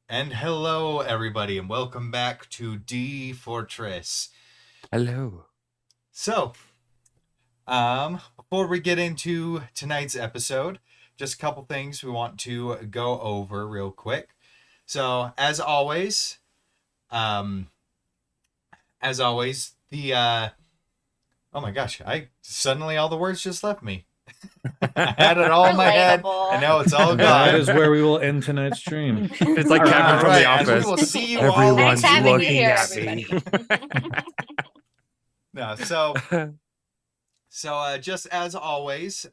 And hello, everybody, and welcome back to D-Fourtress. Hello. So, before we get into tonight's episode, just a couple things we want to go over real quick. So, um, as always, oh my gosh, suddenly all the words just left me. I had it all in my head, and now it's all And that gone. is where we will end tonight's stream. It's like All Kevin from right, The as we Office. will see you Everyone's all having you looking here, at me. No, so just as always,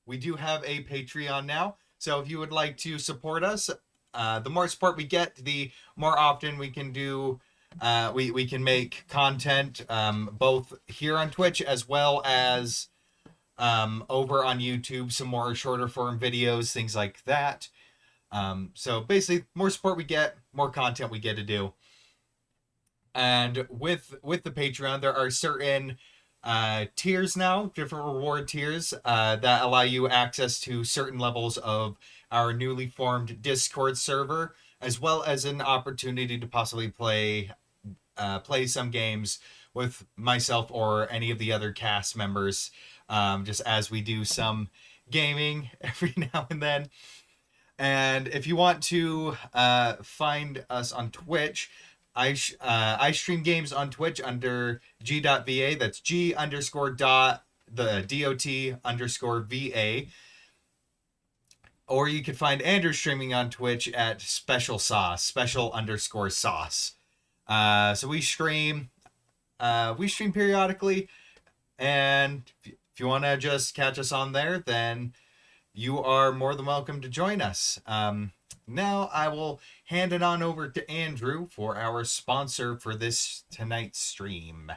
we do have a Patreon now. So if you would like to support us, the more support we get, the more often we can do. We can make content both here on Twitch as well as over on YouTube. Some more shorter form videos, things like that. So basically, more support we get, more content we get to do. And with the Patreon, there are certain tiers now, different reward tiers that allow you access to certain levels of our newly formed Discord server, as well as an opportunity to possibly play some games with myself or any of the other cast members, just as we do some gaming every now and then. And if you want to find us on Twitch, I stream games on Twitch under g.va. That's g underscore dot the dot underscore va. Or you can find Andrew streaming on Twitch at special underscore sauce. So we stream periodically, and if you want to just catch us on there, then you are more than welcome to join us. Now I will hand it on over to Andrew for our sponsor for this tonight's stream.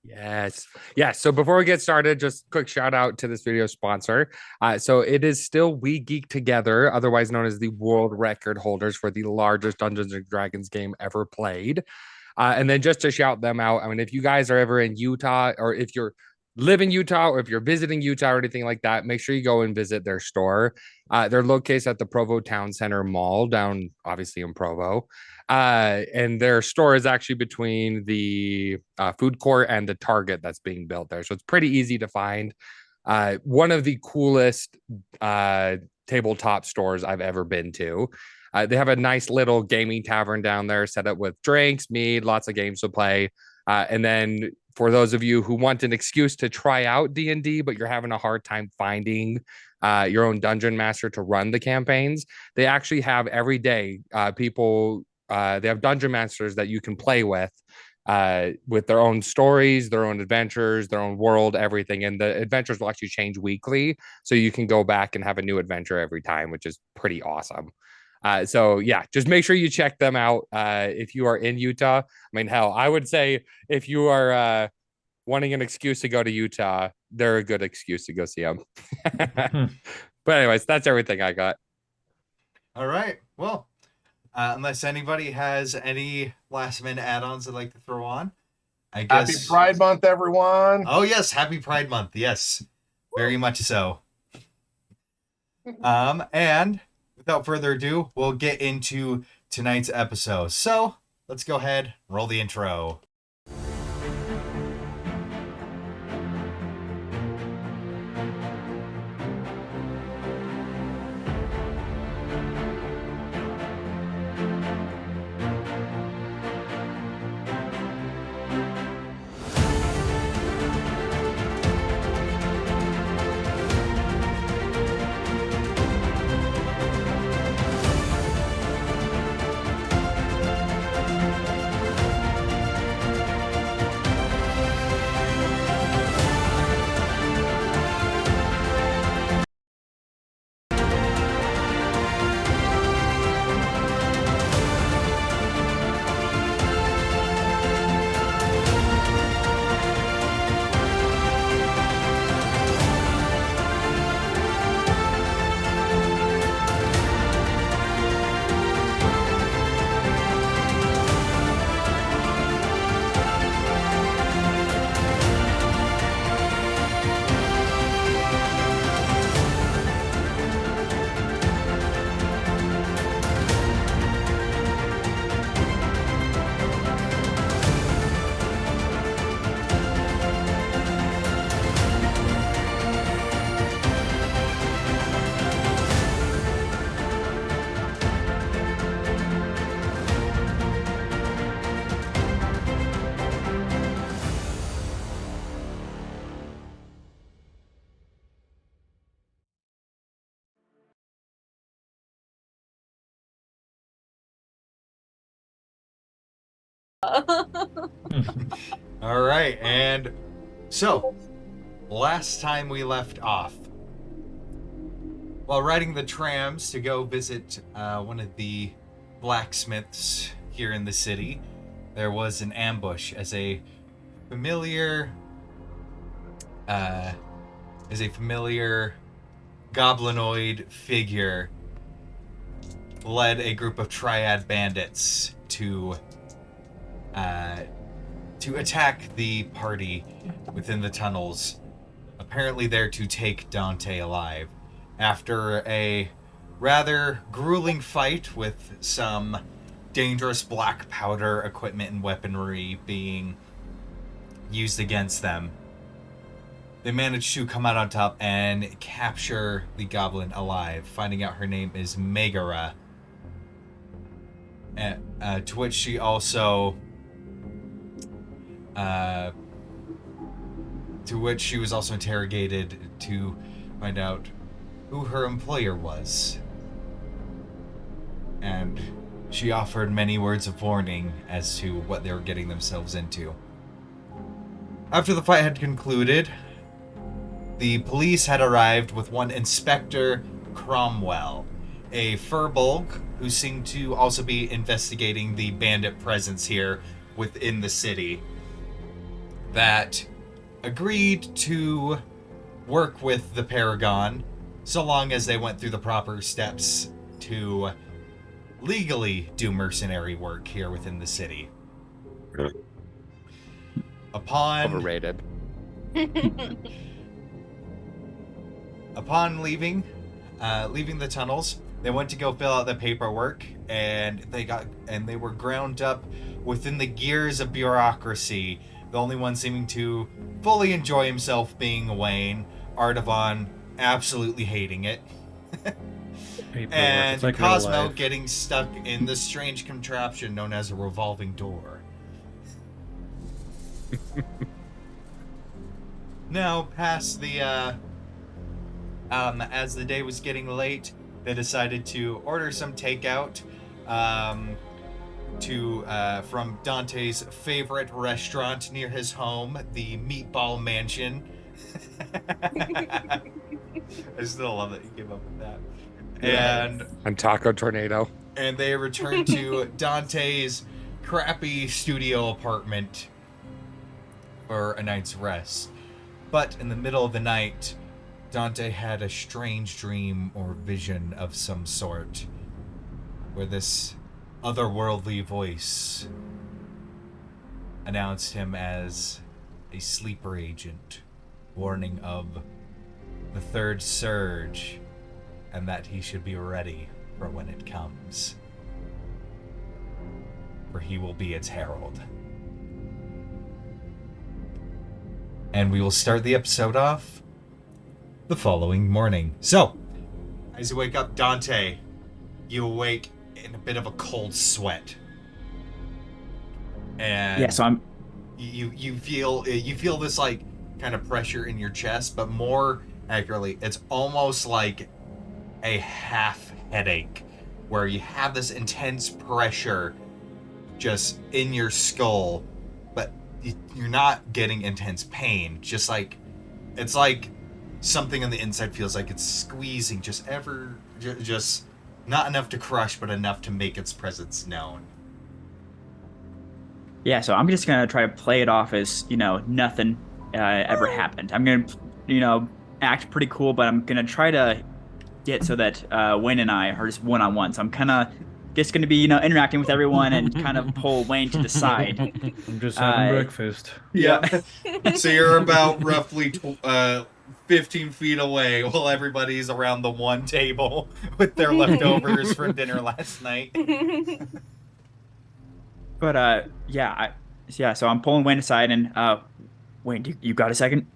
Yes. So before we get started, just quick shout out to this video sponsor. So it is still We Geek Together, otherwise known as the world record holders for the largest Dungeons and Dragons game ever played. And then just to shout them out, I mean, if you guys are ever in Utah, or if you're live in Utah, or if you're visiting Utah or anything like that, make sure you go and visit their store. They're located at the Provo Town Center Mall down, obviously, in Provo. And their store is actually between the food court and the Target that's being built there. So it's pretty easy to find. One of the coolest tabletop stores I've ever been to. They have a nice little gaming tavern down there set up with drinks, mead, lots of games to play. And then for those of you who want an excuse to try out D&D, but you're having a hard time finding your own dungeon master to run the campaigns, they actually have every day people, they have dungeon masters that you can play with their own stories, their own adventures, their own world, everything. And the adventures will actually change weekly. So you can go back and have a new adventure every time, which is pretty awesome. So yeah, just make sure you check them out if you are in Utah. I mean, hell, I would say if you are wanting an excuse to go to Utah, they're a good excuse to go see them. But anyways, that's everything I got. All right. Well, unless anybody has any last minute add-ons they'd like to throw on, I guess. Happy Pride Month, everyone. Oh yes, happy Pride Month. Yes, very much so. And without further ado, we'll get into tonight's episode. So let's go ahead, roll the intro. All right, and so last time we left off, while riding the trams to go visit one of the blacksmiths here in the city, there was an ambush as a familiar goblinoid figure led a group of Triad bandits to attack the party within the tunnels, apparently there to take Dante alive. After a rather grueling fight with some dangerous black powder equipment and weaponry being used against them, they managed to come out on top and capture the goblin alive, finding out her name is Megara. To which she also was also interrogated to find out who her employer was. And she offered many words of warning as to what they were getting themselves into. After the fight had concluded, the police had arrived with one Inspector Cromwell, a furbolg who seemed to also be investigating the bandit presence here within the city, that agreed to work with the Paragon so long as they went through the proper steps to legally do mercenary work here within the city. Overrated. Upon leaving the tunnels, they went to go fill out the paperwork, and they were ground up within the gears of bureaucracy. The only one seeming to fully enjoy himself being Wayne, Artavan absolutely hating it, and It's like real Cosmo life. getting stuck in the strange contraption known as a revolving door. Now, past the as the day was getting late, they decided to order some takeout from Dante's favorite restaurant near his home, the Meatball Mansion. I still love that you came up with that. And Taco Tornado. And they returned to Dante's crappy studio apartment for a night's rest. But in the middle of the night, Dante had a strange dream or vision of some sort, where this otherworldly voice announced him as a sleeper agent, warning of the third surge, and that he should be ready for when it comes, for he will be its herald. And we will start the episode off the following morning. So, as you wake up, Dante, you awake in a bit of a cold sweat. And Yeah, so I'm you feel this like kind of pressure in your chest, but more accurately, it's almost like a half headache, where you have this intense pressure just in your skull, but you're not getting intense pain. Just like it's like something on the inside feels like it's squeezing, just not enough to crush, but enough to make its presence known. yeah, so I'm just gonna try to play it off as nothing ever happened. I'm gonna act pretty cool, but I'm gonna try to get so that Wayne and I are just one-on-one. So I'm kind of just gonna be interacting with everyone and kind of pull Wayne to the side. I'm just having breakfast. Yeah. So you're about roughly 15 feet away while everybody's around the one table with their leftovers from dinner last night. But so I'm pulling Wayne aside and Wayne, you got a second?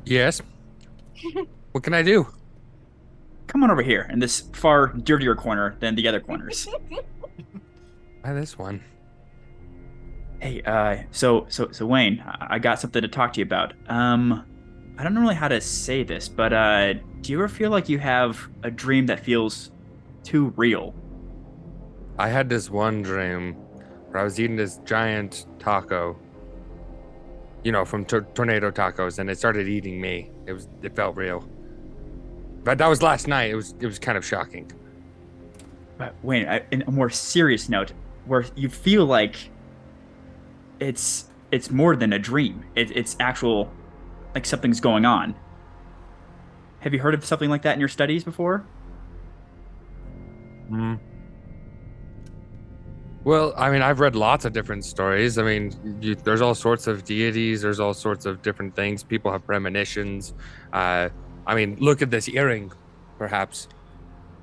Yes. What can I do? Come on over here in this far dirtier corner than the other corners. Why this one? Hey, so Wayne, I got something to talk to you about. I don't know really how to say this, but do you ever feel like you have a dream that feels too real? I had this one dream where I was eating this giant taco, from Tornado Tacos, and it started eating me. It felt real. But that was last night. It was kind of shocking. But wait, in a more serious note, where you feel like it's more than a dream. It's actual, like something's going on. Have you heard of something like that in your studies before? Well, I mean, I've read lots of different stories. I mean, there's all sorts of deities. There's all sorts of different things. People have premonitions. I mean, look at this earring, perhaps.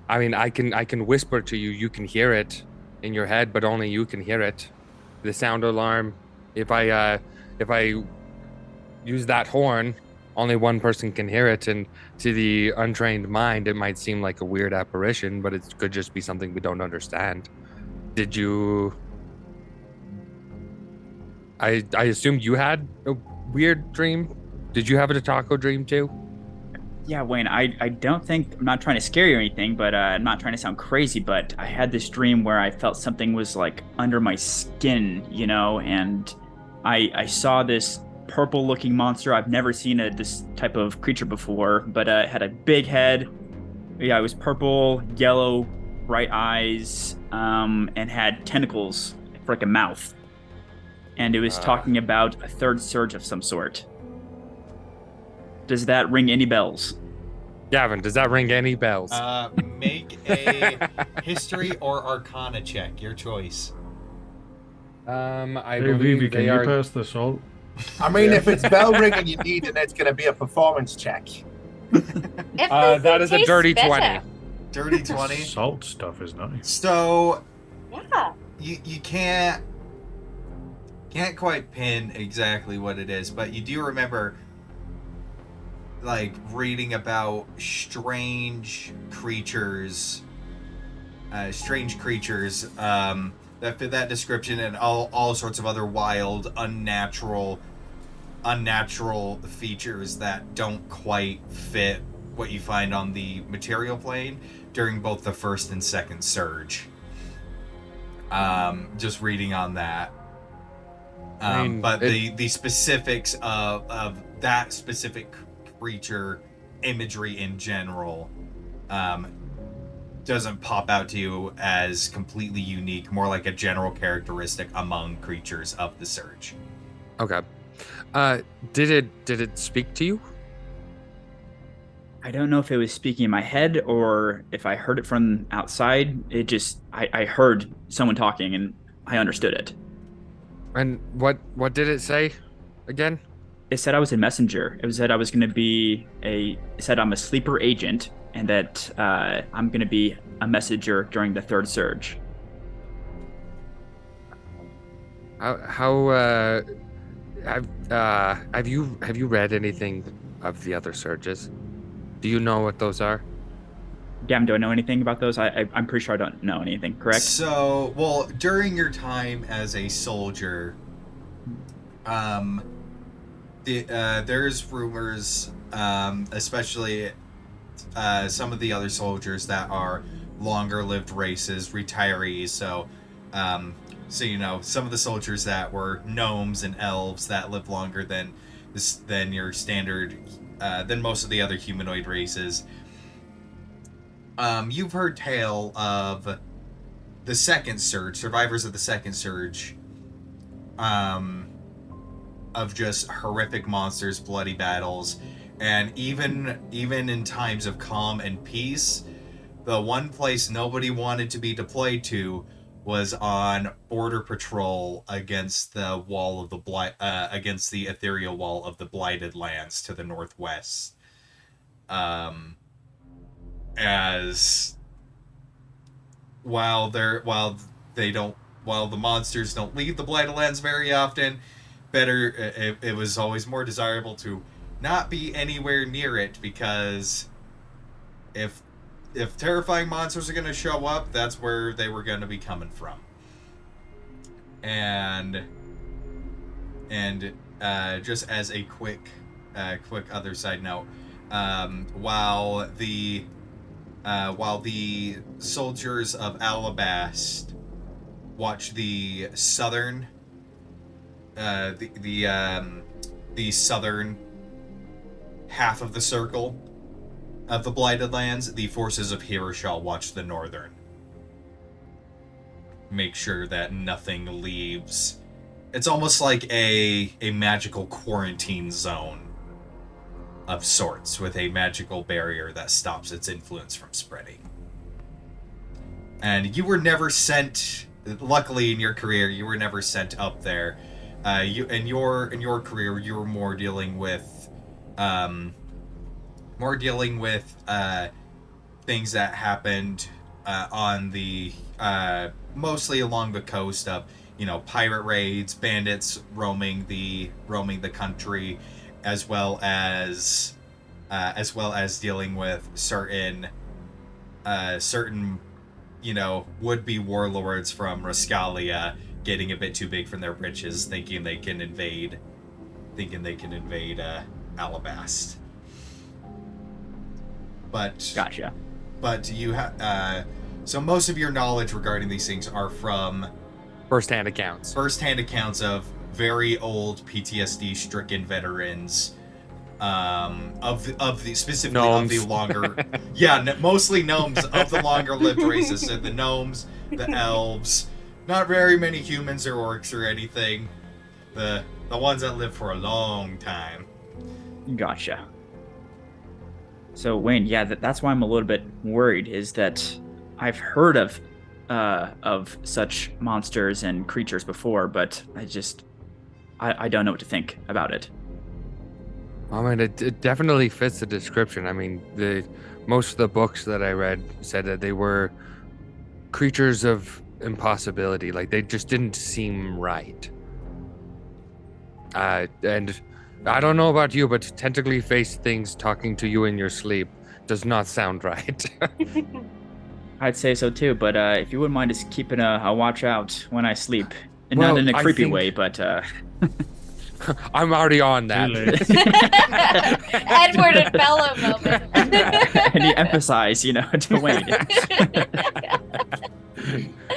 I mean, I can whisper to you. You can hear it in your head, but only you can hear it. The sound alarm. If I use that horn, only one person can hear it, and to the untrained mind, it might seem like a weird apparition, but it could just be something we don't understand. Did you... I assume you had a weird dream? Did you have a taco dream too? Yeah, Wayne, I don't think, I'm not trying to scare you or anything, but I'm not trying to sound crazy, but I had this dream where I felt something was like under my skin, and I saw this purple looking monster. I've never seen this type of creature before, but it had a big head. Yeah, it was purple, yellow, bright eyes, and had tentacles for like a mouth. And it was talking about a third surge of some sort. Does that ring any bells? Gavin, does that ring any bells? Make a history or arcana check, your choice. I Hey, believe Vivi, can they you are... pass the salt? I mean, if it's bell ringing you need, then it's going to be a performance check. that is a dirty 20. Dirty 20. Salt stuff is nice. So Yeah. you can't quite pin exactly what it is, but you do remember like reading about strange creatures that fit that description, and all sorts of other wild, unnatural features that don't quite fit what you find on the material plane during both the first and second surge. Just reading on that. But the specifics of that specific creature imagery in general doesn't pop out to you as completely unique, more like a general characteristic among creatures of the surge. Okay. Did it speak to you? I don't know if it was speaking in my head or if I heard it from outside. It just, I heard someone talking and I understood it. And what did it say again? It said I was a messenger. It said I was going to be it said I'm a sleeper agent and that I'm going to be a messenger during the third surge. Have you read anything of the other surges? Do you know what those are? Gavin, do I know anything about those? I'm pretty sure I don't know anything, correct? So, well, during your time as a soldier, there's rumors, especially some of the other soldiers that are longer-lived races, retirees. So, some of the soldiers that were gnomes and elves that lived longer than your standard, than most of the other humanoid races. You've heard tale of the second surge, survivors of the second surge, of just horrific monsters, bloody battles, and even in times of calm and peace, the one place nobody wanted to be deployed to was on border patrol against the wall of the against the ethereal wall of the Blighted Lands to the northwest. As while the monsters don't leave the Blighted Lands very often, it was always more desirable to not be anywhere near it, because if terrifying monsters are going to show up, that's where they were going to be coming from. And just as a quick other side note, while the soldiers of Alabast watch the southern, the southern half of the circle of the Blighted Lands. The forces of Hiroshal watch the northern. Make sure that nothing leaves. It's almost like a magical quarantine zone of sorts, with a magical barrier that stops its influence from spreading. And you were never sent, luckily in your career, you were never sent up there. You in your career, you were more dealing with things that happened on the mostly along the coast of, pirate raids, bandits roaming the country, as well as dealing with certain would-be warlords from Rascalia getting a bit too big for their britches, thinking they can invade Alabast. But Gotcha. But you have so most of your knowledge regarding these things are from First-hand accounts of very old PTSD-stricken veterans, of the specifically gnomes. of the longer, mostly gnomes of the longer-lived races. So the gnomes, the elves, not very many humans or orcs or anything. The ones that live for a long time. Gotcha. So Wayne, that's why I'm a little bit worried. Is that I've heard of such monsters and creatures before, but I don't know what to think about it. I mean, it definitely fits the description. I mean, most of the books that I read said that they were creatures of impossibility. Like, they just didn't seem right. And I don't know about you, but tentacly faced things talking to you in your sleep does not sound right. I'd say so too, but if you wouldn't mind just keeping a watch out when I sleep. And not in a creepy way, but I'm already on that. Edward and Bella moment. I need to emphasize, to Wayne.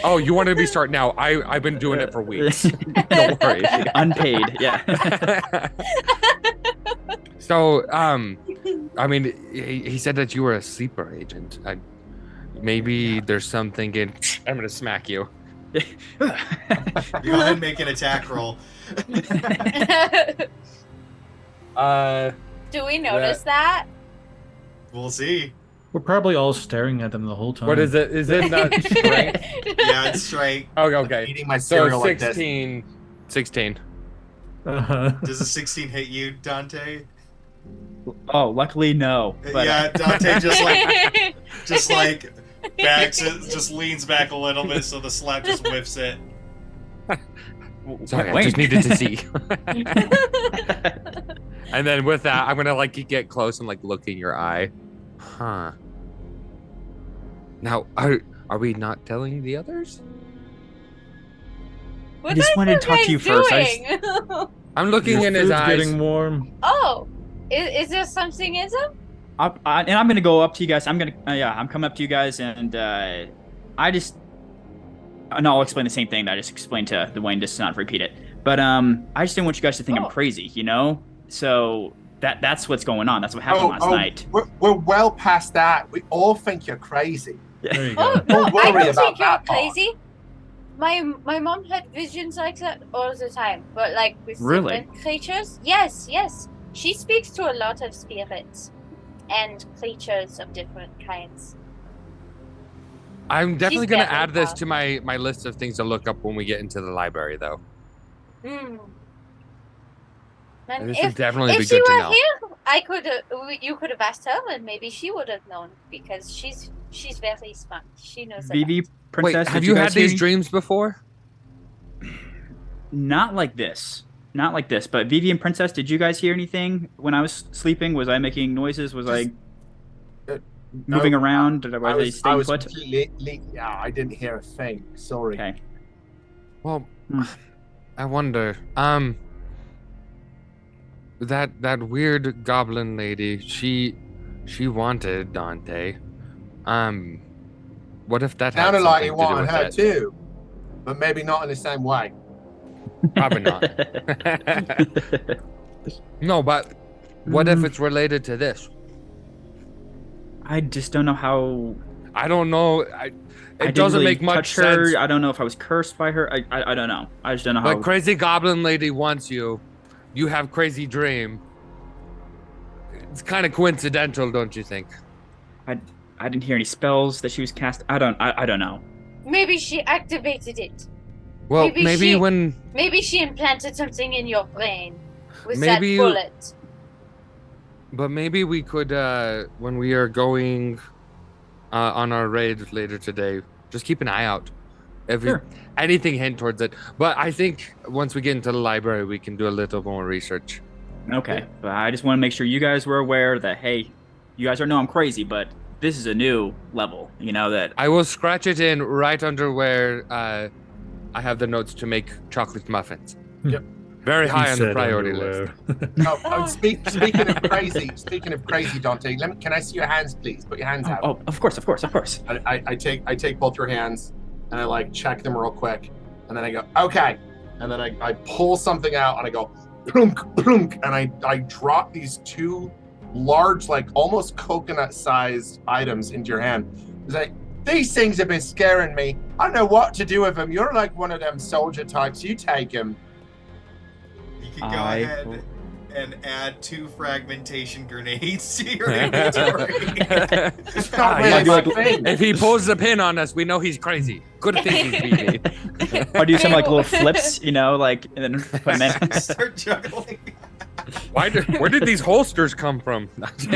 Oh, you wanted to be start now? I've been doing it for weeks. Don't worry. Unpaid, yeah. So, I mean, he said that you were a sleeper agent. Maybe there's some thinking, I'm gonna smack you. Go ahead and make an attack roll. Do we notice that? We'll see. We're probably all staring at them the whole time. What is it? Is it not strength? Yeah, it's straight. Okay. Eating my So cereal like this. 16. Does a 16 hit you, Dante? Oh, luckily no. But, Yeah, Dante just backs it, just leans back a little bit so the slap just whiffs it. Sorry, I Wayne. just needed to see. And then with that, I'm gonna get close and look in your eye. Huh. Now, are we not telling the others? What I just are wanted to talk to you guys first. doing? I'm looking Your in his food's eyes. getting warm. Oh, is there something in them? and I'm gonna go up to you guys. I'm coming up to you guys, and I'll explain the same thing that I just explained to the Wayne, just to not repeat it. But I just didn't want you guys to think I'm crazy, So that's what's going on. That's what happened last night. We're well past that. We all think you're crazy. There you Oh go. no, Don't I worry don't about think you're that part. crazy. My mom had visions like that all the time, but with Really? different creatures. Yes. She speaks to a lot of spirits and creatures of different kinds. I'm definitely She's gonna definitely add this powerful. to my list of things to look up when we get into the library, though. Hmm. And This would definitely be if she good to were know. here, you could have asked her, and maybe she would have known because she's very smart. She knows. Vivi, Wait, Princess, have did you guys had hear these any- dreams before? Not like this. But Vivi and Princess, did you guys hear anything when I was sleeping? Was I making noises? Was I moving No, around? Was I I staying was put? completely. Yeah, I didn't hear a thing. Sorry. Okay. Well, Hmm. I wonder. That weird goblin lady. She wanted Dante. What if that had Sounded like something you to do wanted with her it? too. but maybe not in the same way. Probably not. No, but what if it's related to this? I just don't know how. I don't know. I It didn't doesn't really make much touch her. sense. I don't know if I was cursed by her. I don't know. I just don't know how. But crazy goblin lady wants you. You have crazy dream. It's kind of coincidental, don't you think? I didn't hear any spells that she was cast. I don't know. Maybe she activated it. Well, Maybe maybe she- when Maybe she implanted something in your brain with Maybe that bullet. But maybe we could, when we are going on our raid later today, just keep an eye out. If Sure. anything hint towards it. But I think once we get into the library, we can do a little more research. Okay, but I just want to make sure you guys were aware that hey, you guys don't know I'm crazy, but this is a new level. You know that. I will scratch it in right under where I have the notes to make chocolate muffins. Yep. Very high He on the said priority underwear. list. No, speaking of crazy, Dante. Can I see your hands, please? Put your hands out. Oh, of course. I take both your hands and I like check them real quick, and then I go okay, and then I pull something out and I go plunk plunk, and I drop these two large, like almost coconut-sized items into your hand. It's like, these things have been scaring me. I don't know what to do with them. You're like one of them soldier types. You take them. You can go ahead and add 2 fragmentation grenades to your inventory. It's not Yeah, really my thing. If he pulls the pin on us, we know he's crazy. Good thing he's BB. Or do some like little flips, you know, like and then put them in. Start juggling. Where did these holsters come from?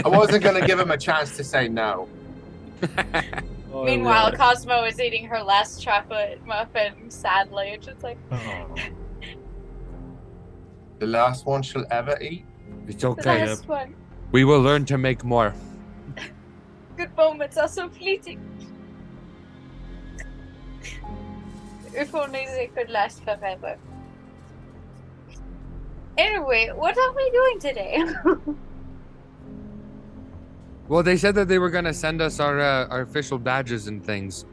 I wasn't gonna give him a chance to say no. Meanwhile, Cosmo is eating her last chocolate muffin sadly. It's just like, Oh. The last one she'll ever eat. It's the okay. last one. We will learn to make more. Good moments are so fleeting. If only they could last forever. Anyway, what are we doing today? Well, they said that they were gonna send us our official badges and things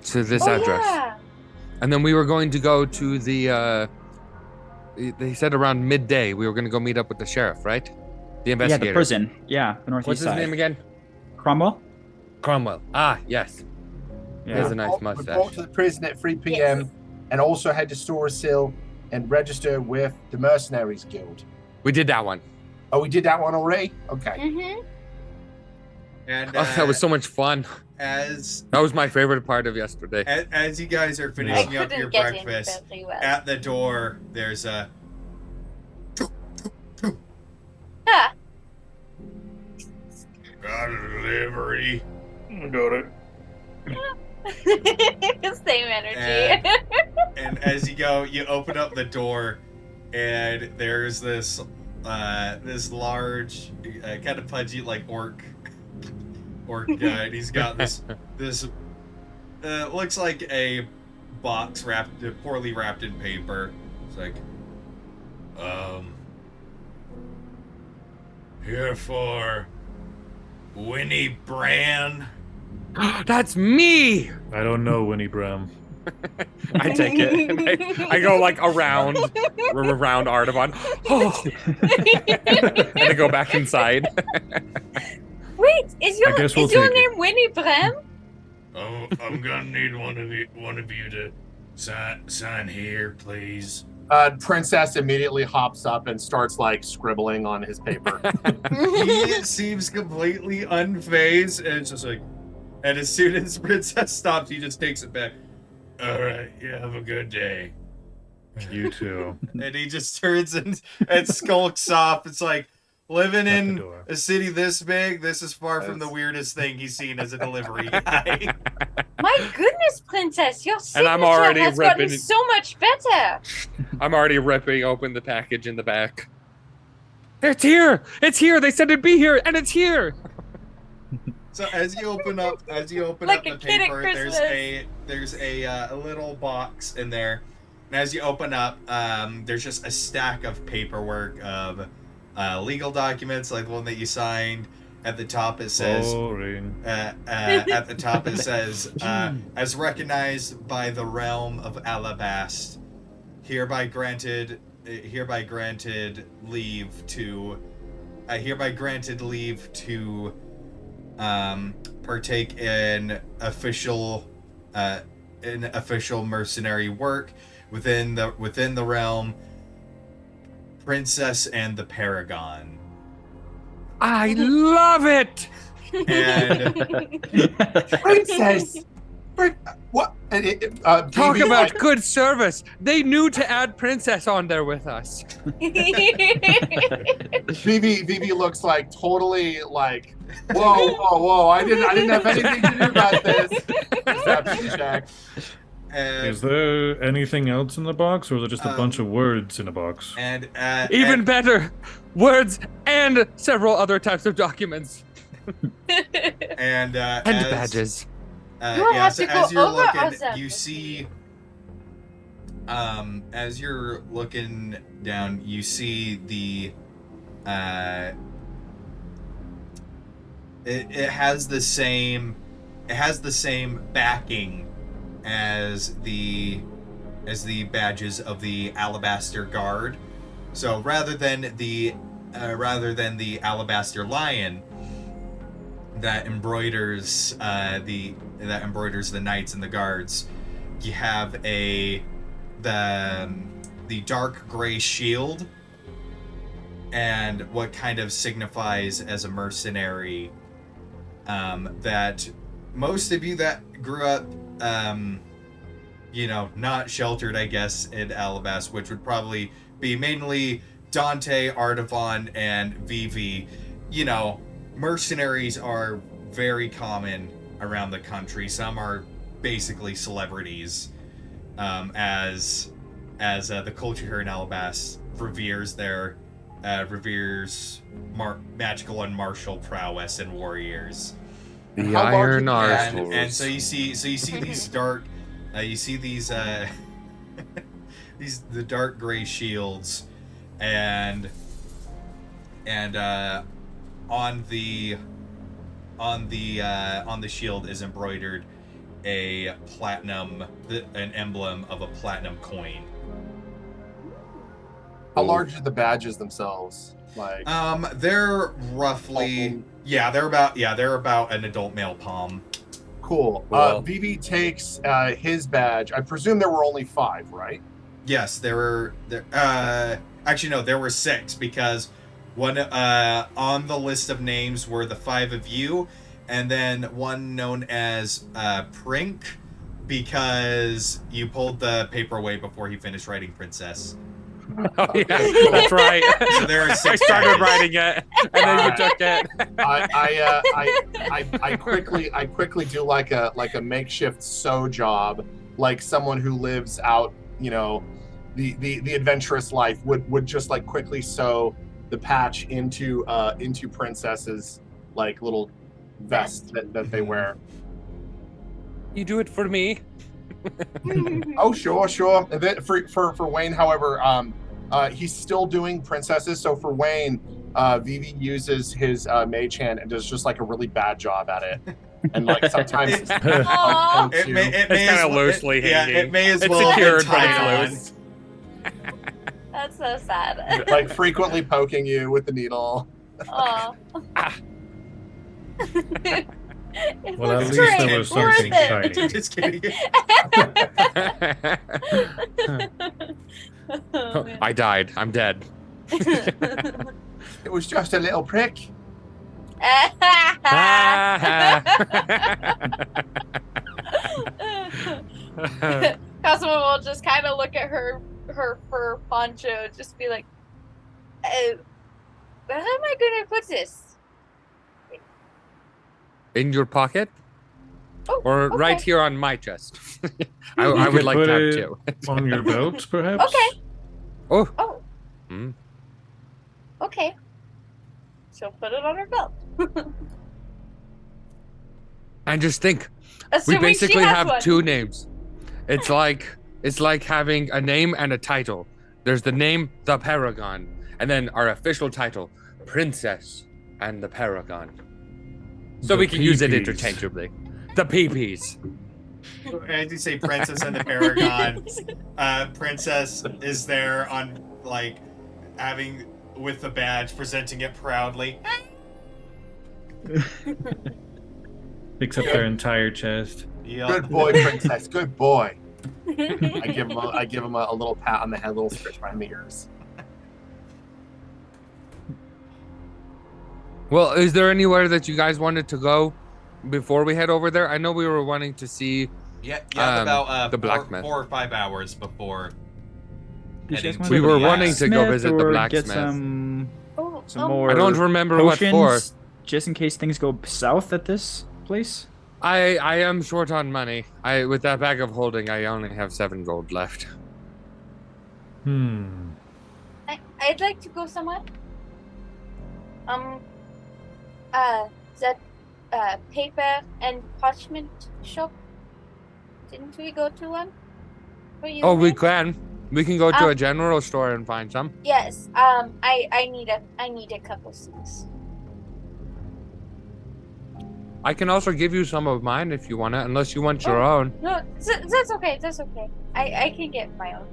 to this address, Yeah. and then we were going to go to the. They said around midday we were gonna go meet up with the sheriff, right? The Yeah, investigator. the prison. Yeah, the northeast What's his side. name again? Cromwell. Cromwell. Ah, yes. He has a nice Report mustache. to the prison at 3 p.m. Yes. and also head to Storesil and register with the Mercenaries Guild. We did that one. Oh, we did that one already? Okay. Mm-hmm. And Oh, that was so much fun. as That was my favorite part of yesterday. as you guys are I finishing up couldn't your get in breakfast, very well. at the door there's a Ah, got a delivery. Got it. same energy. And as you go, you open up the door, and there's this this large, kind of pudgy like orc guy, and he's got this looks like a box poorly wrapped in paper. It's like, here for Winnie Bran. That's me. I don't know, Winnie Bram. I take it. And I go like around Artaban. Oh. And I go back inside. Wait, is I guess we'll your take it. name Winnie Bram? Oh, I'm gonna need one of you to sign here, please. Princess immediately hops up and starts like scribbling on his paper. He seems completely unfazed, and it's just like, and as soon as Princess stops, he just takes it back. All right, you have a good day. You too. And he just turns and skulks off. It's like, living Shut the in door. a city this big, this is far from the weirdest thing he's seen as a delivery guy. My goodness, Princess, your signature And I'm already has gotten ripping- so much better. I'm already ripping open the package in the back. It's here! It's here! They said it'd be here, and it's here! So as you open up Like the a kid at paper, there's a little box in there, and as you open up, there's just a stack of paperwork of legal documents, like the one that you signed, At the top it says. Boring. At the top it says, as recognized by the realm of Alabast, hereby granted leave to partake in official mercenary work within the realm, Princess and the Paragon. I love it. And Princess. What? Talk Vivi, about good service. They knew to add Princess on there with us. Vivi looks like totally like, whoa! I didn't have anything to do about this. Perception check. Is there anything else in the box, or is it just a bunch of words in a box? And Even better, words and several other types of documents and badges. You'll have to go as you're over looking, ourselves. you see, as you're looking down, you see the, it has the same backing as the badges of the Alabaster Guard. So rather than the Alabaster Lion that embroiders the knights and the guards, you have the dark gray shield, and what kind of signifies as a mercenary, that most of you that grew up not sheltered, I guess, in Alabast, which would probably be mainly Dante, Artavan, and Vivi. Mercenaries are very common around the country. Some are basically celebrities, as the culture here in Alabast reveres magical and martial prowess and warriors. The How large Iron is Arsenals. And so you see these dark, the dark gray shields, and on the shield is embroidered an emblem of a platinum coin. How large are the badges themselves? Like, They're roughly they're about an adult male palm. cool. Cool. Vivi takes his badge. I presume there were only 5, right? Yes, there were there were 6, because one on the list of names were the 5 of you, and then one known as Prink, because you pulled the paper away before he finished writing Princess. Oh, yeah, that's right. So there are 6 I started badges. writing it, and then you took it. I quickly do like a makeshift sew job, like someone who lives out, the adventurous life would just like quickly sew the patch into Princess's like little vest that they wear. You do it for me. Oh, sure. And then for Wayne, however, he's still doing princesses. So for Wayne, Vivi uses his mage hand and does just like a really bad job at it. And like sometimes Aw. It may It's as kinda well- loosely hanging. it may as It's well secured, be but tied it's on. loose. That's so sad. like frequently poking you with the needle. Aw. It Well, at looks least there great. was Worth something it. shiny. Just kidding. Oh, man. I died. I'm dead. It was just a little prick. Cosmo will just kind of look at her fur poncho, just be like, "Where am I gonna put this?" In your pocket? Oh, Or right okay. here on my chest. I You would could like put to have it two. on your belt, perhaps? Okay. Oh, Oh, mm. okay. She'll put it on her belt. And just think, Assuming we she basically has have one. 2 names. It's like having a name and a title. There's the name, the Paragon, and then our official title, Princess and the Paragon. So The we can use it PPs. interchangeably. The PPs. As you say, Princess and the Paragon. Princess is there on like having with the badge, presenting it proudly. Picks up their entire chest. Yep. Good boy, princess. Good boy. I give him a little pat on the head, a little scratch behind the ears. Well, is there anywhere that you guys wanted to go before we head over there? I know we were wanting to see. Yeah, The about blacksmith. 4 or 5 hours before. You guys heading wanna to We go were the wanting to go blacksmith visit the or blacksmith. Get some Oh, more. I don't remember what for. potions, just in case things go south at this place. I am short on money. With that bag of holding, I only have 7 gold left. I'd like to go somewhere. That paper and parchment shop. Didn't we go to one? Were you Oh, we there? can. We can go to a Um, general store and find some. Yes. I need a couple things. I can also give you some of mine if you want it, unless you want your Oh. own. No, that's okay. That's okay. I can get my own.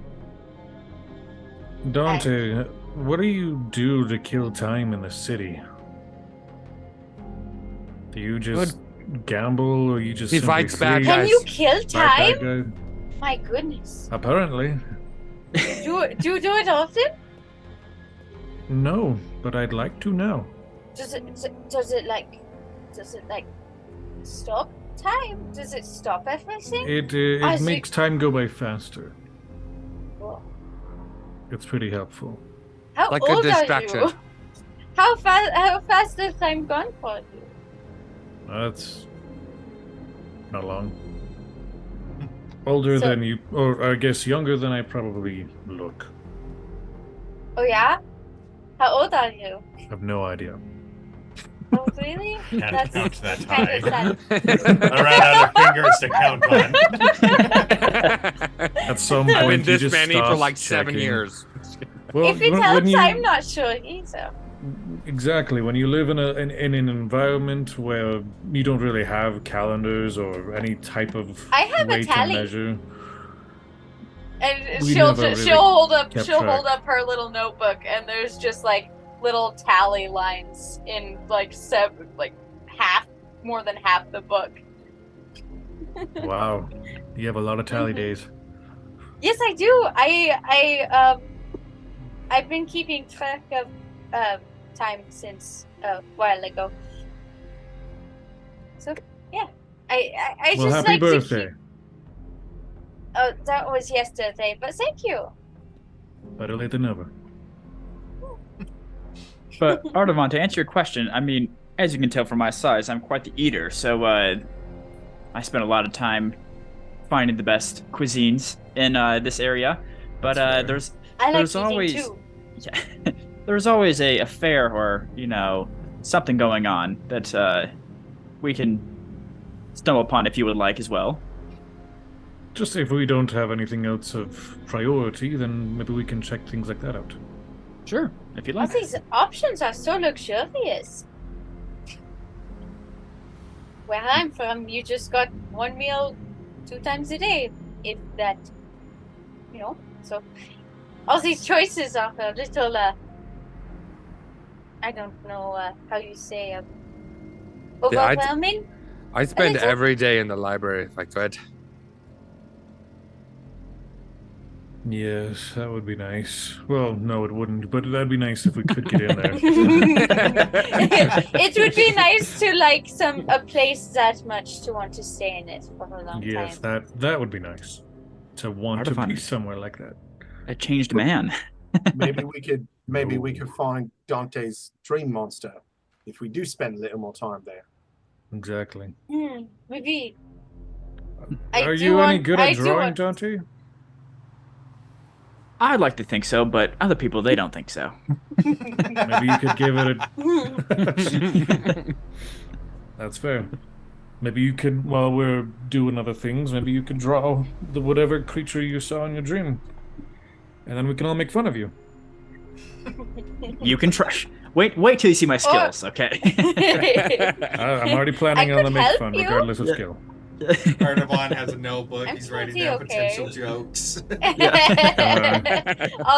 Dante, what do you do to kill time in the city? Do you just gamble, or you just He simply fights bad sleep? guys. Can you kill Fight bad time? guy? My goodness. Apparently. Do you do it often? No, but I'd like to now. Does it like stop time? Does it stop everything? It I see. makes time go by faster. Whoa. It's pretty helpful. How Like a old distraction. are you? How fast has time gone for you? That's not long. Older So- than you, or I guess younger than I probably look. Oh yeah? How old are you? I've no idea. Oh really? Can't count that kind time. of sad. I ran out of fingers to count on. At some I've been point, you this just many for stop like 7 checking. years. Well, If it when helps, you- I'm not sure either. Exactly. When you live in an environment where you don't really have calendars or any type of I have a way to tally. measure. And We she'll never really she'll hold up kept she'll track. hold up her little notebook, and there's just like little tally lines in like more than half the book. Wow, you have a lot of tally Mhm. days. Yes, I do. I've been keeping track of time since a while ago. So yeah, I Well, just happy like birthday. to keep. Oh, that was yesterday, but thank you. Better late than never. But Artavon, to answer your question, I mean, as you can tell from my size, I'm quite the eater. So I spend a lot of time finding the best cuisines in this area. But That's fair. there's I like There's eating always- too. yeah, there's always a fair or something going on that we can stumble upon if you would like as well. Just if we don't have anything else of priority, then maybe we can check things like that out. Sure, if you'd All like. these options are so luxurious. Where I'm from, you just got one meal 2 times a day, if that. So all these choices are a little. I don't know how you say. I'd- Overwhelming. I spend little- every day in the library if I could. Yes, that would be nice. Well, no, it wouldn't, but that'd be nice if we could get in there. It would be nice to like a place that much to want to stay in it for a long Yes, time. that would be nice. To want to be Artifact. somewhere like that. A changed man. Maybe we could find Dante's dream monster if we do spend a little more time there. Exactly. Maybe. Are you any good I at do drawing, want- Dante? I'd like to think so, but other people, they don't think so. Maybe you could give it a. That's fair. Maybe you could, while we're doing other things, maybe you could draw whatever creature you saw in your dream. And then we can all make fun of you. You can try. Wait till you see my skills, okay? I'm already planning I on the could make help fun, you. regardless of skill. Arnavon has a notebook. I'm He's writing pretty down okay. potential jokes. All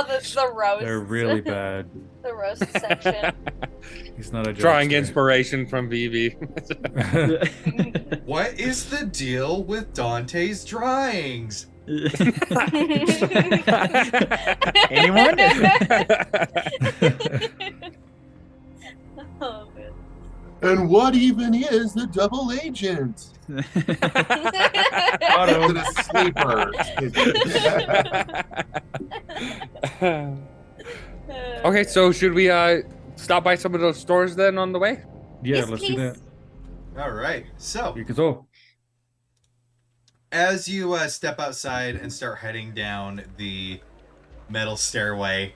the roasts. They're really bad. The roast section. He's not a Drawing jokester. inspiration from Vivi. What is the deal with Dante's drawings? Anyone? Oh, man. And what even is the double agent? Auto. The sleeper. Okay, so should we stop by some of those stores then on the way? Yeah, Yes, let's please. do that. All right. So, You can go. as you step outside and start heading down the metal stairway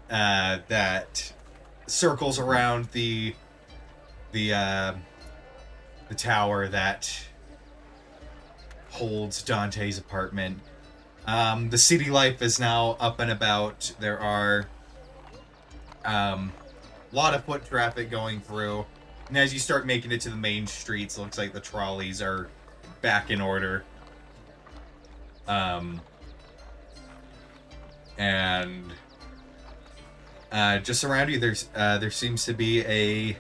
that circles around the tower that holds Dante's apartment, the city life is now up and about. There are a lot of foot traffic going through, and as you start making it to the main streets, it looks like the trolleys are back in order. And just around you, there seems to be a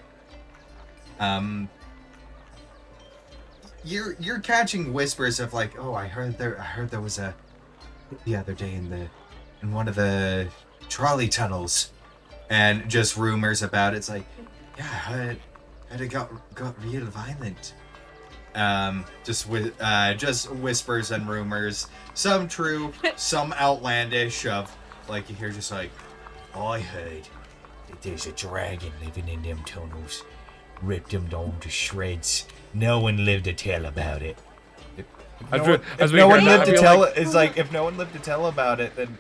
you're catching whispers of like, oh, I heard there was a the other day in one of the trolley tunnels, and just rumors about it. It's like, yeah, I heard it got real violent. Just whispers and rumors, some true, some outlandish. Of like, you hear just like, I heard that there's a dragon living in them tunnels, ripped them down to shreds. No one lived to tell about it. As If we no heard one that, lived I to feel tell like- it's like, if no one lived to tell about it, then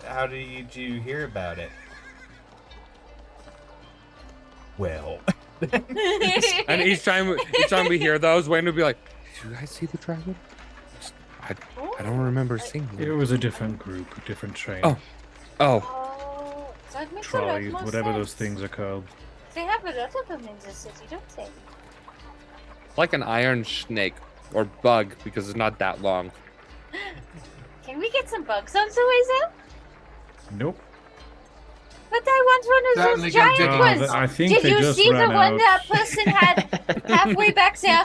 how did you hear about it? Well, And each time we hear those, Wayne would be like, "Did you guys see the dragon? I don't remember seeing It it." was a different group, a different train. Oh. Oh, Oh, that makes a Trolleys, lot more whatever those sense. things are called. They have a lot of them in the city, don't they? like an iron snake or bug because it's not that long. Can we get some bugs on the way there? Nope. But I want one of Certainly those can giant dig ones. it. I think Did they you just see the ran one out. that person had halfway back there?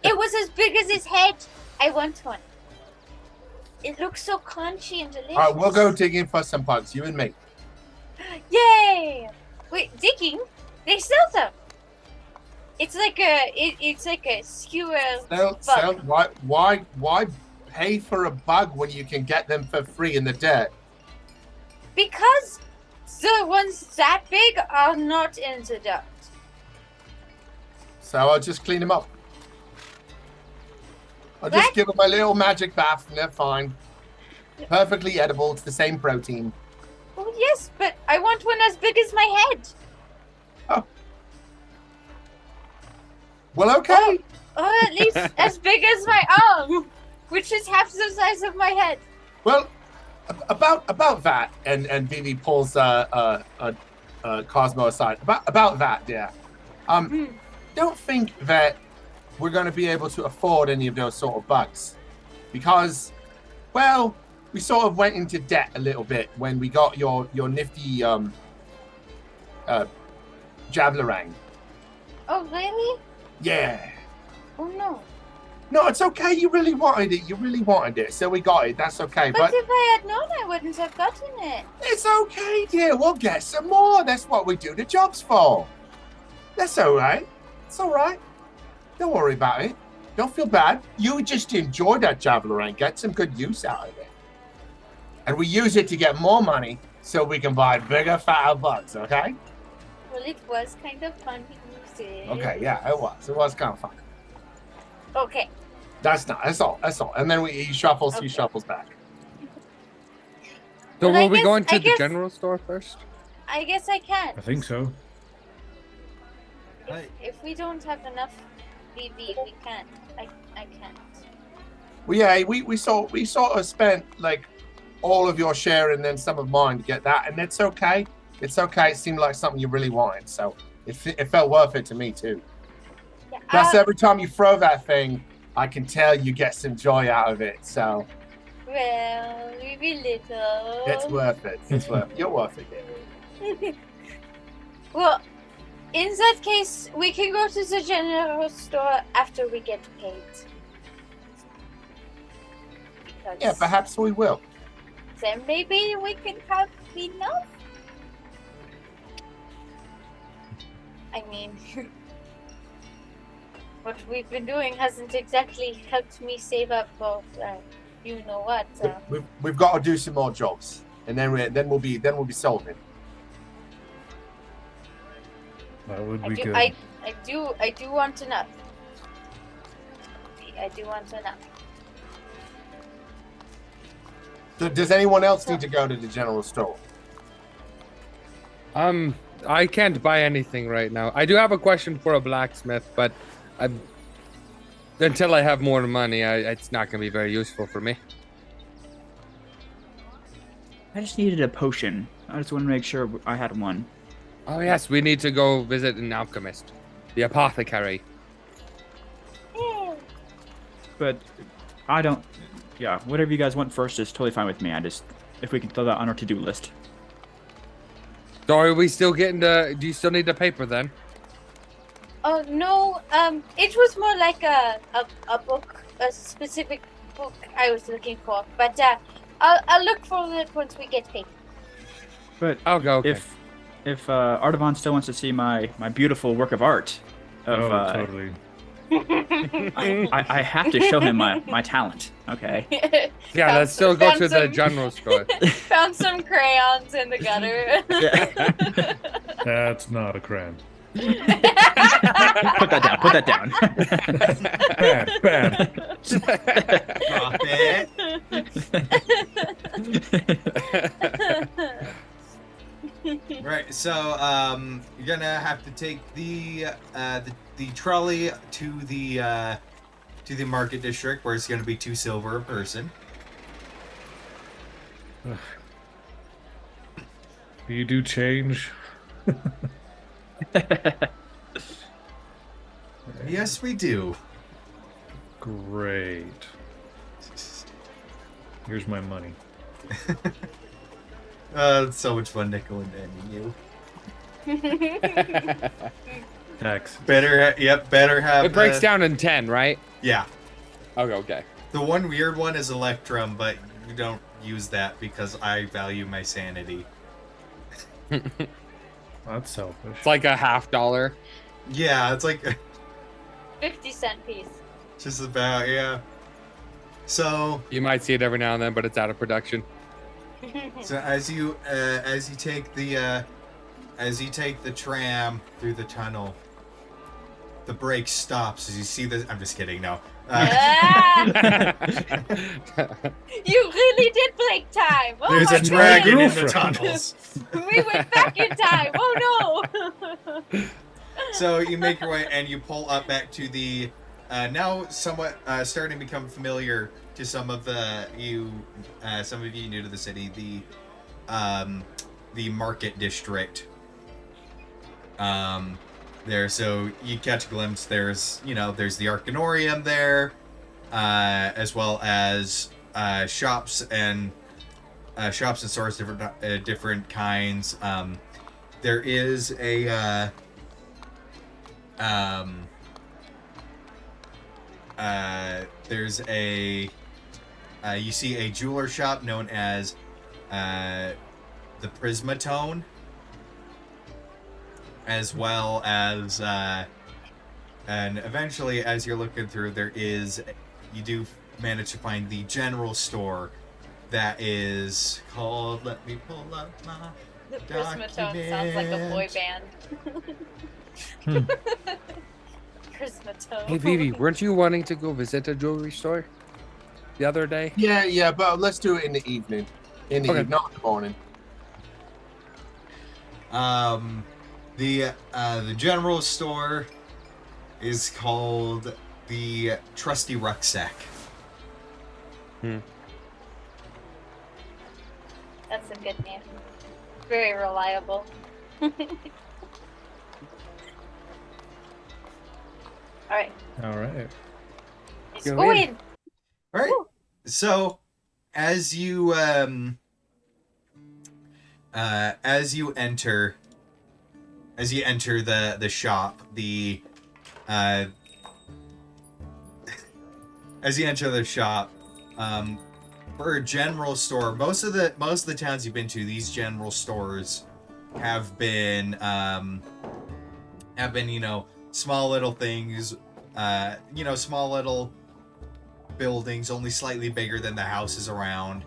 It was as big as his head. I want one. It looks so crunchy and delicious. All right, we'll go digging for some bugs, you and me. Yay! Wait, digging? They sell them. It's like a skewer bug. Why pay for a bug when you can get them for free in the dirt? Because the ones that big are not in the dirt. So I'll just clean them up. I'll just What? give them a little magic bath and they're fine. Perfectly edible. It's the same protein. Oh yes, but I want one as big as my head. Well, okay. Or at least as big as my arm, which is half the size of my head. Well, about that, and Vivi pulls Cosmo aside. About that, yeah. Don't think that we're going to be able to afford any of those sort of bugs, because, well, we sort of went into debt a little bit when we got your nifty Javelarang. Oh really? Yeah. Oh no. No, it's okay. You really wanted it. You really wanted it, so we got it. That's okay. But if I had known, I wouldn't have gotten it. It's okay, dear. We'll get some more. That's what we do the jobs for. That's all right. It's all right. Don't worry about it. Don't feel bad. You just enjoy that Javelin and get some good use out of it. And we use it to get more money so we can buy bigger, fatter bugs, okay? Well, it was kind of fun to use it. Okay, yeah, it was. It was kind of fun. Okay. That's all. And then he shuffles back. So Well, I will we go guess- into I the guess- general store first? I guess I can. I think so. If we don't have enough BB, we can't. I can't. Well, yeah, we sort of spent like all of your share and then some of mine to get that, and it's okay. It's okay. It seemed like something you really wanted, so it felt worth it to me too. Yeah, Plus, every time you throw that thing, I can tell you get some joy out of it. So well, maybe little. it's worth it. It's worth it. You're worth it. Well, in that case, we can go to the general store after we get paid. Because Yeah, perhaps we will. then maybe we can have enough. I mean, what we've been doing hasn't exactly helped me save up for you know what. We've got to do some more jobs, and then we'll be solving. That would I be do, good. I do want enough. I do want enough. So does anyone else need to go to the general store? I can't buy anything right now. I do have a question for a blacksmith, but until I have more money, it's not gonna be very useful for me. I just needed a potion. I just want to make sure I had one. Oh yes, we need to go visit an alchemist, the apothecary. But I don't. Yeah, whatever you guys want first is totally fine with me. If we can throw that on our to-do list. So are we still getting do you still need the paper then? Oh no, it was more like a book, a specific book I was looking for. But I'll look for it once we get paid. But I'll go. Okay. if Artavan still wants to see my beautiful work of art, Totally. I have to show him my talent. Okay. Yeah, let's still go to the general store. Found some crayons in the gutter. That's not a crayon. Put that down. Put that down. Bad. Drop it. Right, so you're gonna have to take the trolley to the market district, where it's gonna be 2 silver a person. Do you do change? Yes, we do. Great. Here's my money. It's so much fun nickel and diming you. Tax. Better have. It breaks down in 10, right? Yeah, Okay. the one weird one is Electrum, but you don't use that because I value my sanity. That's selfish. It's like a $50. Yeah, it's like 50-cent piece. just about, yeah. So You might see it every now and then, but it's out of production. as you take the tram through the tunnel, the brake stops as you see the. I'm just kidding. No. You really did break time. Oh There's my a dragon in the girlfriend. tunnels. We went back in time. Oh no. So you make your way and you pull up back to the now somewhat starting to become familiar to some of you new to the city, the market district. There, so you catch a glimpse. There's the Arcanorium there, as well as shops and stores, different kinds. There is a you see a jeweler shop known as the Prismatone, as well as and eventually, as you're looking through, you do manage to find the general store that is called, let me pull up my The Prismatone sounds like a boy band. Prismatone. Hey, Vivi, weren't you wanting to go visit a jewelry store the other day? Yeah, but let's do it in the evening. Okay. Not in the morning. The general store is called the Trusty Rucksack. That's a good name. Very reliable. Alright, All right. let's Go go in. in. All right. Woo. So, as you enter the shop, as you enter the shop, for a general store, most of the towns you've been to, these general stores have been small little things, small little buildings, only slightly bigger than the houses around.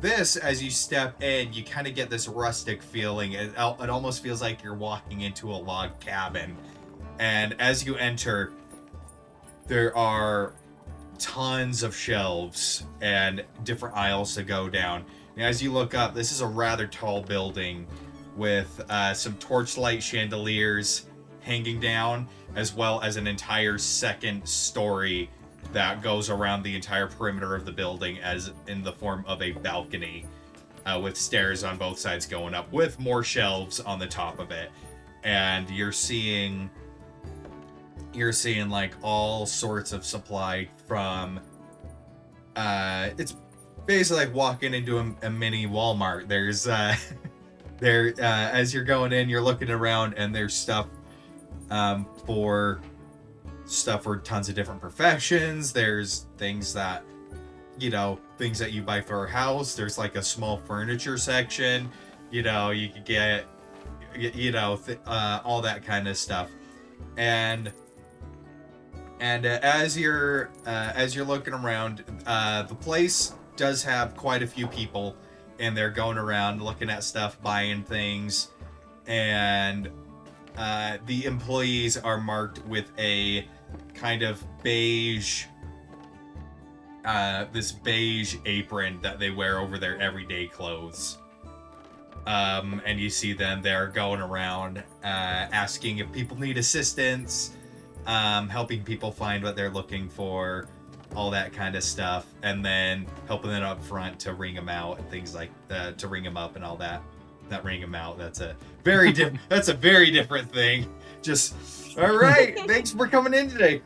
This, as you step in, you kind of get this rustic feeling. It almost feels like you're walking into a log cabin. And as you enter, there are tons of shelves and different aisles to go down. And as you look up, this is a rather tall building with some torchlight chandeliers hanging down, as well as an entire second story that goes around the entire perimeter of the building as in the form of a balcony, with stairs on both sides going up, with more shelves on the top of it. And you're seeing like all sorts of supply from it's basically like walking into a mini Walmart. There's as you're going in, you're looking around, and there's stuff for tons of different professions. There's things that you buy for a house. There's like a small furniture section. You could get all that kind of stuff. And as you're looking around, the place does have quite a few people, and they're going around looking at stuff, buying things, and the employees are marked with a kind of beige, this beige apron that they wear over their everyday clothes. And you see them, they're going around asking if people need assistance, helping people find what they're looking for, all that kind of stuff, and then helping them up front to ring them out and things like that, to ring them up and all that. Not ring them out. That's a very that's a very different thing. Just all right. Thanks for coming in today.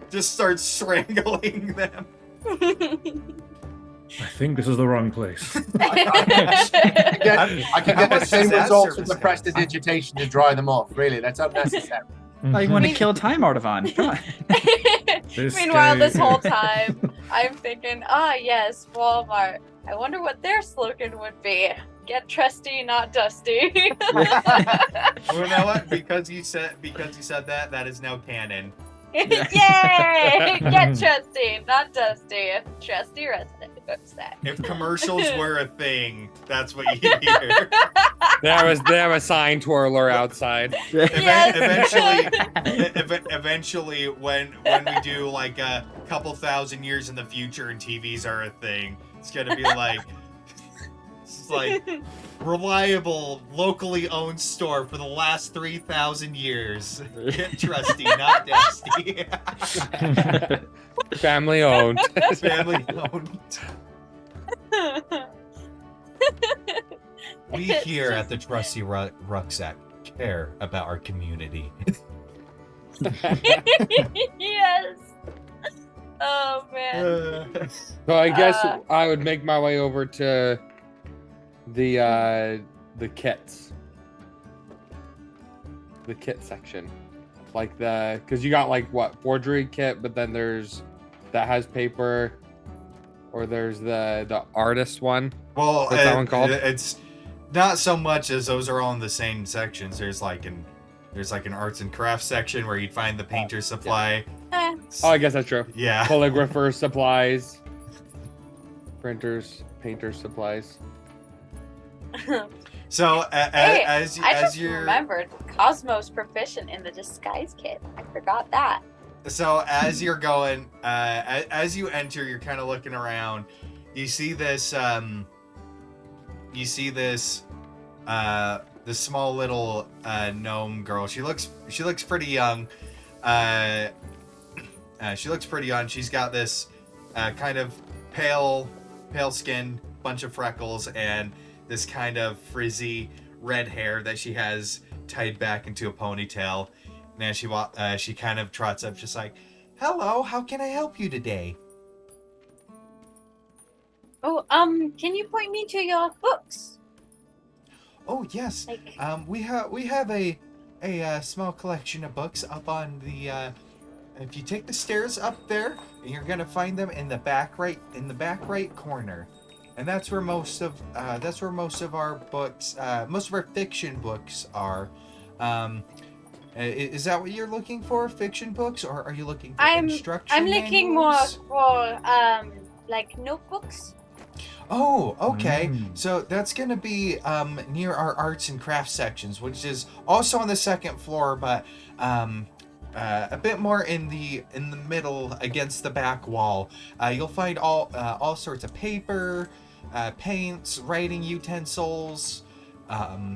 Just start strangling them. I think this is the wrong place. I can How get the much same does that results with service the prestidigitation to dry them off. Really, that's unnecessary. Oh, you want to kill time, Artavan? Come on. Meanwhile, this guy- whole time, I'm thinking, yes, Walmart. I wonder what their slogan would be. Get trusty, not dusty. Well, you know what? Because you said that, that is now canon. Yay! Get trusty, not dusty. Trusty, rusty. If commercials were a thing, that's what you hear. They have a sign twirler outside. Eventually, when we do like a couple thousand years in the future and TVs are a thing, it's gonna be like it's like reliable, locally owned store for the last 3,000 years. Get trusty, not dusty. Family owned. Family owned. We here at the Trusty Rucksack care about our community. Yes. Oh man. So I guess I would make my way over to the kits. The kit section. Like because you got like what, forgery kit, but then there's that has paper, or there's the artist one. Well, what's that one called? It's not so much as those are all in the same sections. There's like an arts and crafts section where you'd find the painter's supply. Eh. Oh, I guess that's true. Yeah. Calligrapher supplies, printers, painters supplies. So Hey, as I just you're remembered Cosmo's proficient in the disguise kit. I forgot that. So as you're going, as you enter, you're kind of looking around. You see this, this small little gnome girl. She looks pretty young. She looks pretty young. She's got this kind of pale pale skin, bunch of freckles, and this kind of frizzy red hair that she has tied back into a ponytail. And as she kind of trots up, just like, "Hello, how can I help you today?" Oh, can you point me to your books? Oh yes, Like, we have a small collection of books up on the. If you take the stairs up there, you're gonna find them in the back right corner, and that's where most of our books, most of our fiction books are. Is that what you're looking for, fiction books, or are you looking for instruction I'm looking more manuals? for like notebooks. Oh, okay. Mm. So that's gonna be near our arts and crafts sections, which is also on the second floor, but a bit more in the middle against the back wall. You'll find all sorts of paper, paints, writing utensils,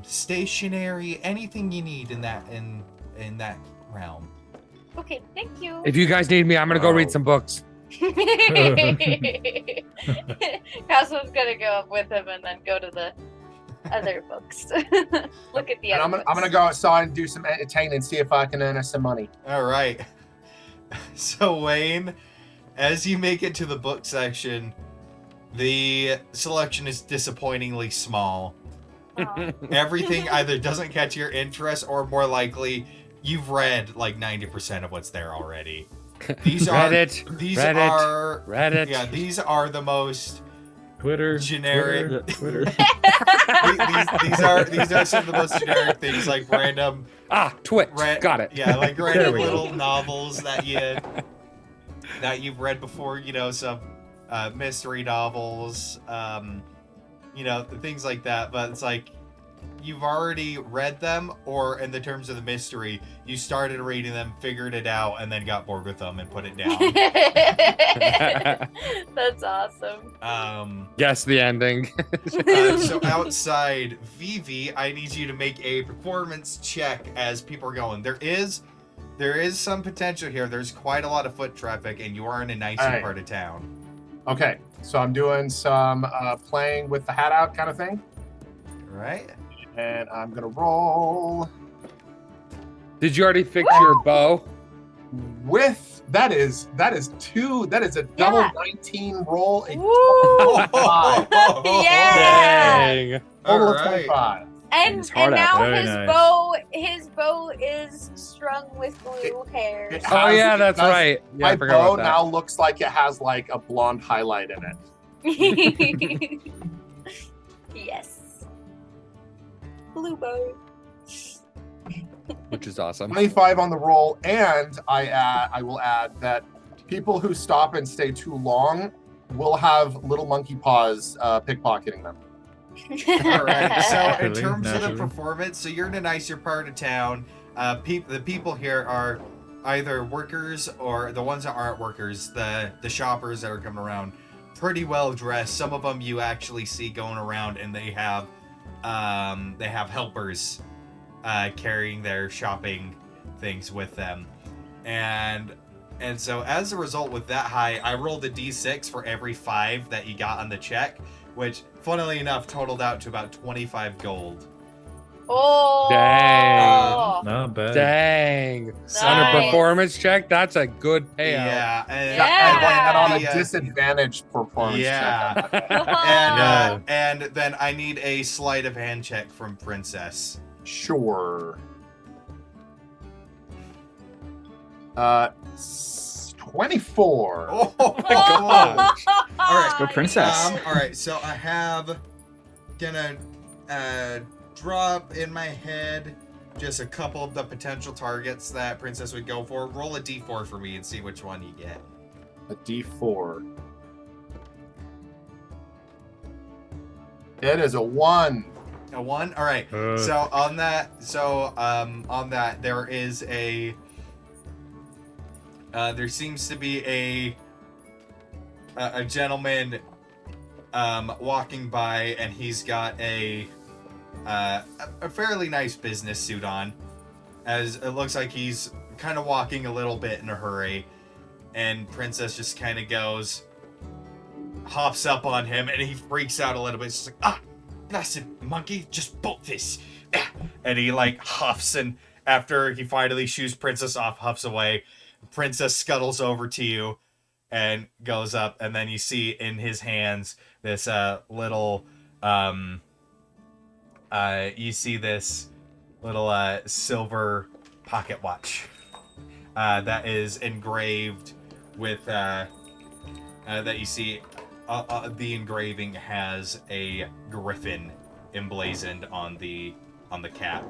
stationery, anything you need in that realm. Okay, thank you. If you guys need me, I'm gonna go read Wow. some books. Cosmo's gonna go up with him and then go to the other books. Look at the And other I'm gonna go outside and do some entertaining and see if I can earn us some money. All right. So Wayne, as you make it to the book section, the selection is disappointingly small. Aw. Everything either doesn't catch your interest, or more likely, you've read like 90% of what's there already. These are Reddit. these Reddit. are Reddit. yeah, these are the most Twitter. generic. Twitter. These are some of the most generic things, like random Twitch. Got it. Yeah, like There random we go. little novels that you've read before, some mystery novels, things like that. But it's like you've already read them, or in the terms of the mystery, you started reading them, figured it out, and then got bored with them and put it down. That's awesome. Guess the ending. So outside, Vivi, I need you to make a performance check as people are going. There is some potential here. There's quite a lot of foot traffic, and you are in a nicer Alright. part of town. Okay, so I'm doing some playing with the hat out kind of thing, Right? and I'm gonna roll Did you already fix your bow? with that is a double Yeah. 19 roll, a Woo! five. Yeah. Dang. total of Alright. 25. It's And hard out now there. Very his bow is strung with blue hair. It Oh has- yeah, it that's does- right. Yeah, My I forgot bow about that. now looks like it has like a blonde highlight in it. Yes. Blue bow. Which is awesome. 25 on the roll, and I will add that people who stop and stay too long will have little monkey paws pickpocketing them. All right. So in Naturally, terms of the naturally. performance, so you're in a nicer part of town. The people here are either workers or the ones that aren't workers. The shoppers that are coming around, pretty well dressed. Some of them you actually see going around, and they have helpers carrying their shopping things with them, and so as a result, with that high, I rolled a d6 for every 5 that you got on the check, which, funnily enough, totaled out to about 25 gold. Oh. Dang. Not bad. Dang. So, On a Nice. performance check, that's a good payout. yeah, and, Yeah. And on the, a disadvantaged performance yeah. check. and then I need a sleight of hand check from Princess. Sure. 24. Oh my God. All right. Go princess. All right, so I have gonna drop in my head just a couple of the potential targets that Princess would go for. Roll a d4 for me and see which one you get. A D4. It is a 1. A 1. All right. So on that, there is a. There seems to be a gentleman walking by, and he's got a fairly nice business suit on, as it looks like he's kind of walking a little bit in a hurry, and Princess just kind of goes, hops up on him, and he freaks out a little bit. He's just like, ah, blessed monkey, just bolt this. And he like huffs, and after he finally shoos Princess off, huffs away. Princess scuttles over to you and goes up, and then you see in his hands this little you see this little silver pocket watch that is engraved with that you see the engraving has a griffin emblazoned on the cap.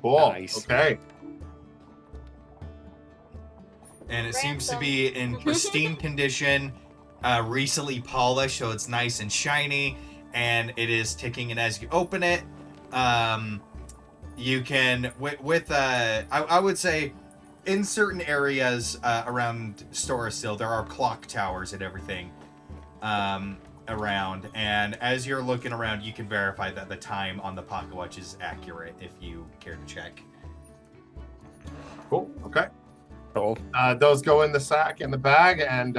Cool. Nice. Okay. And it seems to Ransom. be in pristine condition, recently polished, so it's nice and shiny, and it is ticking. And as you open it, you can I would say in certain areas around Storastill, there are clock towers and everything around, and as you're looking around, you can verify that the time on the pocket watch is accurate if you care to check. Cool. Okay. Cool. Those go in the sack in the bag, and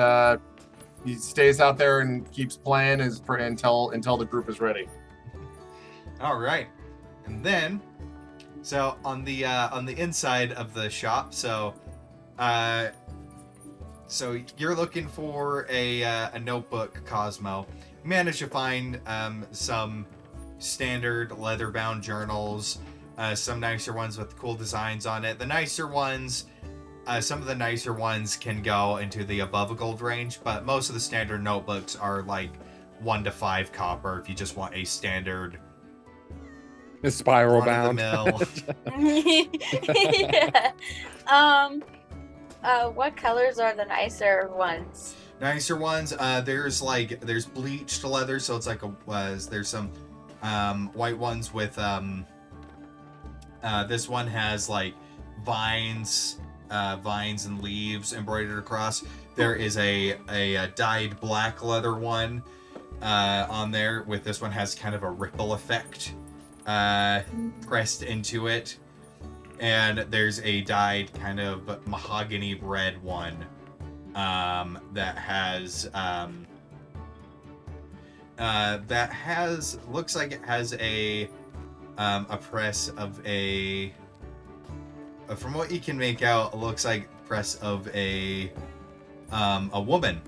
he stays out there and keeps playing until the group is ready. All right, and then, so on the inside of the shop, so you're looking for a notebook, Cosmo. You managed to find some standard leather-bound journals, some nicer ones with cool designs on it. The nicer ones. Some of the nicer ones can go into the above a gold range, but most of the standard notebooks are like 1 to 5 copper if you just want a standard It's spiral bound. Yeah. What colors are the nicer ones? Nicer ones, there's bleached leather, so it's like there's some white ones with this one has like vines and leaves embroidered across. There is a dyed black leather one on there. With this one has kind of a ripple effect pressed into it, and there's a dyed kind of mahogany red one that looks like it has a press of a. From what you can make out, it looks like press of a woman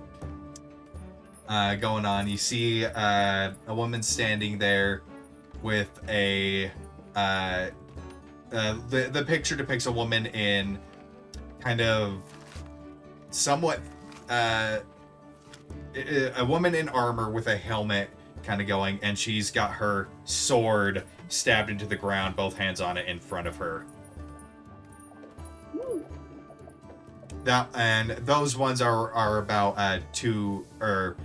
going on. You see a woman standing there with a the picture depicts a woman in kind of somewhat a woman in armor with a helmet kind of going, and she's got her sword stabbed into the ground, both hands on it in front of her. That and those ones are about 2 or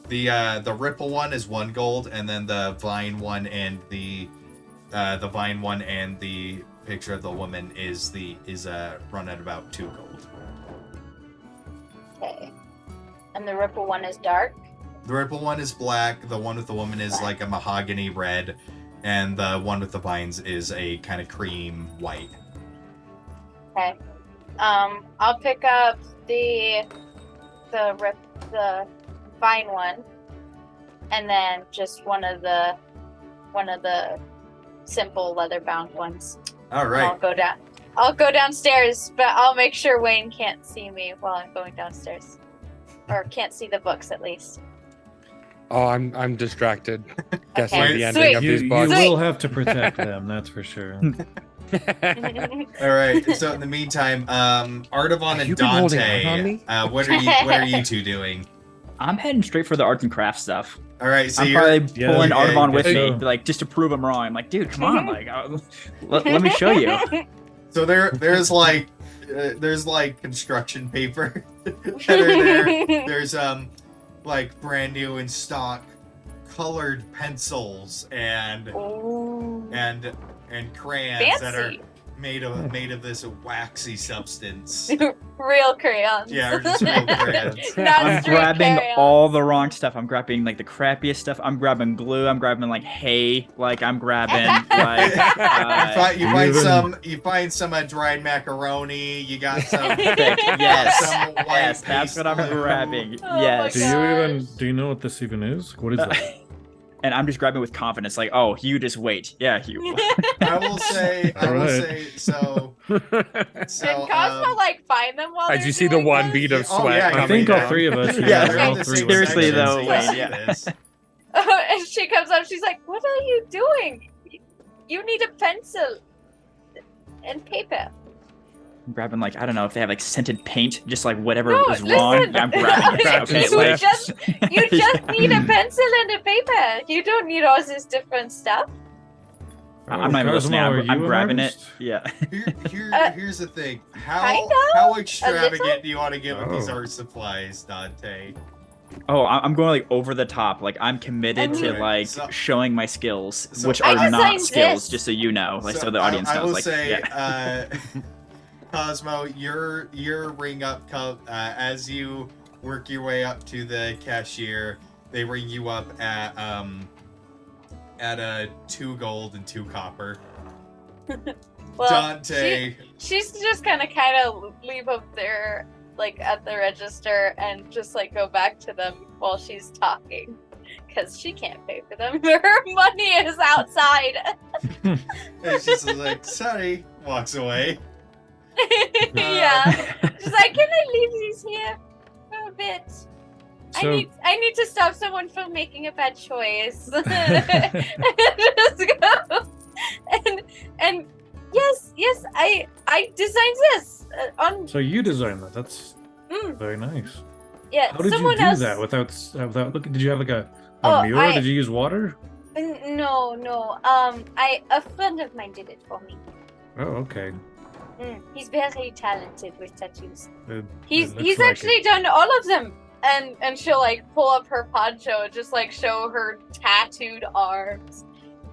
the ripple one is 1 gold, and then the vine one and the vine one and the picture of the woman is run at about 2 gold. Okay. And the ripple one is dark? The ripple one is black, the one with the woman is like a mahogany red, and the one with the vines is a kind of cream white. Okay. I'll pick up the vine one, and then just one of the simple leather bound ones. All right. I'll go downstairs, but I'll make sure Wayne can't see me while I'm going downstairs, or can't see the books at least. Oh, I'm distracted. Guessing Okay, the ending sweet. of You these books. will have to protect them, that's for sure. All right. So in the meantime, Artavan Have and you been holding Dante, out on me? what are you two doing? I'm heading straight for the arts and crafts stuff. All right. So I'm you're probably Yeah, pulling yeah, Artavan I with guess me, so. like just to prove him wrong. I'm like, dude, come on, like, let me show you. so there's like construction paper that are there. There's like brand new in stock colored pencils and Ooh. and crayons that are Fancy. made of this waxy substance. Real crayons. Yeah, or just real crayons. Not I'm straight grabbing crayons. all the wrong stuff. I'm grabbing like the crappiest stuff. I'm grabbing glue. I'm grabbing like hay. Like I'm grabbing like You find some dried macaroni. You got some. Yes, some white yes, that's what I'm paste glue. grabbing. Oh my Yes. Do you know what this even is? What is that? And I'm just grabbing with confidence, like, oh, you just wait. Yeah, you. I will say. So. Did Cosmo like find them while As they're you see the doing one this? bead of Oh, sweat yeah, coming I think all down. three of us. Yeah, they're in all the three same of us. Seriously, section, though, so you wait, see yeah. this. And she comes up. She's like, "What are you doing? You need a pencil and paper." I'm grabbing like I don't know if they have like scented paint, just like whatever No, was wrong. listen. Yeah, I'm grabbing it. Okay, You like You just need a pencil and a paper. You don't need all this different stuff. I'm not even listening. Cosmo, are I'm you an grabbing it. artist? Yeah. Here's the thing. How Kinda? extravagant do you want to get with these Oh. art supplies, Dante? Oh, I'm going like over the top. Like I'm committed to Okay, like so- showing my skills, so which I are not designed skills, this. just so you know, like so the audience I knows. will Like, say, yeah. Cosmo, your ring up as you work your way up to the cashier. They ring you up at a 2 gold and 2 copper. Well, Dante, she's just kind of leave up there, like at the register, and just like go back to them while she's talking, because she can't pay for them. Her money is outside. and she's just like, sorry, walks away. Yeah, she's like, "Can I leave these here for a bit? So- I need to stop someone from making a bad choice." Just go. And yes, I designed this on. So you designed that. That's Mm, very nice. yeah, How did someone you do else. that without looking? Did you have like a Oh, mirror? I- Did you use water? No. A friend of mine did it for me. Oh, okay. He's very talented with tattoos. It He's looks like actually done all of them. And she'll like pull up her poncho and just like show her tattooed arms,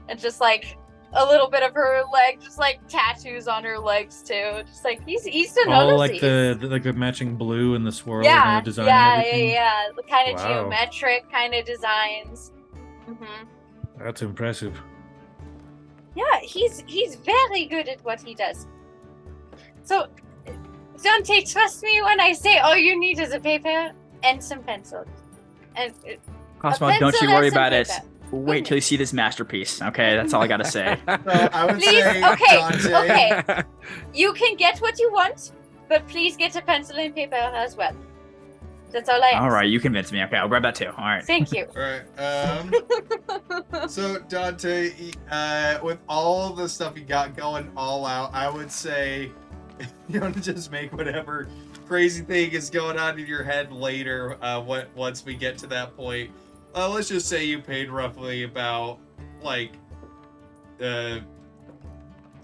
and just like a little bit of her leg, just like tattoos on her legs too. Just like he's done all all of like these. the matching blue and the swirl yeah, kind of design. yeah, and everything. yeah. The kind of Wow. geometric kind of designs. That's impressive. Yeah, he's very good at what he does. So, Dante, trust me when I say all you need is a paper and some pencils. And Cosmo, a don't pencil you worry and some about it. paper. Wait till you see this masterpiece. Okay, that's all I gotta say. So I would Please, say, okay, Dante, okay. You can get what you want, but please get a pencil and paper as well. That's all I ask. All right, you convinced me. Okay, I'll grab that too. All right. Thank you. Alright, so Dante, with all the stuff you got going all out, I would say you want to just make whatever crazy thing is going on in your head later. Once we get to that point, let's just say you paid roughly about like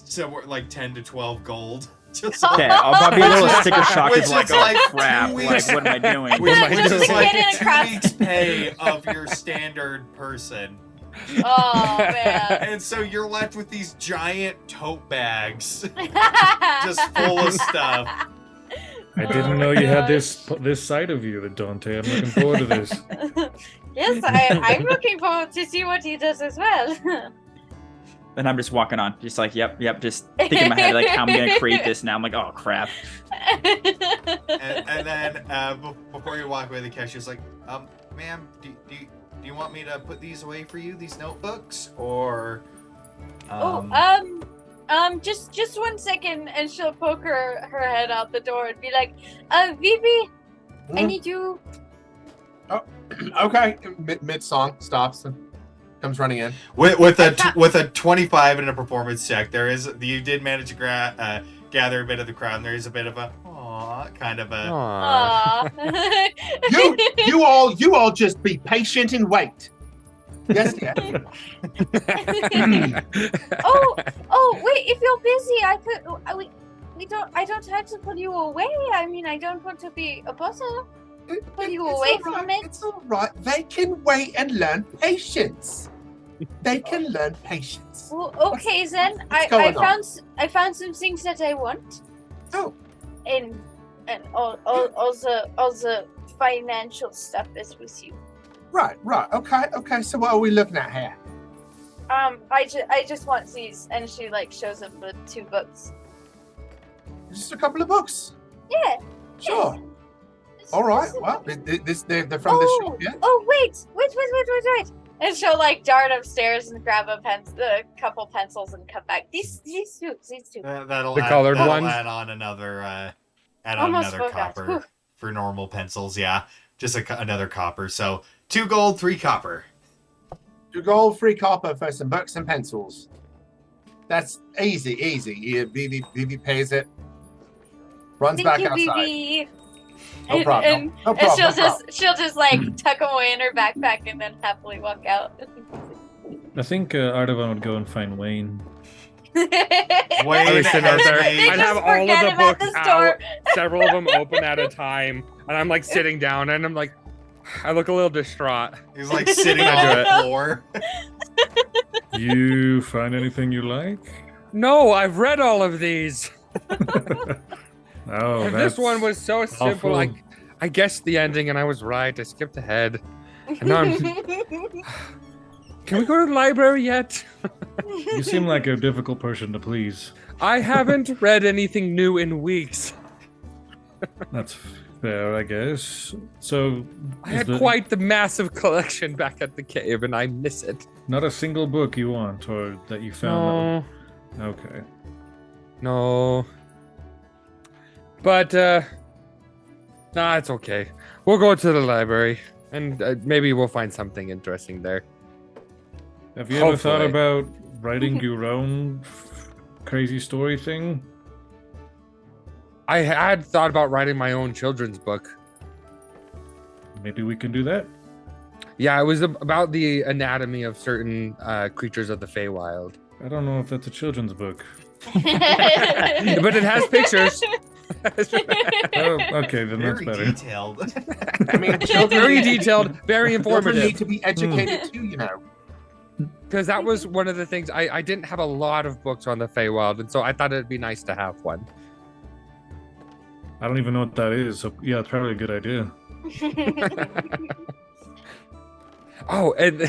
somewhere like 10 to 12 gold. Just Okay, I'll probably be a little sticker shock. Which It's like, is oh like crap! 2 Like, weeks- what am I doing? which, am I which doing? is like Get in 2 across- weeks pay of your standard person. Oh man. And so you're left with these giant tote bags just full of stuff. I Oh didn't my know you had gosh. this side of you, Dante. I'm looking forward to this. Yes, I'm looking forward to see what he does as well. And I'm just walking on, just like, yep, just thinking in my head like how I'm gonna create this now. I'm like, oh crap. And then before you walk away, the cashier's like, ma'am, do you want me to put these away for you, these notebooks, or just 1 second, and she'll poke her head out the door and be like, Vivi, I need you. Okay. Mid song stops and comes running in. with a 25 in a performance check, you did manage to gather a bit of the crowd, and there is a bit of a kind of a Aw. Aww. You all just be patient and wait. Yes, yes. oh, wait, if you're busy, I could, I don't have to pull you away. I mean, I don't want to be a bother. Pull you away from it. It's all right. They can wait and learn patience. they can learn patience. Well, okay then. what's I going on? found some things that I want. Oh, And all the financial stuff is with you. right. Okay. So what are we looking at here? I just want these, and she like shows him the 2 books. Just a couple of books. Yeah. Sure. Yes. All right. Well, they're from the shop, yeah. Oh wait! And she'll like dart upstairs and grab a couple pencils and come back. These two. That'll The add, colored that'll ones? add on another Almost forgot. copper Whew. for normal pencils. Yeah, just another copper. So 2 gold, 3 copper. 2 gold, 3 copper for some books and pencils. That's easy. Yeah, Vivi pays it. Runs Thank back you, outside. Vivi. No problem. No And problem. she'll just like tuck them away in her backpack and then happily walk out. I think Ardavan would go and find Wayne. Wayne I was sitting out there. They I'd just have all of forget the about books the store. out, several of them open at a time, and I'm like sitting down, and I'm like, I look a little distraught. He's like sitting I on do the it. floor. You find anything you like? No, I've read all of these. Oh, And this one was so simple. awful. I guessed the ending, and I was right. I skipped ahead. And now I'm... Can we go to the library yet? You seem like a difficult person to please. I haven't read anything new in weeks. That's fair, I guess. So, I is had the- quite the massive collection back at the cave, and I miss it. not a single book you want, or that you found. No, Okay. no. But, nah, it's okay. We'll go to the library, and maybe we'll find something interesting there. Have you ever thought Hopefully. about writing your own crazy story thing? I had thought about writing my own children's book. Maybe we can do that. Yeah, it was about the anatomy of certain creatures of the Feywild. I don't know if that's a children's book. But it has pictures. Oh, okay, then that's Very better. detailed. I mean, children, Very detailed, very children informative. need to be educated too, you know. Because that was one of the things, I didn't have a lot of books on the Feywild, and so I thought it'd be nice to have one. I don't even know what that is. So yeah, it's probably a good idea. Oh, and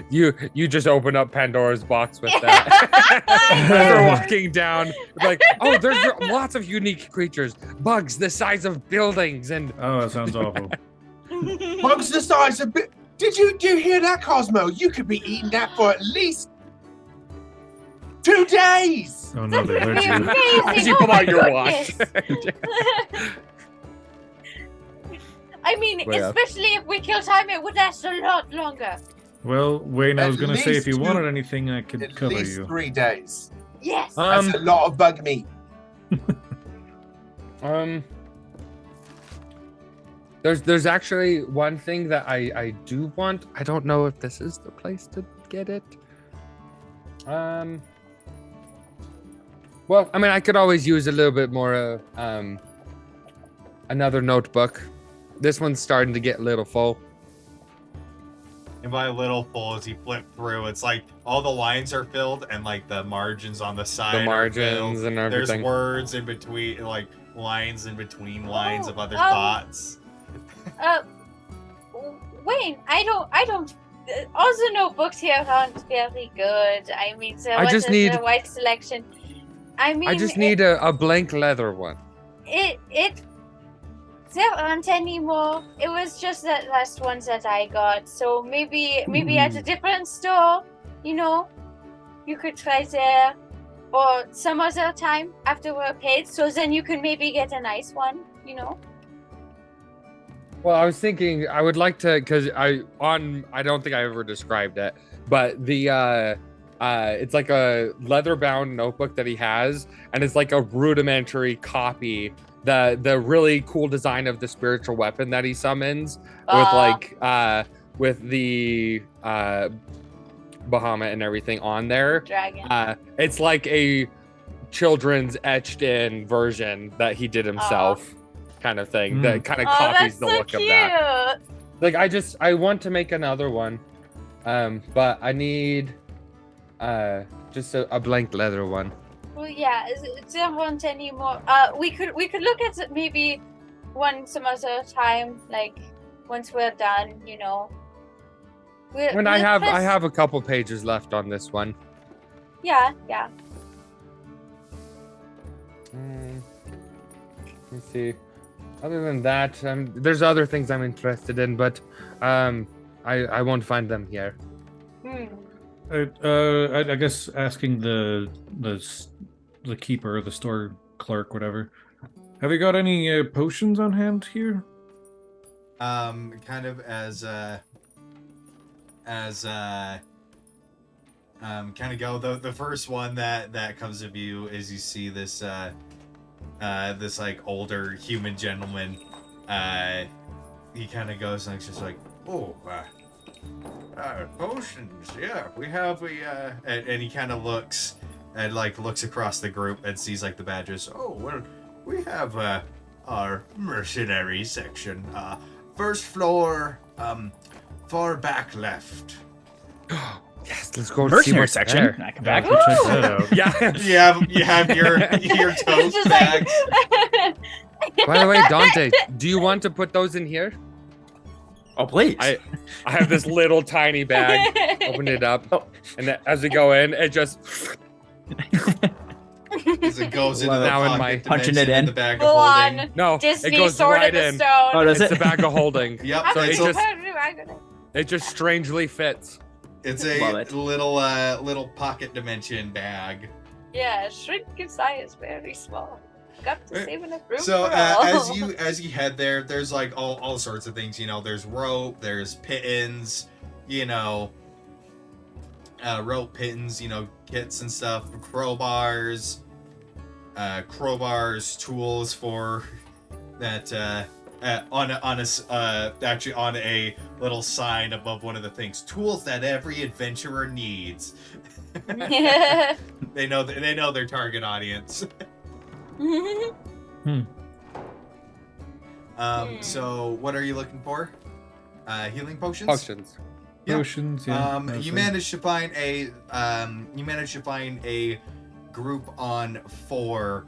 you just open up Pandora's box with that. After walking down, like, oh, there's lots of unique creatures, bugs the size of buildings, and Oh, that sounds awful. Bugs the size of bit. Did you hear that, Cosmo? You could be eating that for at least 2 days. Oh no, they hurt Be you. amazing. as you Oh pull my out your watch. goodness. I mean, Well, yeah. especially if we kill time, it would last a lot longer. Well, Wayne, I At was gonna say if you least wanted anything, I could At cover least you. 3 days. Yes. That's a lot of bug meat. There's actually one thing that I do want. I don't know if this is the place to get it. Well, I mean, I could always use a little bit more another notebook. This one's starting to get a little full. And by little full, as you flip through, it's like all the lines are filled and like the margins on the side. The are margins filled. and There's everything. words in between, like lines in between lines of other Oh, thoughts. Wayne, I don't. All the notebooks here aren't very good. I mean, there I just wasn't need- a wide selection. I mean, I just need a blank leather one. it. There aren't any more. It was just that last one that I got. So maybe at a different store, you know, you could try there, or some other time after we're paid. So then you can maybe get a nice one, you know. Well, I was thinking I would like to, because I don't think I ever described it, but the it's like a leather bound notebook that he has, and it's like a rudimentary copy. The really cool design of the spiritual weapon that he summons with the Bahamut and everything on there. Dragon. It's like a children's etched in version that he did himself, kind of thing. That kind of Oh, copies that's the so look cute. of that. Like I want to make another one. But I need just a blank leather one. Well, yeah. There aren't any more. We could look at it maybe some other time, like once we're done. You know. When I have a couple pages left on this one. Yeah. Let me see. Other than that, there's other things I'm interested in, but I won't find them here. I guess asking the keeper or the store clerk, whatever. Have you got any potions on hand here? Kind of as kind of go. The first one that comes to view is you see this this like older human gentleman. He kind of goes and it's just like, oh, potions. Yeah, we have and he kind of looks and like looks across the group and sees like the badges. Oh, well, we have our mercenary section. First floor, far back left. Yes, let's go see Mercenary what's section. there. I come back. Check that out. Yeah. You have your tote Just bags. By the way, Dante, do you want to put those in here? Oh, please. I have this little tiny bag. Open it up, and then as we go in, it just As it goes into the Now in pocket my- punching dimension it in. the bag of Full holding. on no, Disney it goes Sword right in the in. Stone. Oh, does It's it? a bag of holding. Yep. I'm So it's, it just- a- It just strangely fits. it's Love a it. little pocket dimension bag. Yeah, shrink in size, very small. Got to save enough room So for all. as you head there, there's like all sorts of things. You know, there's rope, there's pittons, you know, rope pittons, you know, kits and stuff, crowbars, tools for that. Actually on a little sign above one of the things, tools that every adventurer needs. They know their target audience. So what are you looking for? Healing potions? Potions. Yeah. Potions, yeah. You mostly. managed to find a group on 4.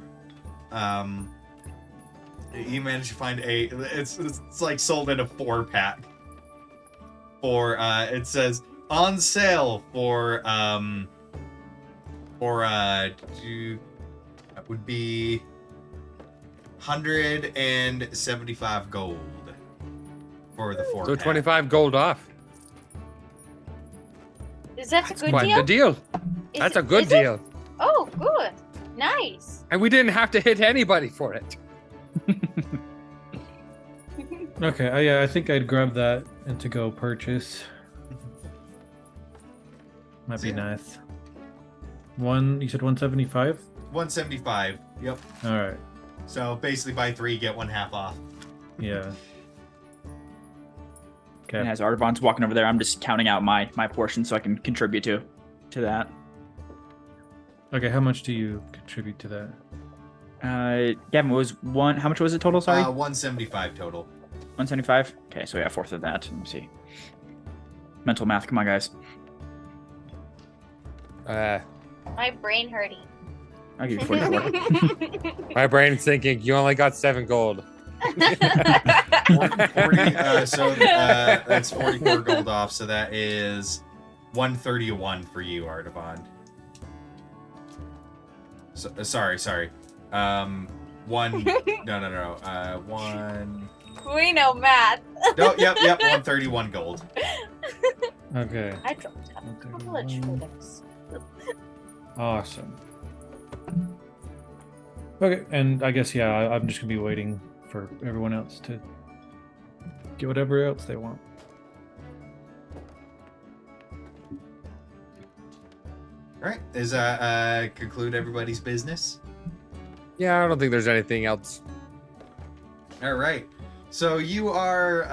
You managed to find it's like sold in a 4-pack. It says on sale for that would be 175 gold for the 4 So pack. 25 gold off. Is that a That's good quite deal? the deal. Is That's it- a good is it? deal. Oh, good. Nice. And we didn't have to hit anybody for it. Okay, yeah, I think I'd grab that and to go purchase. Might be Yeah. nice. You said 175? 175. Yep. All right. So basically buy 3, get 1 half off. Yeah. Okay. And as Artaban's walking over there, I'm just counting out my portion so I can contribute to that. Okay, how much do you contribute to that? Gavin, how much was it total? Sorry, 175 total. 175. Okay, so yeah, 1/4 of that. Let me see. Mental math, come on, guys. My brain hurting. I'll give you 44. My brain's thinking you only got 7 gold. 40, that's 44 gold off, so that is 131 for you, Artaban. So, sorry. No. One. We know math. No, yep, 131 gold. Okay. I dropped out of college for this. Awesome. Okay, and I guess, yeah, I'm just going to be waiting for everyone else to get whatever else they want. All right, does that conclude everybody's business? Yeah, I don't think there's anything else. All right. So you are,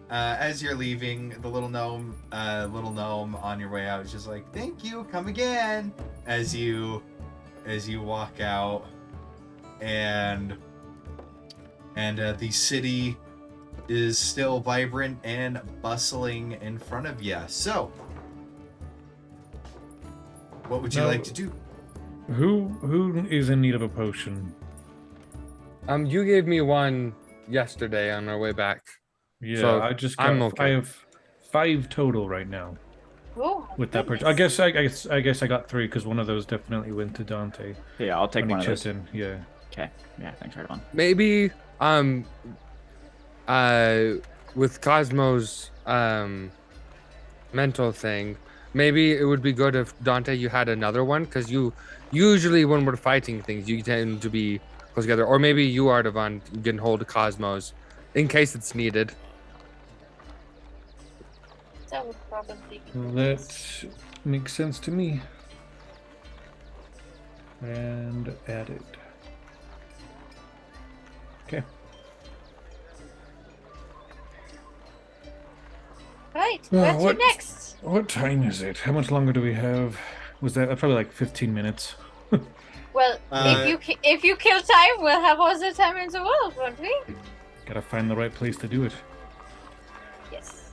as you're leaving, the little gnome on your way out is just like, "Thank you, come again." As you walk out, and the city is still vibrant and bustling in front of you. So, what would you Now- like to do? Who is in need of a potion? You gave me one yesterday on our way back. Yeah, So, I just got. I'm okay. I have 5 total right now Oh, with that purchase. goodness. I guess I got 3 because one of those definitely went to Dante. Yeah, I'll take when he one of those. chipped in. Yeah. Okay. Yeah, thanks, Radon. Maybe with Cosmo's mental thing, maybe it would be good if Dante you had another one, because you usually when we're fighting things you tend to be close together, or maybe you Artavan you can hold Cosmo's in case it's needed. That would probably be That makes sense to me. And added. Okay. Right, Oh, what's your what- next? What time is it? How much longer do we have? Was that probably like 15 minutes? Well, if you kill time, we'll have all the time in the world, won't we? Gotta find the right place to do it. Yes.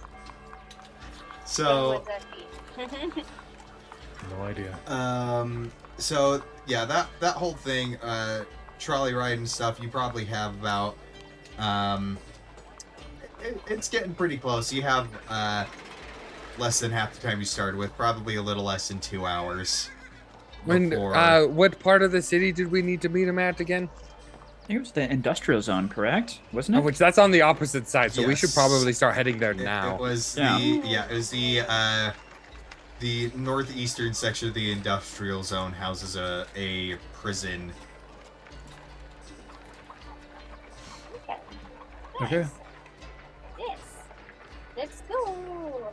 What So, would that be? No idea. so yeah, that whole thing, trolley ride and stuff, you probably have about, it's getting pretty close. You have, less than half the time you started with, probably a little less than 2 hours. When before- what part of the city did we need to meet him at again? I think it was the industrial zone, correct? Wasn't it? Which that's on the opposite side, so we should Yes. probably start heading there It now. was Yeah. it was the northeastern section of the industrial zone houses a prison. Okay. Okay. Nice. Yes. Let's go.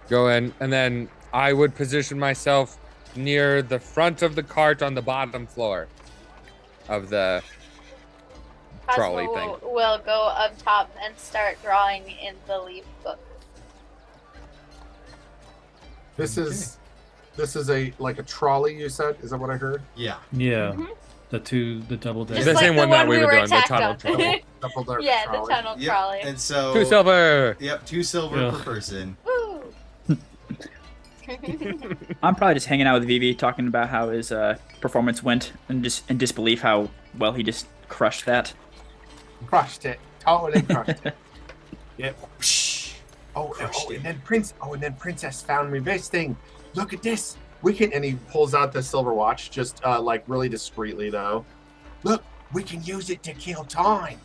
Go in, and then I would position myself near the front of the cart on the bottom floor of the trolley Cosmo thing. will go up top and start drawing in the leaf book. This is a like a trolley. You said, is that what I heard? Yeah. Yeah. Mhm. The double Just The decker. like same the one that one we we were were doing, the attacked tunnel on. trolley. Double decker Yeah, the trolley. tunnel Yep. trolley. And so 2 silver. Yep, 2 silver Yeah. per person. Woo. I'm probably just hanging out with Vivi, talking about how his performance went, and just in disbelief how well he just crushed that. Crushed it. Totally crushed it. Yep. Crushed it. And then Princess found me this thing. Look at this. We can, and he pulls out the silver watch, just like really discreetly though. Look, we can use it to kill time.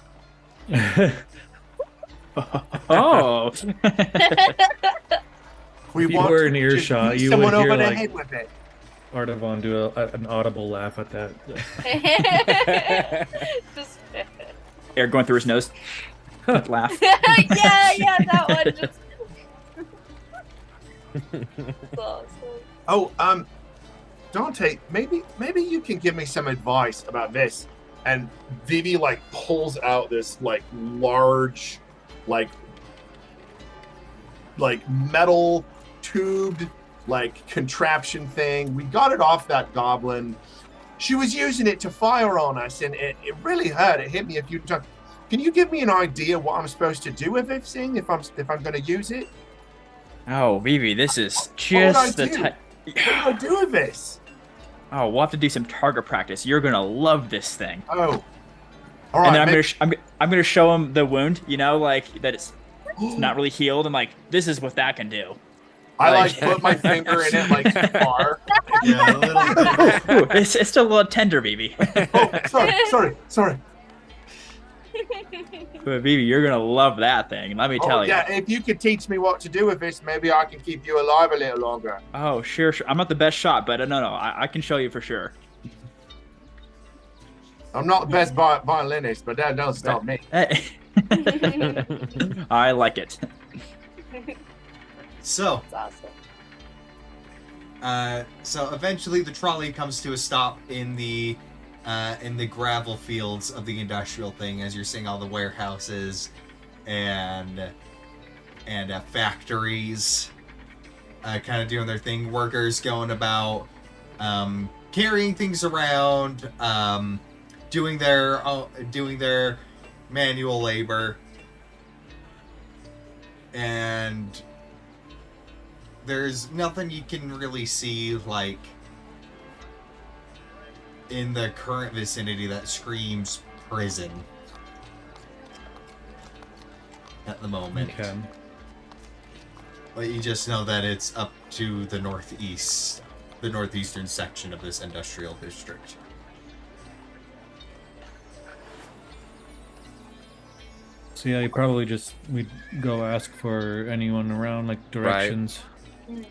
Oh, We If you want were to in just earshot, beat you someone would hear, over the like- head with it. Artavan do an audible laugh at that. Just, air going through his nose. Laugh. yeah, that one just. Awesome. Oh, Dante, maybe you can give me some advice about this. And Vivi like pulls out this like large, like metal tubed like contraption thing. We got it off that goblin. She was using it to fire on us, and it really hurt. It hit me a few times. Can you give me an idea what I'm supposed to do with this thing if I'm going to use it? Oh, Vivi, this is What would I just the do? type. What do I do with this? Oh, we'll have to do some target practice. You're gonna love this thing. Oh, all And right. then I'm gonna show him the wound. You know, like that it's not really healed, and like this is what that can do. I like put my finger in it like far. Yeah, a little bit. Ooh, it's still a little tender, Vivi. Oh, sorry. But Vivi, you're gonna love that thing. Let me tell you. Yeah, if you could teach me what to do with this, maybe I can keep you alive a little longer. Oh, sure. I'm not the best shot, but no, I can show you for sure. I'm not the best violinist, but that don't stop me. Hey. I like it. So, That's awesome. so eventually the trolley comes to a stop in the gravel fields of the industrial thing, as you're seeing all the warehouses and factories kind of doing their thing. Workers going about carrying things around, doing their manual labor. and there's nothing you can really see, like, in the current vicinity that screams prison at the moment. Okay. But you just know that it's up to the northeast, the northeastern section of this industrial district. So yeah, you probably we'd go ask for anyone around, like directions.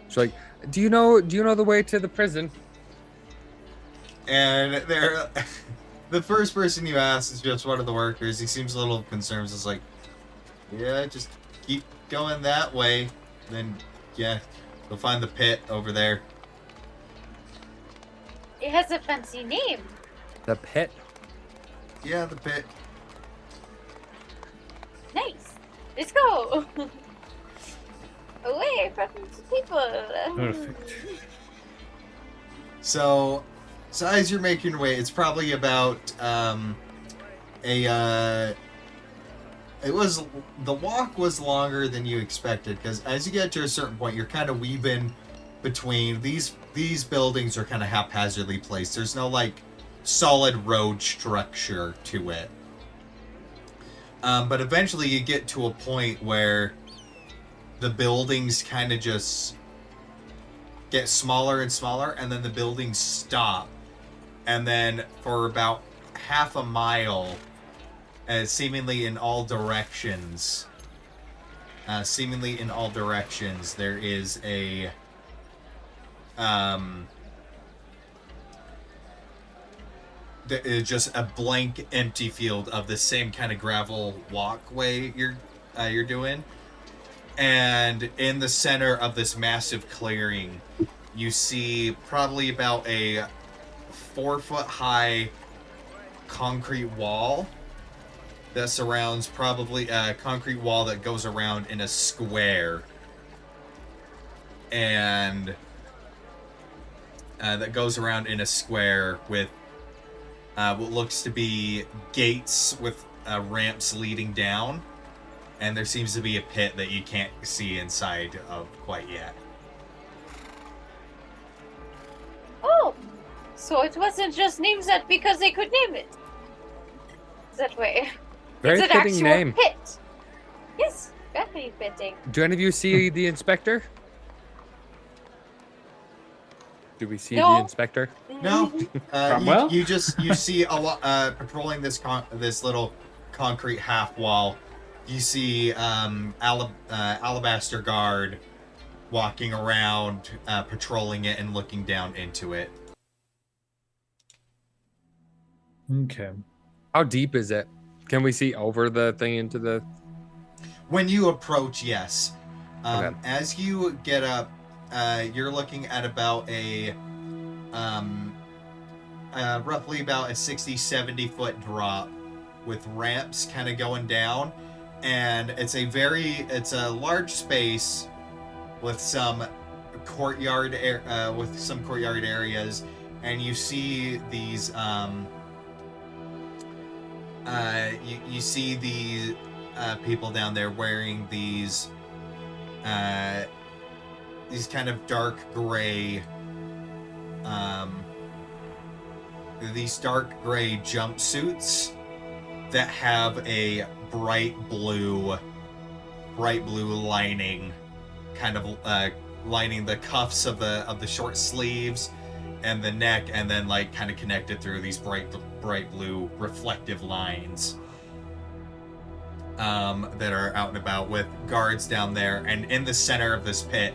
So like, do you know the way to the prison? And they're the first person you ask is just one of the workers. He seems a little concerned. He's like, yeah, just keep going that way. Then, yeah, you'll find the pit over there. It has a fancy name. The pit. Yeah, the pit. Nice. Let's go. Away from these people. Perfect. So as you're making your way, it's probably about the walk was longer than you expected, because as you get to a certain point, you're kind of weaving between these buildings are kind of haphazardly placed. There's no like solid road structure to it. But eventually you get to a point where the buildings kind of just get smaller and smaller, and then the buildings stop. And then for about half a mile, seemingly in all directions, there is a there is just a blank empty field of the same kind of gravel walkway you're doing. And in the center of this massive clearing, you see probably about a 4-foot high concrete wall that surrounds, probably a concrete wall that goes around in a square. And that goes around in a square with what looks to be gates with ramps leading down. And there seems to be a pit that you can't see inside of quite yet. Oh, so it wasn't just named that because they could name it that way. Very it's an fitting actual name. pit. Yes, very fitting. Do any of you see the inspector? Do we see No. the inspector? No, Cromwell? you see a lot patrolling this little concrete half wall. You see Alabaster Guard walking around, patrolling it and looking down into it. Okay. How deep is it? Can we see over the thing into the... When you approach, yes. Okay. As you get up, you're looking at about a roughly about a 60-70 foot drop with ramps kind of going down, and it's a large space with some courtyard areas, and you see these you see the people down there wearing these kind of dark gray jumpsuits that have a bright blue lining, kind of lining the cuffs of the short sleeves and the neck, and then like kind of connected through these bright blue reflective lines that are out and about, with guards down there. And in the center of this pit,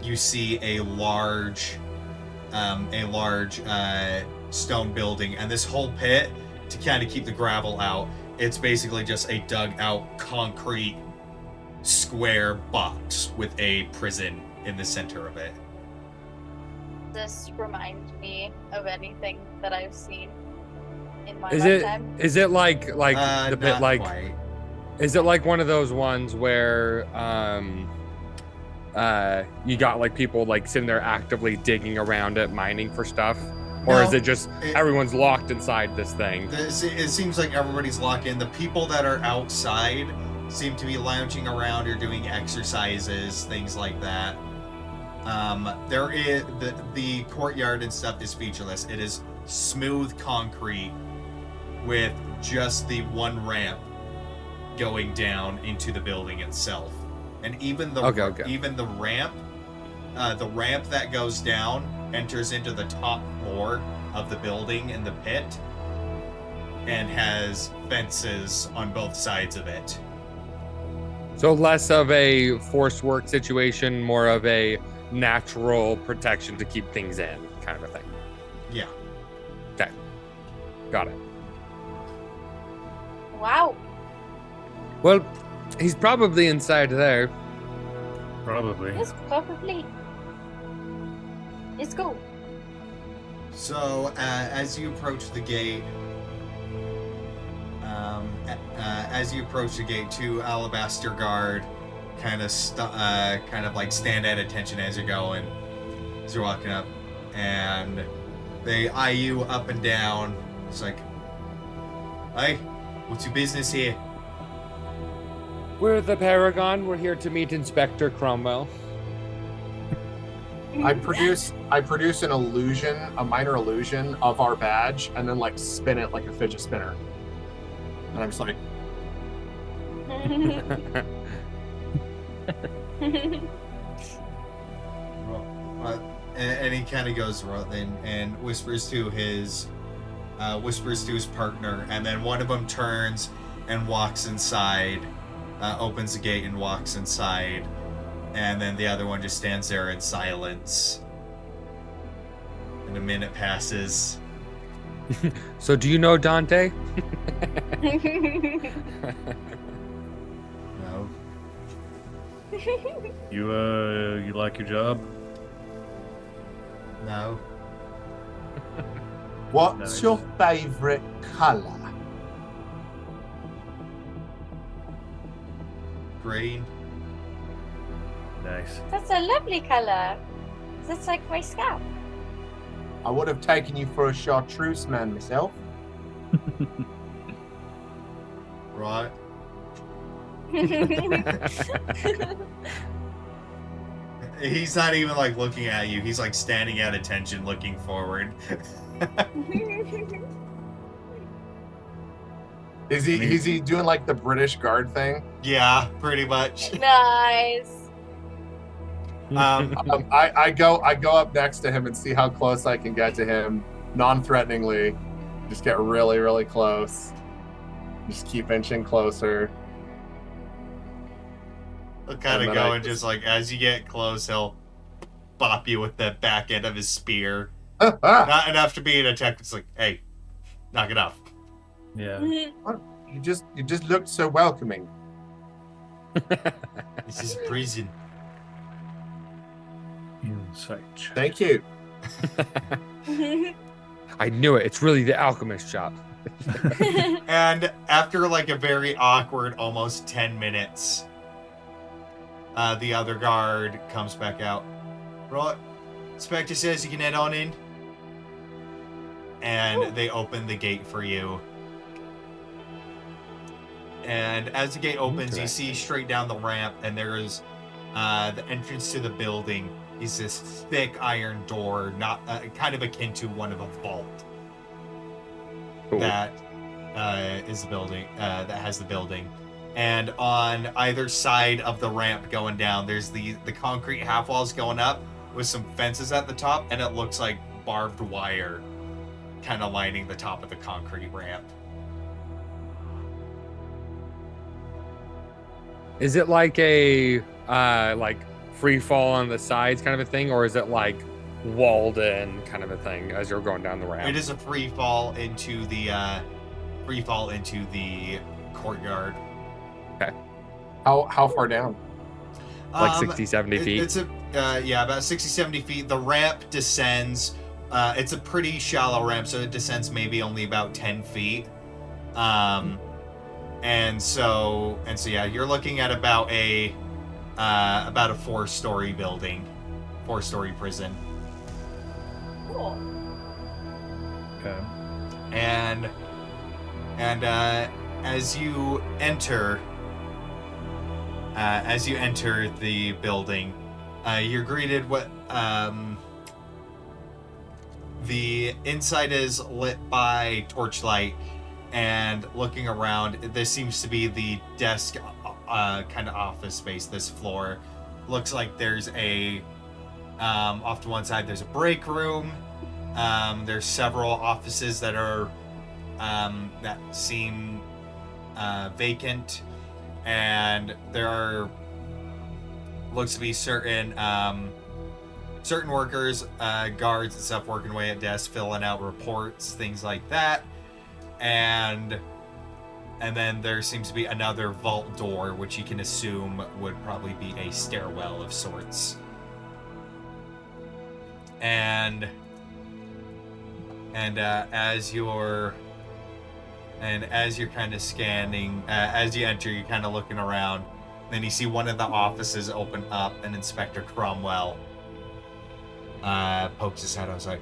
you see a large stone building, and this whole pit, to kind of keep the gravel out, it's basically just a dug out concrete square box with a prison in the center of it. This reminds me of anything that I've seen in my Is lifetime. it like the pit, Not like quite. is it like one of those ones where you got like people like sitting there actively digging around it, mining for stuff? Or is No, it just everyone's locked inside this thing? It seems like everybody's locked in. The people that are outside seem to be lounging around or doing exercises, things like that. There is the courtyard and stuff is featureless. It is smooth concrete with just the one ramp going down into the building itself, and even the even the ramp that goes down enters into the top floor of the building in the pit, and has fences on both sides of it. So less of a forced work situation, more of a natural protection to keep things in, kind of a thing. Yeah. Okay. Got it. Wow. Well, he's probably inside there. Probably. Yes, probably. Let's go. So, as you approach the gate, two Alabaster Guard kind of like stand at attention as you're going, as you're walking up, and they eye you up and down. It's like, hey, what's your business here? We're the Paragon. We're here to meet Inspector Cromwell. I produce an illusion, a minor illusion of our badge, and then like spin it like a fidget spinner. And I'm just like, and he kind of goes and whispers to his partner, and then one of them turns and walks inside, opens the gate and walks inside, and then the other one just stands there in silence. And a minute passes. So do you know Dante? No. You like your job? No. what's Nice. your favorite color? Green. Nice. That's a lovely color. That's like my scalp. I would have taken you for a chartreuse man myself. Right. He's not even like looking at you. He's like standing at attention, looking forward. Is he doing like the British Guard thing? Yeah, pretty much. Nice. I go up next to him and see how close I can get to him, non-threateningly. Just get really, really close. Just keep inching closer. He'll kind And of then go I and just- just like as you get close, he'll bop you with the back end of his spear. Ah, Not enough to be an attack. It's like, hey, knock it off. Yeah. you just looked so welcoming. This is prison. Insight check. Thank you. I knew it. It's really the alchemist shop. And after like a very awkward, almost 10 minutes, the other guard comes back out. Right, Inspector says you can head on in. And they open the gate for you. And as the gate opens, you see straight down the ramp, and there is the entrance to the building is this thick iron door, not kind of akin to one of a vault. Cool. That is the building that has the building, and on either side of the ramp going down, there's the concrete half walls going up with some fences at the top, and it looks like barbed wire kind of lining the top of the concrete ramp. Is it like a like free fall on the sides kind of a thing, or is it like walled in kind of a thing as you're going down the ramp? It is a free fall into the courtyard. How far down? Like 60, 70 feet? It's about 60, 70 feet. The ramp descends. It's a pretty shallow ramp, so it descends maybe only about 10 feet. And so yeah, you're looking at about a 4-story building, 4-story prison. Cool. Okay. And as you enter, as you enter the building, you're greeted with the inside is lit by torchlight, and looking around, this seems to be the desk kind of office space. This floor looks like there's a off to one side there's a break room. There's several offices that are that seem vacant, and there are looks to be certain workers, guards and stuff working away at desks, filling out reports, things like that. And then there seems to be another vault door, which you can assume would probably be a stairwell of sorts. And as you're kind of scanning, as you enter, you're kind of looking around. Then you see one of the offices open up, and Inspector Cromwell pokes his head. I was like,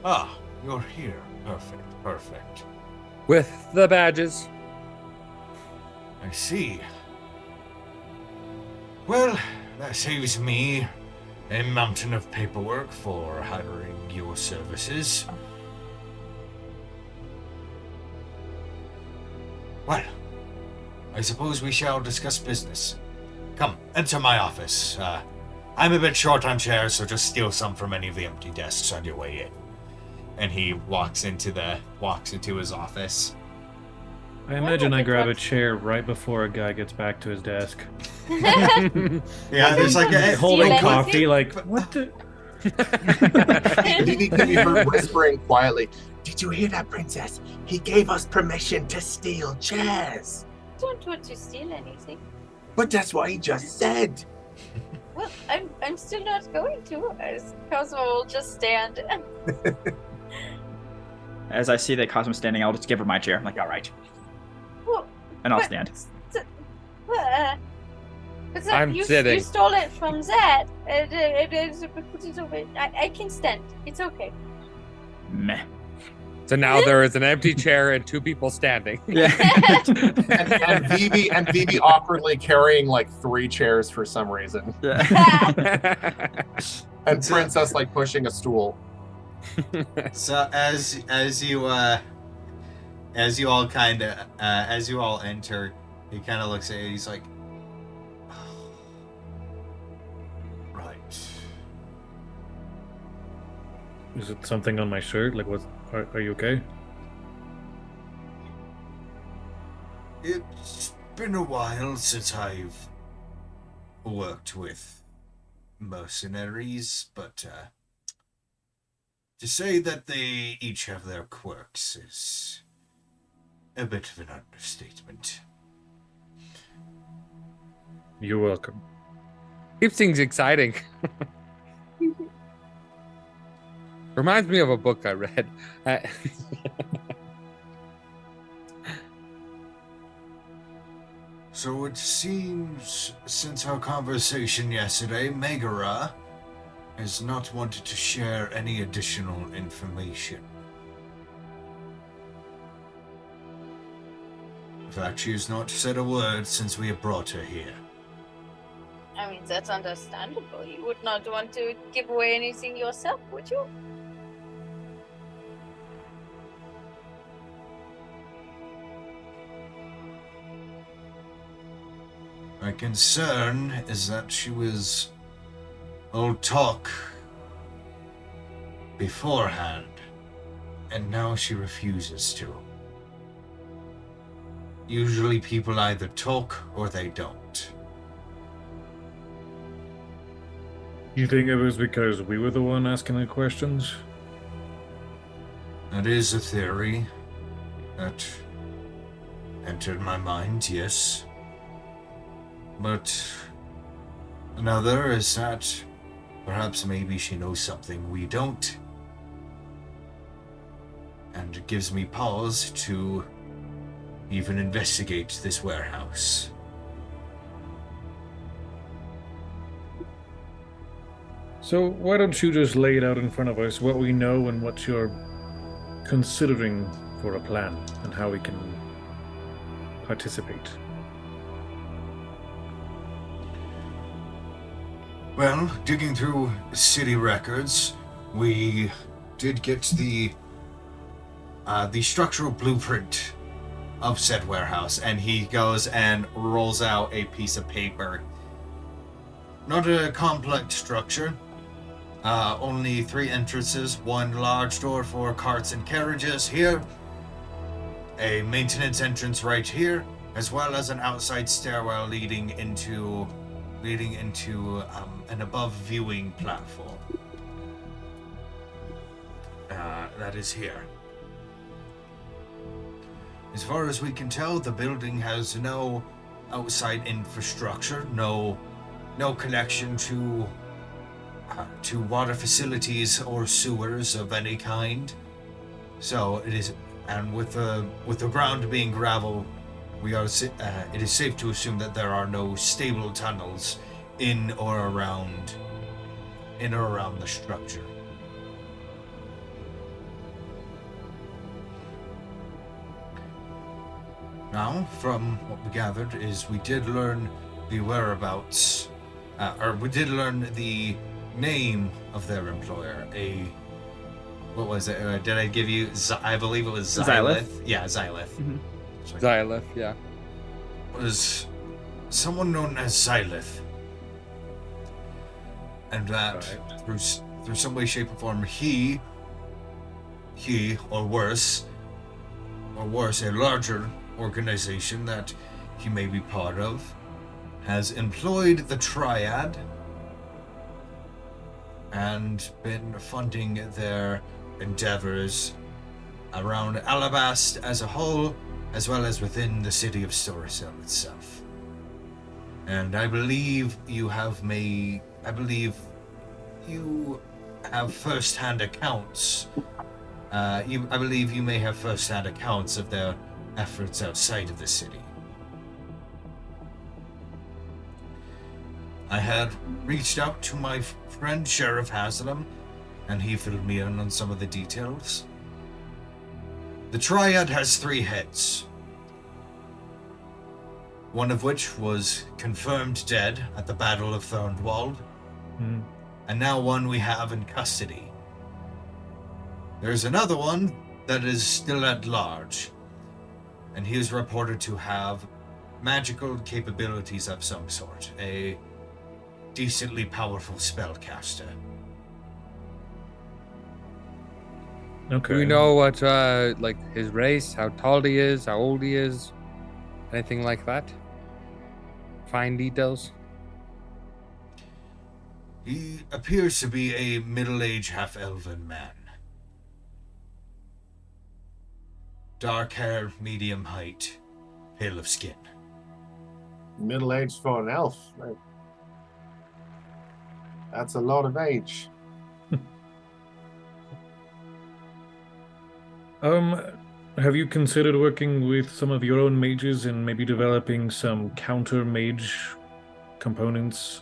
"Ah, you're here. Perfect. With the badges. I see. Well, that saves me a mountain of paperwork for hiring your services. Well, I suppose we shall discuss business. Come, enter my office. I'm a bit short on chairs, so just steal some from any of the empty desks on your way in." And he walks into his office. I imagine I grab a chair right before a guy gets back to his desk. Yeah, there's like a Holding anything? coffee, like, what the? He can be heard whispering quietly. Did you hear that, princess? He gave us permission to steal chairs. Don't want to steal anything. But that's what he just said. Well, I'm still not going to. Cosmo will just stand. As I see that Cosmo's standing, I'll just give her my chair. I'm like, all right. Well, And I'll but- stand. But I'm sitting. You stole it from Zed. Put it over. I can stand. It's okay. Meh. So now there is an empty chair and two people standing. Yeah. And Vivi awkwardly carrying like 3 chairs for some reason. And Princess like pushing a stool. So as you all enter, he kind of looks at you. He's like, right. Is it something on my shirt? Like, what? Are you okay? It's been a while since I've worked with mercenaries, but to say that they each have their quirks is a bit of an understatement. You're welcome. Keeps things exciting. Reminds me of a book I read. So it seems, since our conversation yesterday, Megara has not wanted to share any additional information. In fact, she has not said a word since we have brought her here. I mean, that's understandable. You would not want to give away anything yourself, would you? My concern is that she was all talk beforehand, and now she refuses to. Usually people either talk or they don't. You think it was because we were the one asking the questions? That is a theory that entered my mind, yes. But another is that perhaps maybe she knows something we don't. And it gives me pause to even investigate this warehouse. So why don't you just lay it out in front of us, what we know and what you're considering for a plan, and how we can participate? Well, digging through city records, we did get the structural blueprint of said warehouse, and he goes and rolls out a piece of paper. Not a complex structure. Only 3 entrances, 1 large door for carts and carriages here, a maintenance entrance right here, as well as an outside stairwell leading into an above viewing platform. That is here. As far as we can tell, the building has no outside infrastructure, no connection to water facilities or sewers of any kind. So it is, and with the ground being gravel, it is safe to assume that there are no stable tunnels in or around the structure. Now, from what we gathered, is we did learn the whereabouts, or we did learn the name of their employer. What was it? Did I give you? I believe it was Xylith. Yeah, Xylith. Mhm. Xylith, yeah. Was someone known as Xylith, and that through some way, shape, or form, he or worse, a larger organization that he may be part of, has employed the Triad and been funding their endeavors around Alabast as a whole, as well as within the city of Storycell itself. And I believe you have first-hand accounts. I believe you may have first-hand accounts of their efforts outside of the city. I had reached out to my friend Sheriff Haslam, and he filled me in on some of the details. The Triad has 3 heads, one of which was confirmed dead at the Battle of Thornwald, and now one we have in custody. There's another one that is still at large, and he is reported to have magical capabilities of some sort, a decently powerful spellcaster. Okay. Do we know what, like, his race, how tall he is, how old he is, anything like that? Fine details? He appears to be a middle-aged half-elven man. Dark hair, medium height, pale of skin. Middle-aged for an elf. Like, that's a lot of age. Have you considered working with some of your own mages and maybe developing some counter mage components,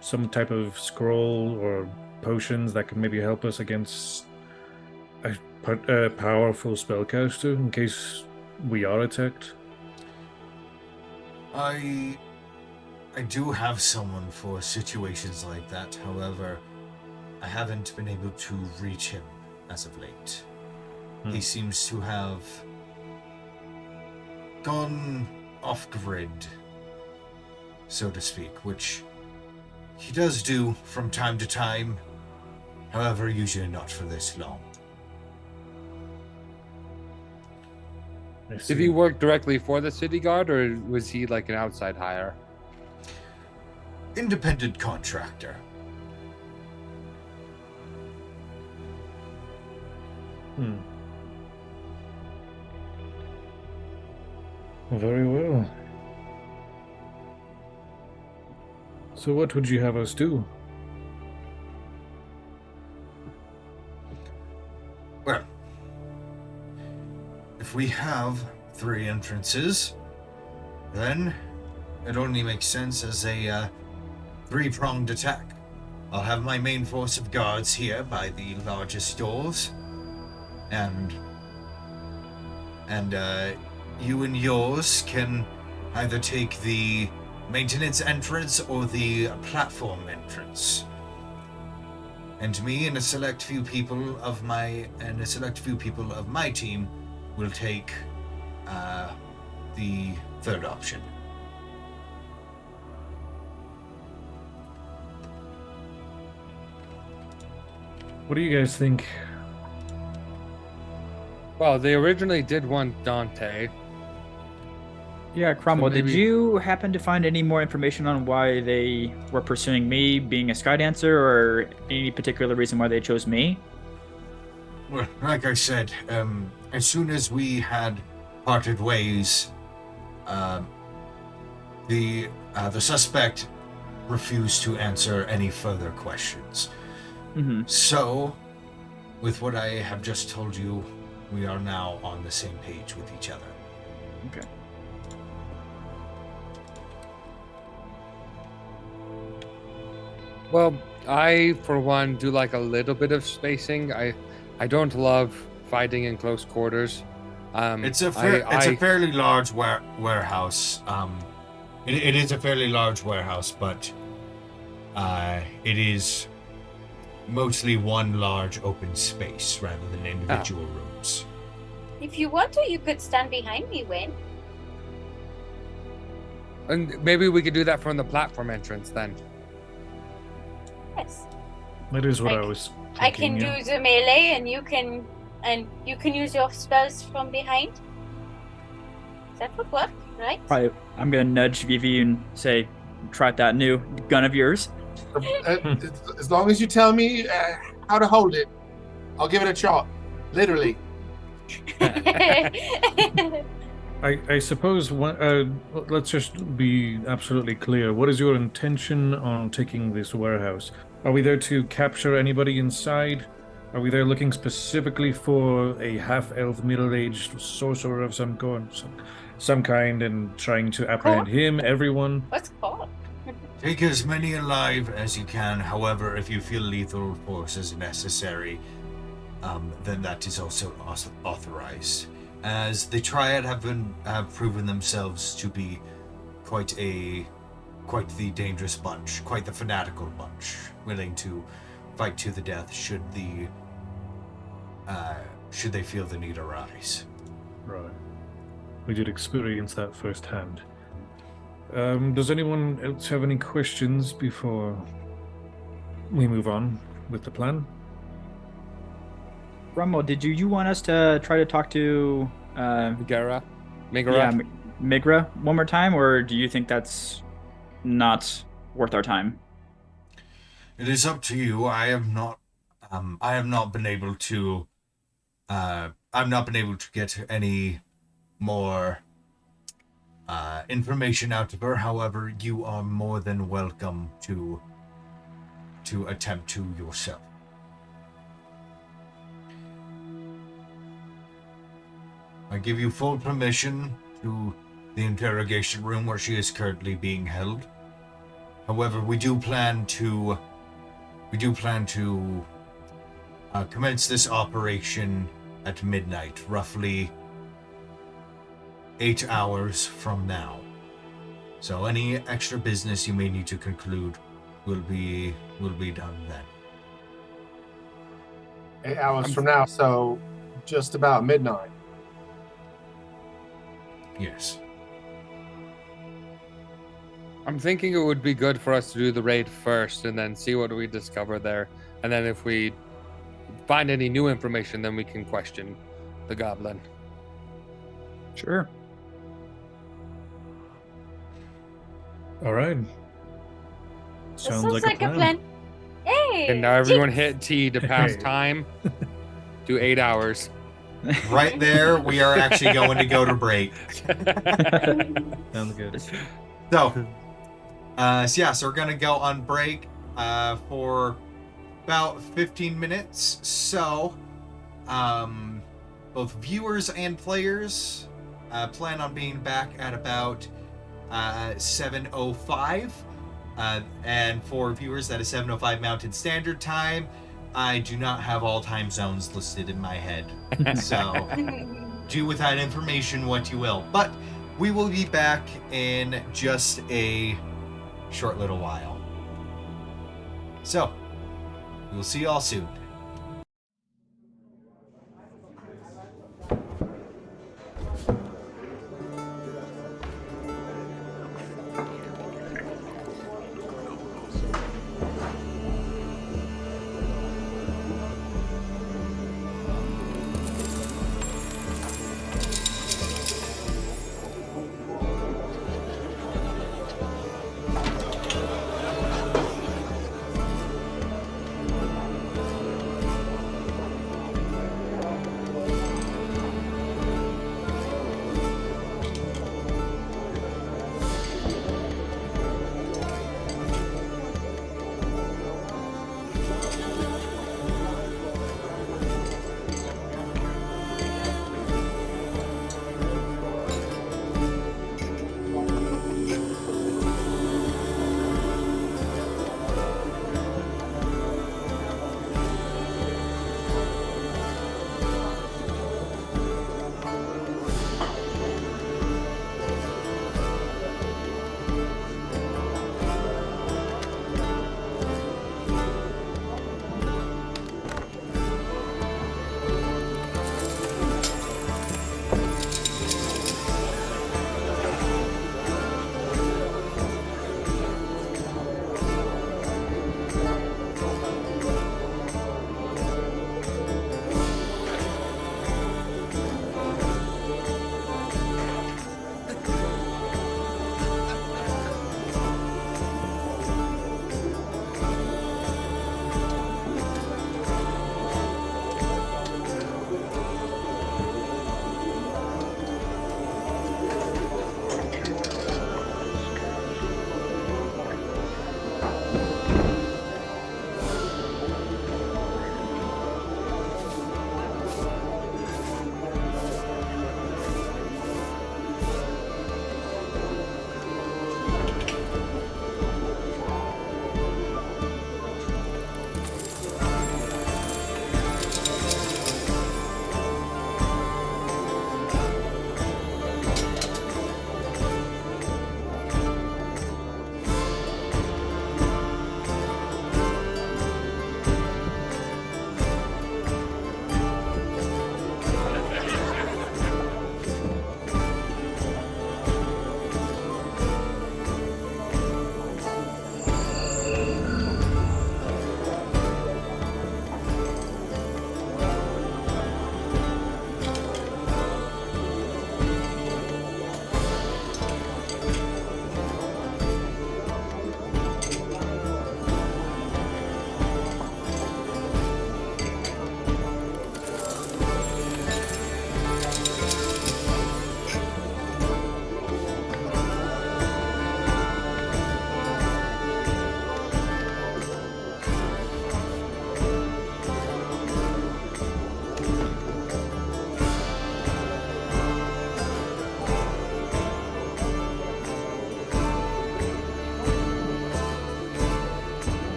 some type of scroll or potions that could maybe help us against a powerful spellcaster in case we are attacked? I do have someone for situations like that. However, I haven't been able to reach him as of late. He seems to have gone off-grid, so to speak, which he does do from time to time. However, usually not for this long. Did he work directly for the city guard, or was he like an outside hire? Independent contractor. Very well. So what would you have us do? Well, if we have 3 entrances, then it only makes sense as a 3-pronged attack. I'll have my main force of guards here by the largest doors, and you and yours can either take the maintenance entrance or the platform entrance. And me and a select few people of my team will take the third option. What do you guys think? Well, they originally did want Dante. Yeah, Cromwell, So did maybe- you happen to find any more information on why they were pursuing me being a sky dancer, or any particular reason why they chose me? Well, like I said, as soon as we had parted ways, the suspect refused to answer any further questions. Mm-hmm. So, with what I have just told you, we are now on the same page with each other. Okay. Well, I, for one, do like a little bit of spacing. I don't love fighting in close quarters. It's a fairly large warehouse. It is a fairly large warehouse, but it is mostly one large open space rather than individual rooms. If you want to, you could stand behind me, Wayne. And maybe we could do that from the platform entrance then. Yes. That is what I Like, was I can thinking, yeah. do the melee, and you can use your spells from behind. That would work, right? Probably, I'm gonna nudge Vivi and say, "Try out that new gun of yours." As long as you tell me how to hold it, I'll give it a shot. Literally. I suppose let's just be absolutely clear. What is your intention on taking this warehouse? Are we there to capture anybody inside? Are we there looking specifically for a half-elf, middle-aged sorcerer of some kind, and trying to apprehend him, everyone? What's called? Take as many alive as you can. However, if you feel lethal force is necessary, then that is also authorized. As the Triad have proven themselves to be quite the dangerous bunch, quite the fanatical bunch, willing to fight to the death should they feel the need arise. Right. We did experience that firsthand. Does anyone else have any questions before we move on with the plan? Cromwell, did you want us to try to talk to Megara? Migra one more time, or do you think that's not worth our time? It is up to you. I have not been able to get any more information out of her. However, you are more than welcome to attempt to yourself. I give you full permission to the interrogation room where she is currently being held. However, we do plan to commence this operation at midnight, roughly 8 hours from now. So any extra business you may need to conclude will be done then. 8 hours from now, so just about midnight. Yes. I'm thinking it would be good for us to do the raid first and then see what we discover there. And then if we find any new information, then we can question the goblin. Sure. All right. Sounds like a plan. Hey! And now everyone hit T to pass Hey. time. Do 8 hours. Right there, we are actually going to go to break. Sounds good. So we're gonna go on break for about 15 minutes. So, both viewers and players plan on being back at about 7:05. And for viewers, that is 7:05 Mountain Standard Time. I do not have all time zones listed in my head, so do with that information what you will. But we will be back in just a short little while. So, we will see you all soon.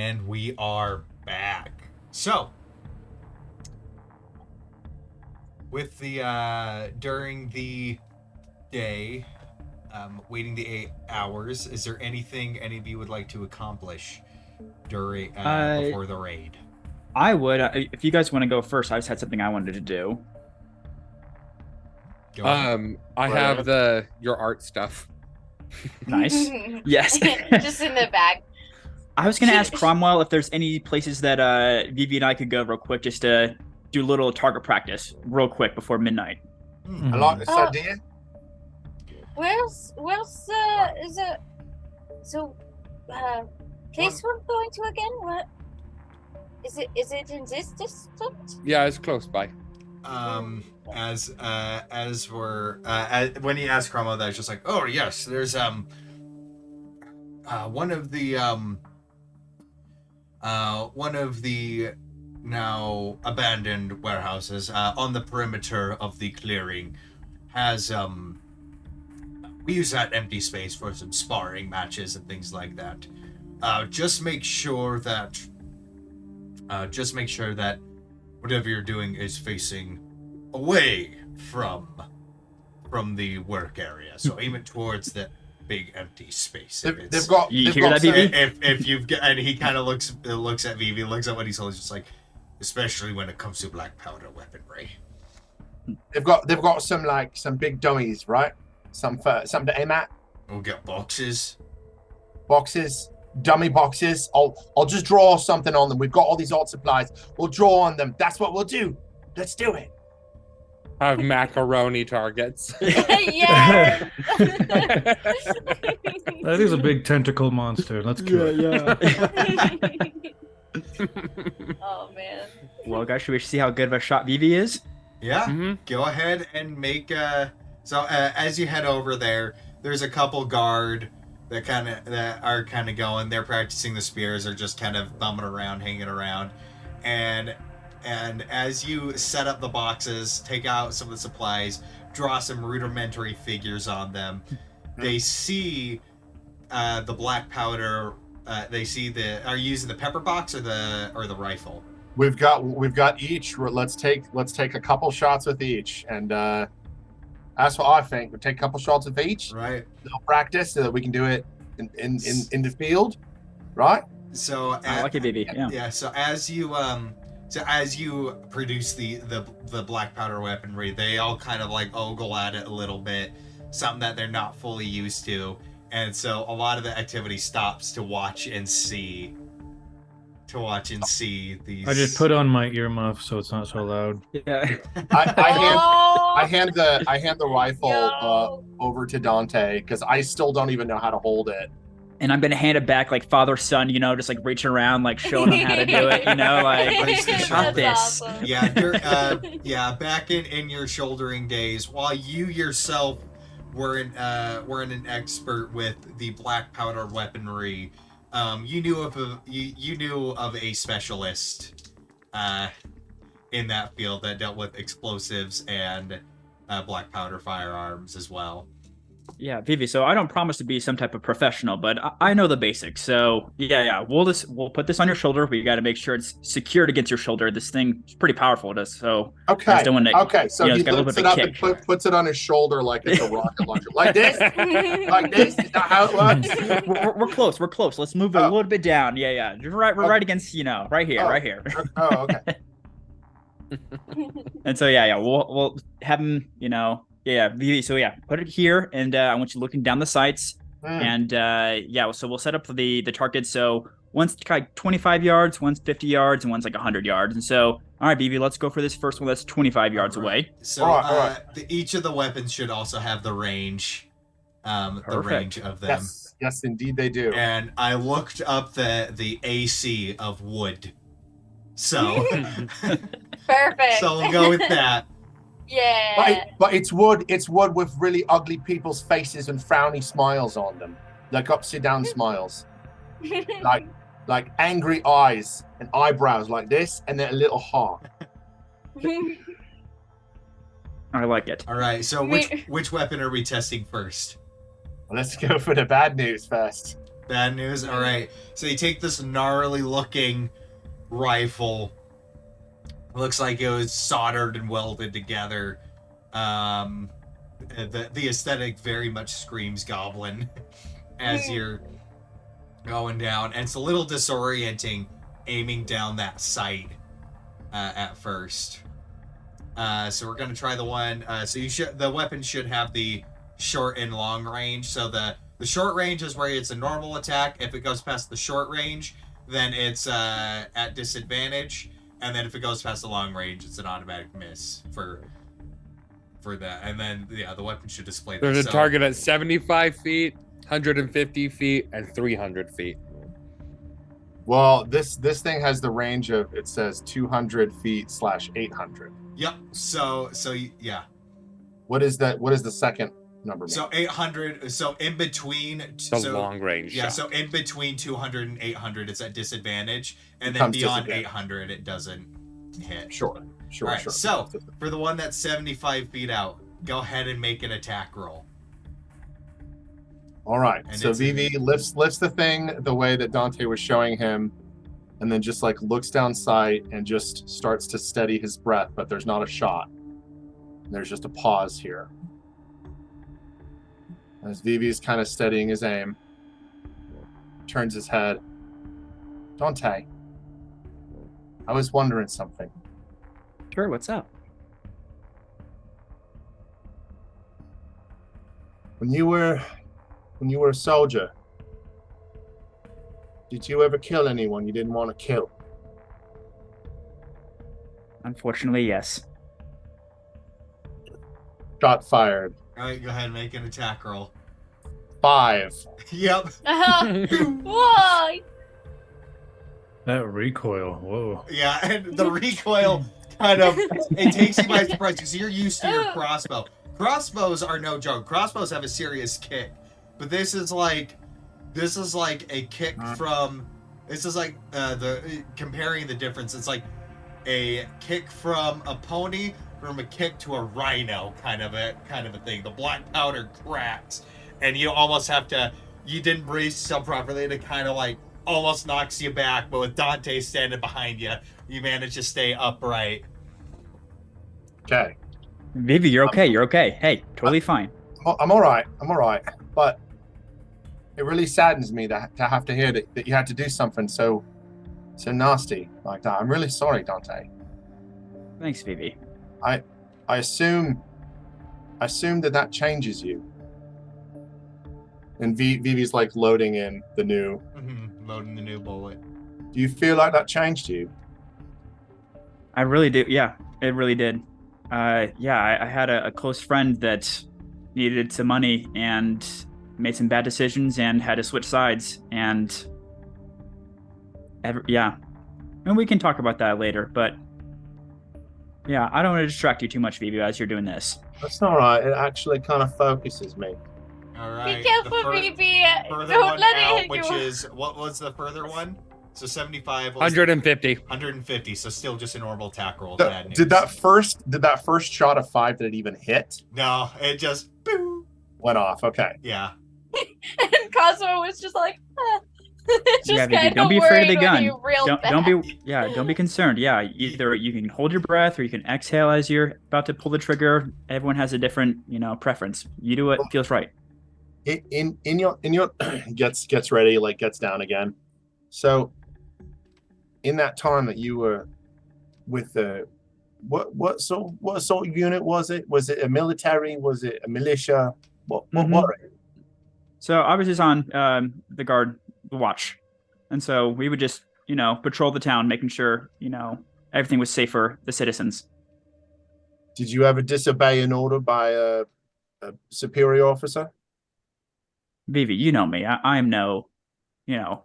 And we are back. So, with the during the day, waiting the 8 hours, is there anything any of you would like to accomplish during before the raid? I would. If you guys want to go first, I just had something I wanted to do. Go ahead. I have your art stuff. Nice. Yes. Just in the back. I was gonna ask Cromwell if there's any places that Vivi and I could go real quick, just to do a little target practice real quick before midnight. I like this idea. Where's is it? So, place we're going to again? What? Is it in this district? Yeah, it's close by. As we're when he asked Cromwell that, it's just like, oh yes, there's one of the now abandoned warehouses on the perimeter of the clearing has we use that empty space for some sparring matches and things like that. Just make sure that whatever you're doing is facing away from the work area. So aim it towards the big empty space. They've got. You they've hear got that, Vivi? If you've got, and he kind of looks at Vivi, looks at what he's holding, just like, especially when it comes to black powder weaponry. They've got some big dummies, right? Something to aim at. We'll get boxes. Dummy boxes. I'll just draw something on them. We've got all these art supplies. We'll draw on them. That's what we'll do. Let's do it. I have macaroni targets. Yeah. That is a big tentacle monster. Let's kill it. Oh man. Well, guys, should we see how good of a shot Vivi is? Yeah. Mhm. Go ahead and make as you head over there, there's a couple guard that are kind of going. They're practicing the spears, or just kind of bumming around, hanging around, and as you set up the boxes, take out some of the supplies, draw some rudimentary figures on them, they see the black powder. They see are you using the pepper box or the rifle? We've got each. Let's take a couple shots with each, and that's what I think. We'll take a couple shots with each. Right. Little practice so that we can do it in the field, right? So I like it, Vivi. Yeah. Yeah. So as you produce the black powder weaponry, they all kind of like ogle at it a little bit, something that they're not fully used to, and so a lot of the activity stops to watch and see these. I just put on my earmuff so it's not so loud. Yeah. I hand the rifle Yo. over to Dante because I still don't even know how to hold it. And I'm gonna hand it back like father son, just like reaching around, like showing him how to do it, like got That's this. awesome. Yeah, back in your shouldering days, while you yourself weren't an expert with the black powder weaponry, you knew of a specialist in that field that dealt with explosives and black powder firearms as well. Yeah, Vivi. So I don't promise to be some type of professional, but I know the basics. So yeah, we'll put this on your shoulder. We got to make sure it's secured against your shoulder. This thing is pretty powerful. So Okay. I just don't want to. Okay. So he it's got a little lifts bit it of up a and kick. puts it on his shoulder like it's a rocket launcher. Like this. Like this. Is that how it works? We're close. We're close. Let's move it a little bit down. Yeah. We're right against right here, right here. Oh, okay. And so yeah, we'll have him. Vivi. So yeah, put it here, and I want you looking down the sights. And so we'll set up the target. So one's like 25 yards, one's 50 yards, and one's like 100 yards. And so, all right, Vivi, let's go for this first one that's 25 yards away. So All right. each of the weapons should also have the range, the range of them. Yes, indeed they do. And I looked up the AC of wood. So Perfect. so we'll go with that. Yeah. But it's wood. It's wood with really ugly people's faces and frowny smiles on them, like upside down smiles, like angry eyes and eyebrows like this, and then a little heart. I like it. All right. So which weapon are we testing first? Let's go for the bad news first. Bad news? Alright. So you take this gnarly looking rifle. Looks like it was soldered and welded together. The aesthetic very much screams goblin as you're going down. And it's a little disorienting aiming down that sight at first. So we're gonna try the one. So the weapon should have the short and long range. So the short range is where it's a normal attack. If it goes past the short range, then it's at disadvantage. And then if it goes past the long range, it's an automatic miss for that. And then the weapon should display that. There's a target at 75 feet, 150 feet, and 300 feet. Well, this thing has the range of, it says 200 feet / 800. Yep. So yeah. What is that? What is the second number? So 800. So in between. The long range. Yeah. shot. So in between 200 and 800, it's at disadvantage, and then Becomes beyond disadvantage. 800, it doesn't hit. Sure. All right. So for the one that's 75 feet out, go ahead and make an attack roll. All right. And So it's- Vivi lifts the thing the way that Dante was showing him, and then just like looks down sight and just starts to steady his breath, but there's not a shot. There's just a pause here. As Vivi's kind of steadying his aim, turns his head. Dante, I was wondering something. Sure, what's up? When you were a soldier, did you ever kill anyone you didn't want to kill? Unfortunately, yes. Shot fired. All right. Go ahead and make an attack roll. 5. Yep. Why? That recoil. Whoa. Yeah, and the recoil kind of it takes you by surprise because you're used to your crossbow. Crossbows are no joke. Crossbows have a serious kick, but this is like a kick from. This is like comparing the difference. It's like a kick from a pony from a kick to a rhino, kind of a thing. The black powder cracks, and you almost have to. You didn't brace yourself properly, to kind of like almost knocks you back. But with Dante standing behind you, you manage to stay upright. Okay. Vivi, you're okay. You're okay. Hey, totally fine. I'm all right. But it really saddens me to have to hear that you had to do something so nasty like that. I'm really sorry, Dante. Thanks, Vivi. I assume that changes you. And Vivi's like loading in the new. Loading the new bullet. Do you feel like that changed you? I really do. Yeah, it really did. I had a close friend that needed some money and made some bad decisions and had to switch sides. And and we can talk about that later. But yeah, I don't want to distract you too much, Vivi, as you're doing this. That's all right. It actually kind of focuses me. All right. Be careful, baby. Further Don't one let it out, hit which you. is what was the further one? So 75. 150. 150. So still just a normal attack roll. Did that first shot of 5 did it even hit? No, it just boom, Went off. Okay. yeah. And Cosmo was just like, just Yeah, Vivi, kind of don't be afraid of the worried gun. when you reeled Don't be concerned. Yeah, either you can hold your breath or you can exhale as you're about to pull the trigger. Everyone has a different, preference. You do what feels right. In your gets ready, like gets down again. So in that time that you were with the what sort of unit was it? Was it a military? Was it a militia? What was it? So I was just on the guard, the watch, and so we would just patrol the town, making sure everything was safe for the citizens. Did you ever disobey an order by a superior officer? Vivi, you know me. I am no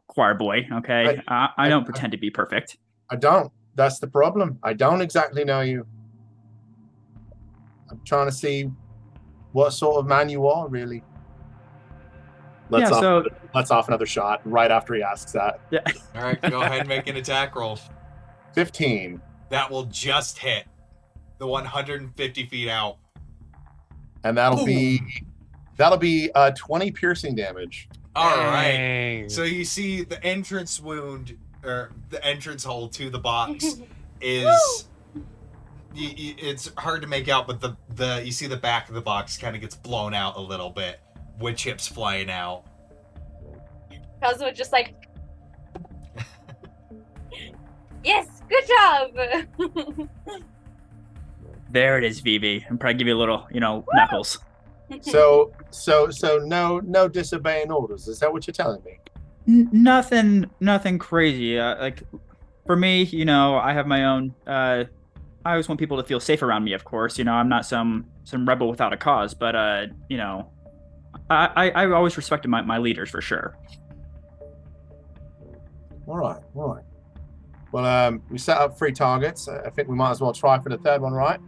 choir boy. Okay, I don't pretend to be perfect. I don't. That's the problem. I don't exactly know you. I'm trying to see what sort of man you are, really. Let's off another shot right after he asks that. Yeah. All right, go ahead and make an attack roll. 15. That will just hit the 150 feet out. And that'll be 20 piercing damage. All right. Dang. So you see the entrance wound, or the entrance hole to the box is... it's hard to make out, but the you see the back of the box kind of gets blown out a little bit, wood chips flying out. Cosmo just like, yes, good job. There it is, Vivi. I'm probably give you a little, knuckles. So no disobeying orders. Is that what you're telling me? Nothing crazy. Like for me, I have my own. I always want people to feel safe around me. Of course, I'm not some rebel without a cause, but I always respected my leaders for sure. All right. Well, we set up 3 targets. I think we might as well try for the 3rd one, right?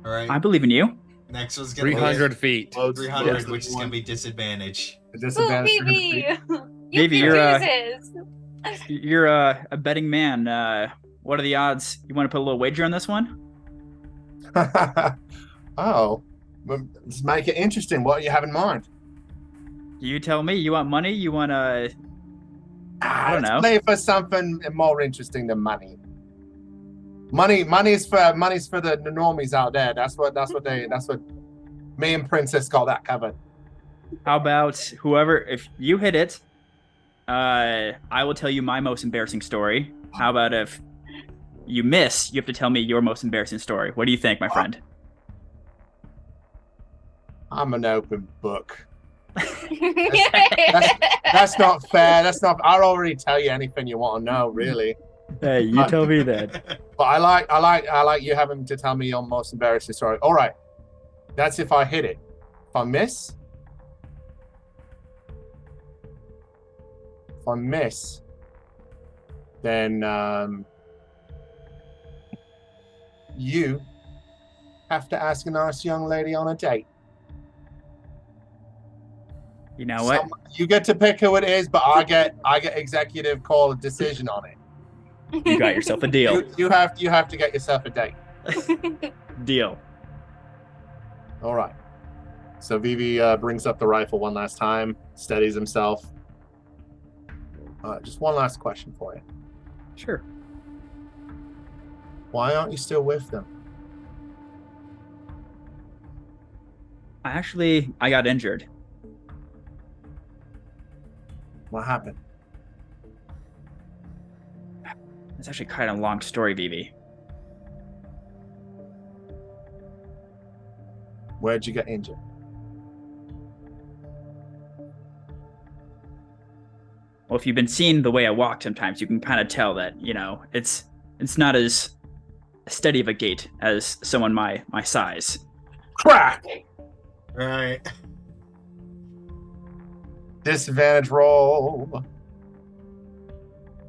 All right. I believe in you. Next one's gonna 300 feet. Loads- 300, loads of which is one. gonna be disadvantage. A Ooh, disadvantage. Vivi, Vivi, you you're, can choose. You're a betting man. What are the odds? You want to put a little wager on this one? Oh, well, let's make it interesting. What do you have in mind? You tell me. You want money? You want I don't Let's know. play for something more interesting than money. Money's for the normies out there. That's what me and Princess got that covered. How about whoever? If you hit it, I will tell you my most embarrassing story. How about if you miss? You have to tell me your most embarrassing story. What do you think, my friend? I'm an open book. That's not fair. That's not. I'll already tell you anything you want to know, really. Hey, you tell me that. But I like you having to tell me your most embarrassing story. All right, that's if I hit it. If I miss, then you have to ask a nice young lady on a date. You know what? You get to pick who it is, but I get executive call a decision on it. You got yourself a deal. You have to get yourself a date. Deal. All right. So Vivi brings up the rifle one last time, steadies himself. Just one last question for you. Sure. Why aren't you still with them? I got injured. What happened? It's actually kind of a long story, Vivi. Where'd you get injured? Well, if you've been seeing the way I walk sometimes, you can kind of tell that, it's not as steady of a gait as someone my size. Crack! Right. Disadvantage roll.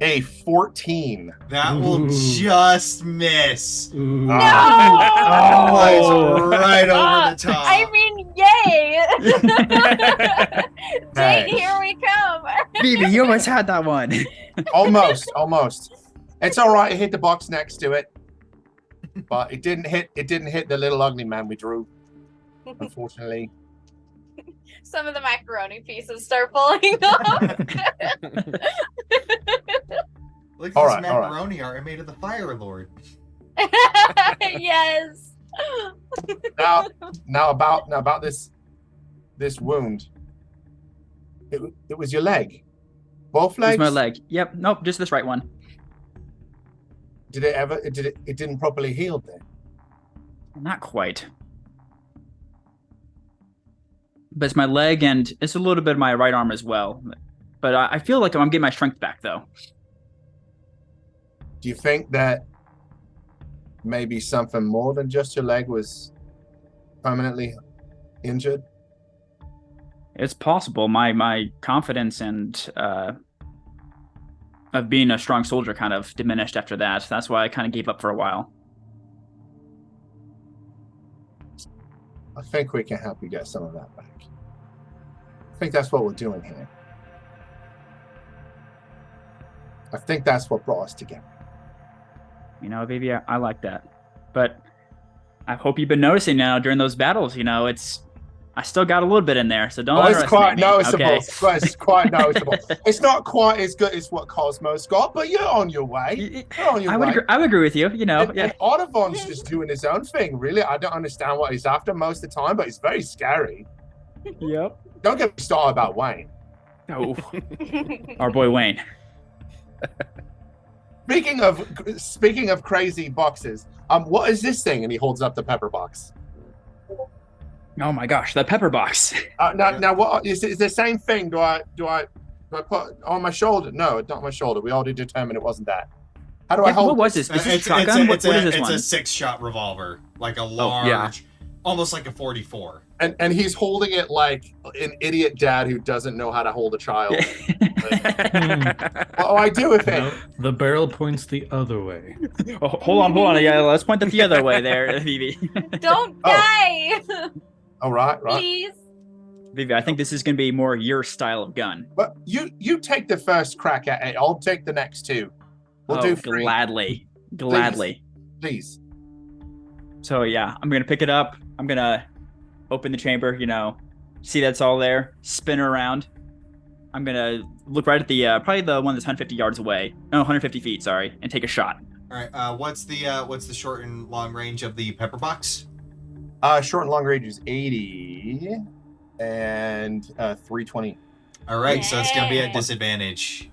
A 14. That will Ooh. just miss. Ooh. No! Flies Oh. right over the top. I mean, yay! Dang, here we come. Vivi, you almost had that one. Almost. It's all right. It hit the box next to it, but it didn't hit the little ugly man we drew. Unfortunately. Some of the macaroni pieces start falling off. Look at All this right, all right. macaroni art I made of the Fire Lord. Yes. Now about this wund. It was your leg. Both legs. It's my leg. Yep. Nope. Just this right one. Did it didn't properly heal then? Not quite. But it's my leg and it's a little bit of my right arm as well. But I feel like I'm getting my strength back though. Do you think that maybe something more than just your leg was permanently injured? It's possible. My confidence and of being a strong soldier kind of diminished after that. That's why I kind of gave up for a while. I think we can help you get some of that back. I think that's what we're doing here. I think that's what brought us together. Baby, I like that. But I hope you've been noticing now during those battles, it's I still got a little bit in there, so don't Oh, it's underestimate quite me. noticeable. Okay. It's quite noticeable. It's not quite as good as what Cosmo's got, but you're on your way. You're on your I way. would agree with you. You know, And Audubon's just doing his own thing, really. I don't understand what he's after most of the time, but it's very scary. Yep. Don't get me started about Wayne. Oh, our boy Wayne. Speaking of crazy boxes, what is this thing? And he holds up the pepper box. Oh my gosh, the pepper box. Now, what is it? The same thing? Do I put on my shoulder? No, it's not my shoulder. We already determined it wasn't that. How do I hold? What was this? Is this shotgun? What is this one? It's a 6-shot revolver, like a large, almost like a 44. And he's holding it like an idiot dad who doesn't know how to hold a child. What do I do with it? No, the barrel points the other way. Oh, hold on. Yeah, let's point it the other way there, Vivi. Don't die! Oh, right. Please. Vivi, I think this is going to be more your style of gun. But you take the first crack at it. I'll take the next two. We'll do 3. Gladly. Please. So yeah, I'm going to pick it up. I'm going to open the chamber, see that's all there, spin around. I'm going to look right at the, probably the one that's 150 yards away. No, 150 feet, sorry, and take a shot. All right, what's the short and long range of the pepper box? Short and long range is 80 and 320. All right, so it's going to be at disadvantage.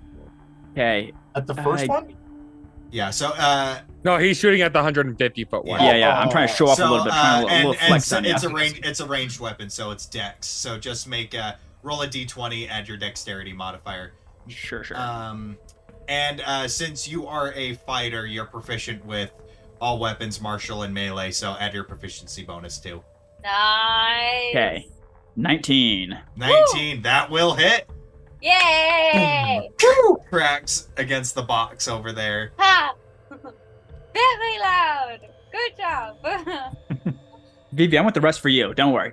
Okay. At the first one? Yeah, so No, he's shooting at the 150-foot one. Yeah. I'm trying to show off a little bit, trying a little flex on you. It's a ranged weapon, so it's dex. So just roll a d20, add your dexterity modifier. Sure. And since you are a fighter, you're proficient with all weapons, martial, and melee, so add your proficiency bonus too. Nice. Okay. 19. 19, Woo! That will hit. Yay! Cracks against the box over there. Ha! Very loud. Good job. Vivi, I want the rest for you. Don't worry.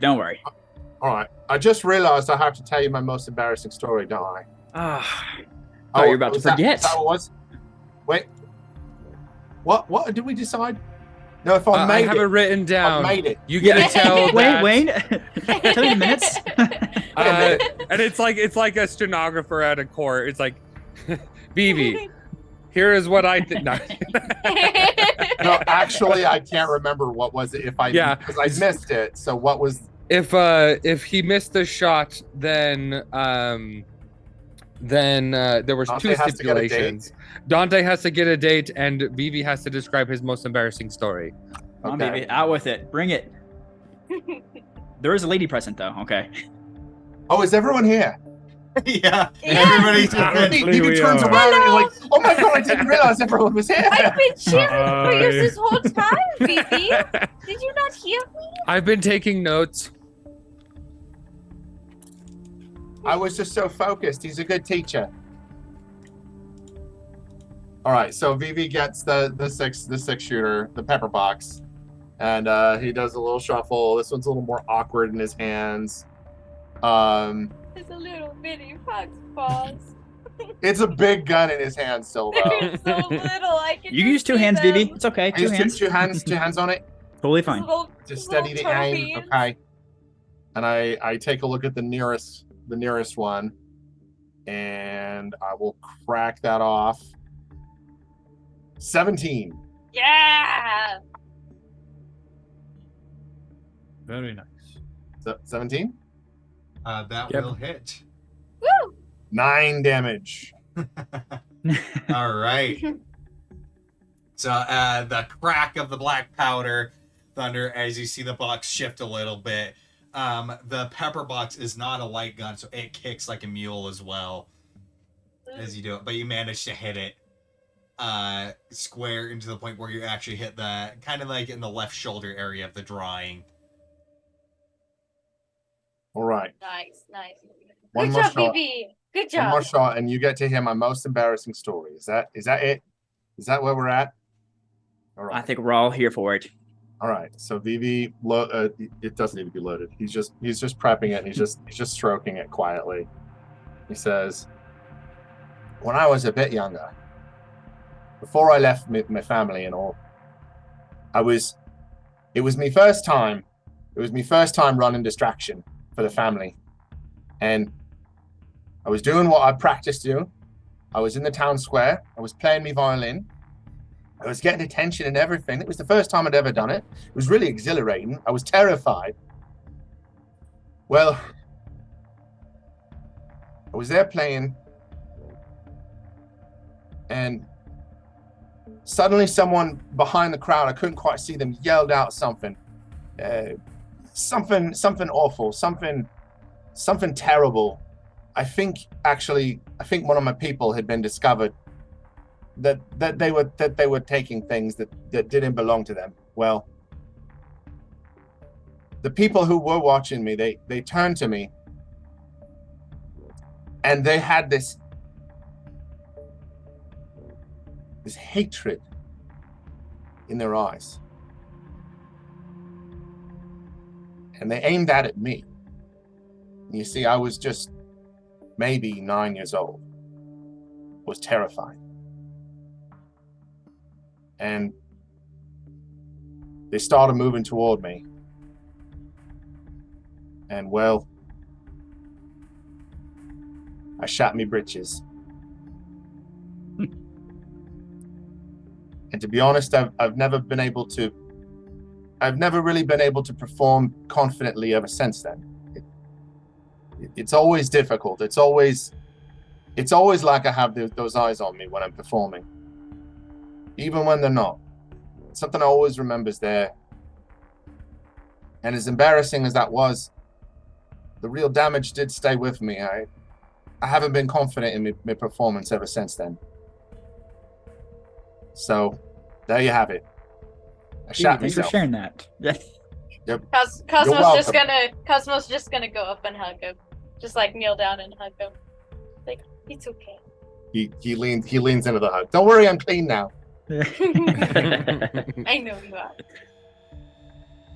All right. I just realized I have to tell you my most embarrassing story, don't I? Oh, you're about to forget. Is that what it was? Wait. What did we decide? No, if I have it written down. I made it. You get to tell that. Wayne, tell me the minutes. And it's like a stenographer at a court. It's like, Vivi, here is what I think. No. No, actually, I can't remember what was it. Because I missed it. So what was? If he missed the shot, then there was Dante 2 stipulations. Dante has to get a date, and Vivi has to describe his most embarrassing story. Come on, Vivi, out with it. Bring it. There is a lady present, though. Okay. Oh, is everyone here? Yeah. Everybody's Vivi turns around and like, oh my god, I didn't realize everyone was here. I've been cheering for you this whole time, Vivi. Did you not hear me? I've been taking notes. I was just so focused. He's a good teacher. All right, so Vivi gets the 6-shooter, the pepper box, and he does a little shuffle. This one's a little more awkward in his hands. It's a little bitty fox balls. It's a big gun in his hand still, though. It's so little. I can You use 2 hands, them. Vivi. It's okay. 2 hands. Two hands on it. Totally fine. Just steady the aim. Okay. And I take a look at the nearest one, and I will crack that off. 17. Yeah. Very nice. 17? That Yep. will hit. Woo! 9 damage. All right. So the crack of the black powder, thunder, as you see the box shift a little bit. The pepper box is not a light gun, so it kicks like a mule as well as you do it. But you manage to hit it square into the point where you actually hit the kind of like in the left shoulder area of the drawing. All right. Nice. One Good more job, shot. Vivi. Good One job. more shot, and you get to hear my most embarrassing story. Is that it? Is that where we're at? All right. I think we're all here for it. All right. So Vivi, it doesn't need to be loaded. He's just prepping it. And he's just stroking it quietly. He says, "When I was a bit younger, before I left my family and all, it was my first time running distraction. for the family. And I was doing what I practiced doing. I was in the town square. I was playing my violin. I was getting attention and everything. It was the first time I'd ever done it. It was really exhilarating. I was terrified. Well, I was there playing, and suddenly someone behind the crowd, I couldn't quite see them, yelled out something. Something awful, something terrible. I think one of my people had been discovered that they were taking things that didn't belong to them. Well, the people who were watching me, they turned to me, and they had this hatred in their eyes, and they aimed that at me. You see, I was just maybe 9 years old, was terrified. And they started moving toward me. And well, I shot me britches. And to be honest, I've never really been able to perform confidently ever since then. It's always difficult. It's always like I have those eyes on me when I'm performing, even when they're not. Something I always remember is there. And as embarrassing as that was, the real damage did stay with me. I haven't been confident in my performance ever since then. So, there you have it. I shot Thanks myself. for sharing that. Yeah. Yep. Cosmo's just gonna go up and hug him. Just like kneel down and hug him. Like, it's okay. He leans into the hug. Don't worry, I'm clean now. I know you are.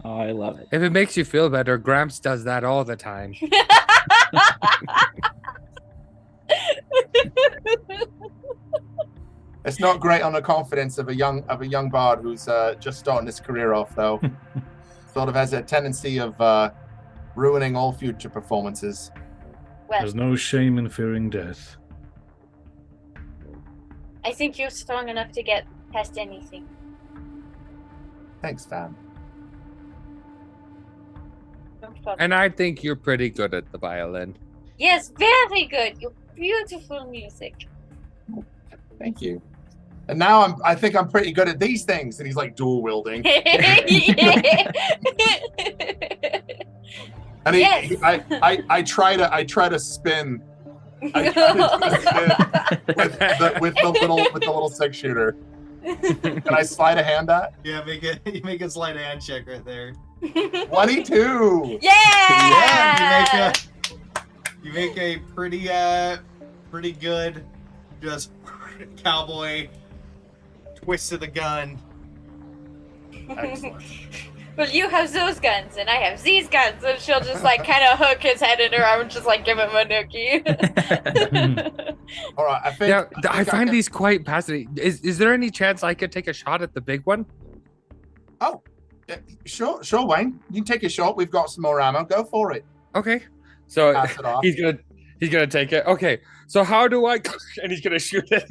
Oh, I love it. If it makes you feel better, Gramps does that all the time. It's not great on the confidence of a young bard who's just starting his career off, though. Sort of has a tendency of ruining all future performances. Well, There's no shame in fearing death. I think you're strong enough to get past anything. Thanks, fam. No problem. And I think you're pretty good at the violin. Yes, very good. You beautiful music. Thank you. And now I think I'm pretty good at these things. And he's like dual wielding. And Yes. I try to spin. I try to spin with the little 6-shooter. Can I slide a hand at? Yeah, you make a sleight of hand check right there. 22. Yeah! You make a pretty good just cowboy twist of the gun. Excellent. Well, you have those guns, and I have these guns, and she'll just like kind of hook his head in her arm and just like give him a nookie. All right, I find these quite fascinating. Is there any chance I could take a shot at the big one? Oh, yeah, sure, Wayne. You can take a shot. We've got some more ammo. Go for it. Okay. So Pass it off. he's gonna take it. Okay. So how do I? And he's gonna shoot it.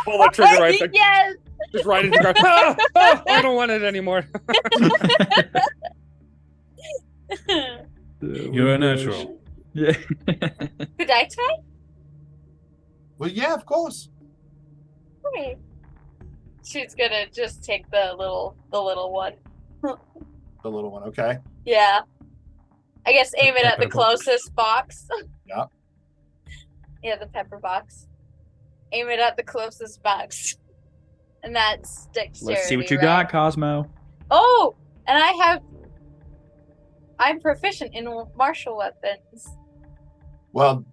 Pull the trigger right there. Yes. Just right into the ground. Oh, I don't want it anymore. You're a natural. Yeah. Could I try? Well, yeah, of course. Okay. She's gonna just take the little one. The little one, okay. Yeah. I guess aim it at the closest box. Yeah. Yeah, the pepper box. Aim it at the closest box. And that's dexterity. Let's see what you right? got, Cosmo. Oh, and I'm proficient in martial weapons. Well,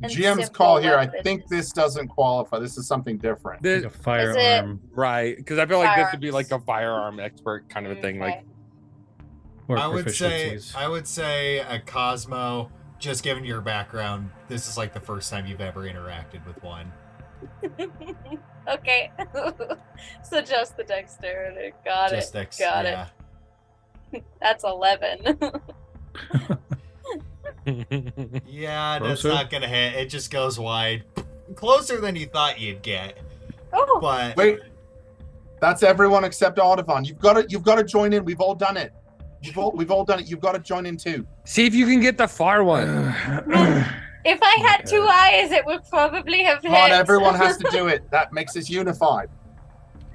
And GM's simple call here. I weapons. think this doesn't qualify. This is something different. Like a firearm. Right, because I feel like this would be Firearms. like a firearm expert kind of a thing. Like, Or I would proficiencies. say a Cosmo. Just given your background, this is like the first time you've ever interacted with one. Okay. So just the dexterity. Got Just it. Got yeah. it. That's 11. Yeah, that's Closer? not gonna hit. It just goes wide. Closer than you thought you'd get. Oh, But Wait, that's everyone except Audubon. You've got to join in. We've all done it. We've all done it. You've got to join in too. See if you can get the far one. if I had Okay. 2 eyes, it would probably have hit. Come on, everyone has to do it. That makes us unified.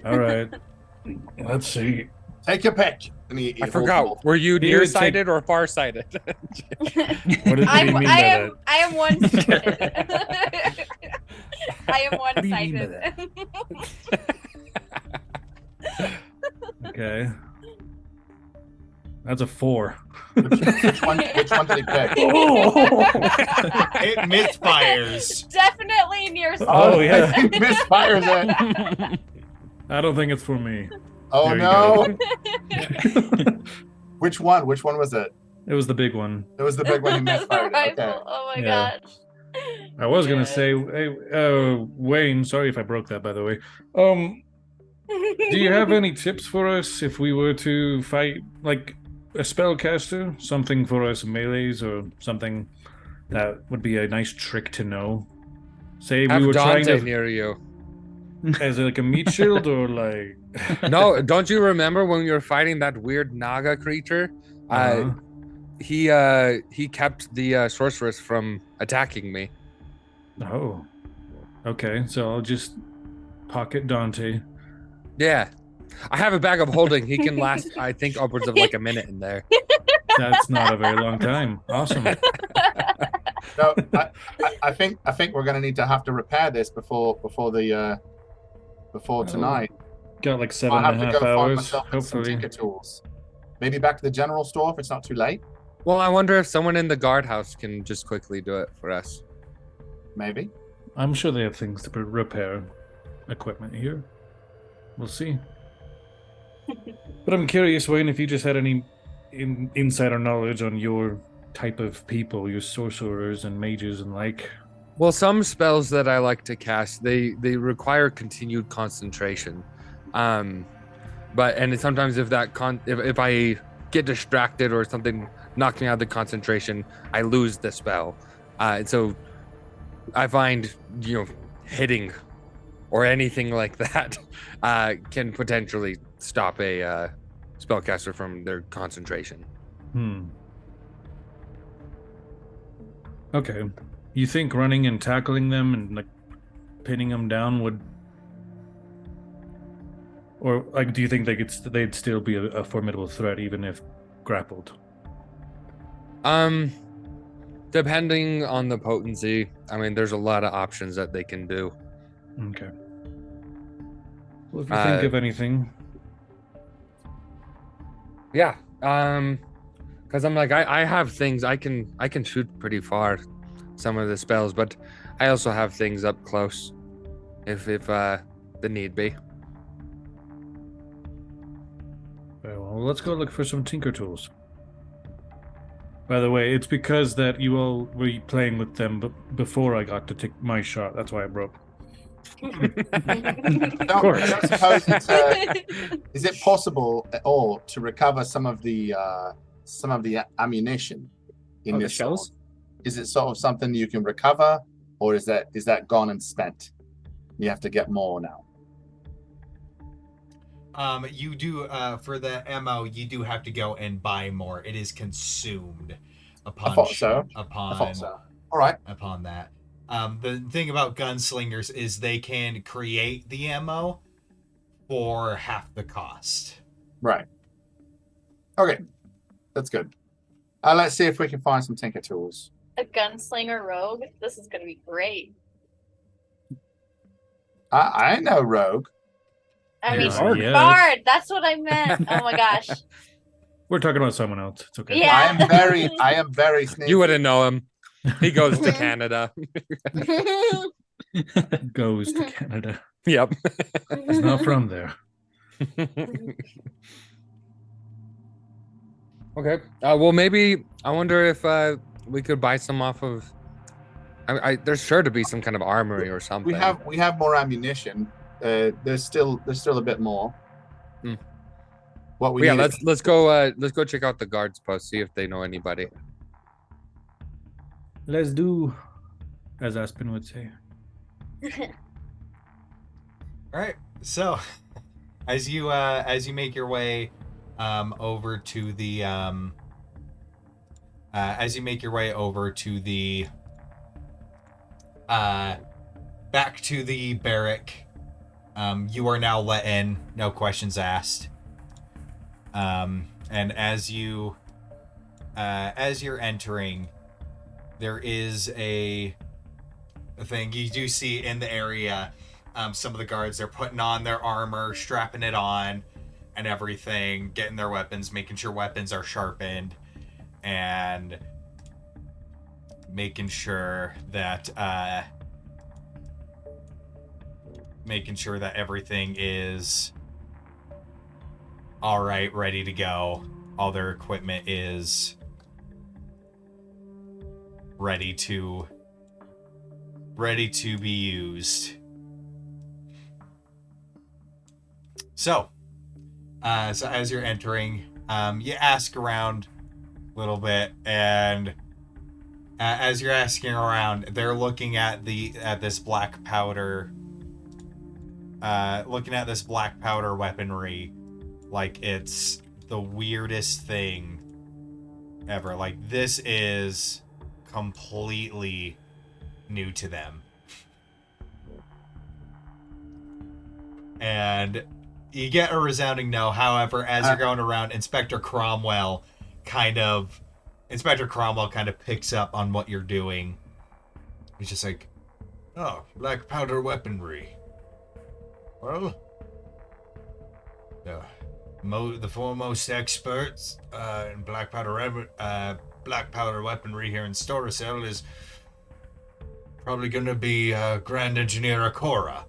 All right. Let's see. Take your pick. And he I holds them all. forgot. Were you Here, nearsighted or farsighted? What do you mean by that? I am one-sided. I am do you mean by one-sided. Okay. That's a 4. Which one did he pick? it misfires. Definitely near. Oh, yeah. He misfires it. I don't think it's for me. Oh There you no. go. Which one? Which one was it? It was the big one. It was the big one he The misfired. rifle. Okay. Oh my Yeah. gosh. I was gonna Yeah. say, hey, Wayne. Sorry if I broke that, by the way. Do you have any tips for us if we were to fight like a spellcaster? Something for us melees or something that would be a nice trick to know. Say Have we were trying Dante to near you. as like a meat shield or like No, don't you remember when we were fighting that weird Naga creature? Uh-huh. He kept the sorceress from attacking me. Oh. Okay, so I'll just pocket Dante. Yeah. I have a bag of holding. He can last, I think, upwards of like a minute in there. That's not a very long time. Awesome. No, I think we're gonna need to have to repair this before tonight. Got like seven I'll have and a to half go find hours, myself some hopefully. tinker tools. Maybe back to the general store if it's not too late. Well, I wonder if someone in the guardhouse can just quickly do it for us. Maybe. I'm sure they have things to repair equipment here. We'll see. But I'm curious, Wayne, if you just had any insider knowledge on your type of people, your sorcerers and mages and like. Well, some spells that I like to cast, they require continued concentration. But sometimes if that if I get distracted or something knocks me out of the concentration, I lose the spell. So I find, hitting or anything like that can potentially stop a spellcaster from their concentration. Okay. You think running and tackling them and like pinning them down would, or like, do you think they'd still be a formidable threat even if grappled? Depending on the potency, I mean, there's a lot of options that they can do. Okay. Well, if you think of anything. Yeah. Because I'm like, I have things I can shoot pretty far, some of the spells, but I also have things up close, if the need be. Very well, let's go look for some tinker tools. By the way, it's because that you all were playing with them before I got to take my shot. That's why I broke. I don't suppose it's, is it possible at all to recover some of the ammunition in the this shells? sword? Is it sort of something you can recover, or is that gone and spent? You have to get more now. You do for the ammo. You do have to go and buy more. It is consumed upon I thought so. upon I thought so. All right. upon that. The thing about gunslingers is they can create the ammo for half the cost. Right. Okay. That's good. Let's see if we can find some tinker tools. A gunslinger rogue. This is gonna be great. I know rogue. I mean, Bard. Yes. Bard. That's what I meant. Oh my gosh. We're talking about someone else. It's okay. Yeah. I am very sneaky. You wouldn't know him. He goes to Canada. Goes to Canada. Yep. He's not from there. Okay. Well, maybe I wonder if we could buy some off of. There's sure to be some kind of armory or something. We have more ammunition. There's still a bit more. what we Well, yeah, need. let's go check out the guards post, see if they know anybody. Let's do, as Aspen would say. All right. So, as you make your way over to the back to the barrack, you are now let in, no questions asked. And as you're entering, there is a thing you do see in the area. Some of the guards, they're putting on their armor, strapping it on, and everything, getting their weapons, making sure weapons are sharpened, and making sure that everything is all right, ready to go. All their equipment is ready to be used. So as you're entering, you ask around a little bit, and as you're asking around, they're looking at this black powder weaponry like it's the weirdest thing ever. Like, this is completely new to them. And you get a resounding no. However, as you're going around, Inspector Cromwell kind of picks up on what you're doing. He's just like, oh, black powder weaponry. Well, the foremost experts in black powder weaponry here in Storacell is probably going to be Grand Engineer Akora.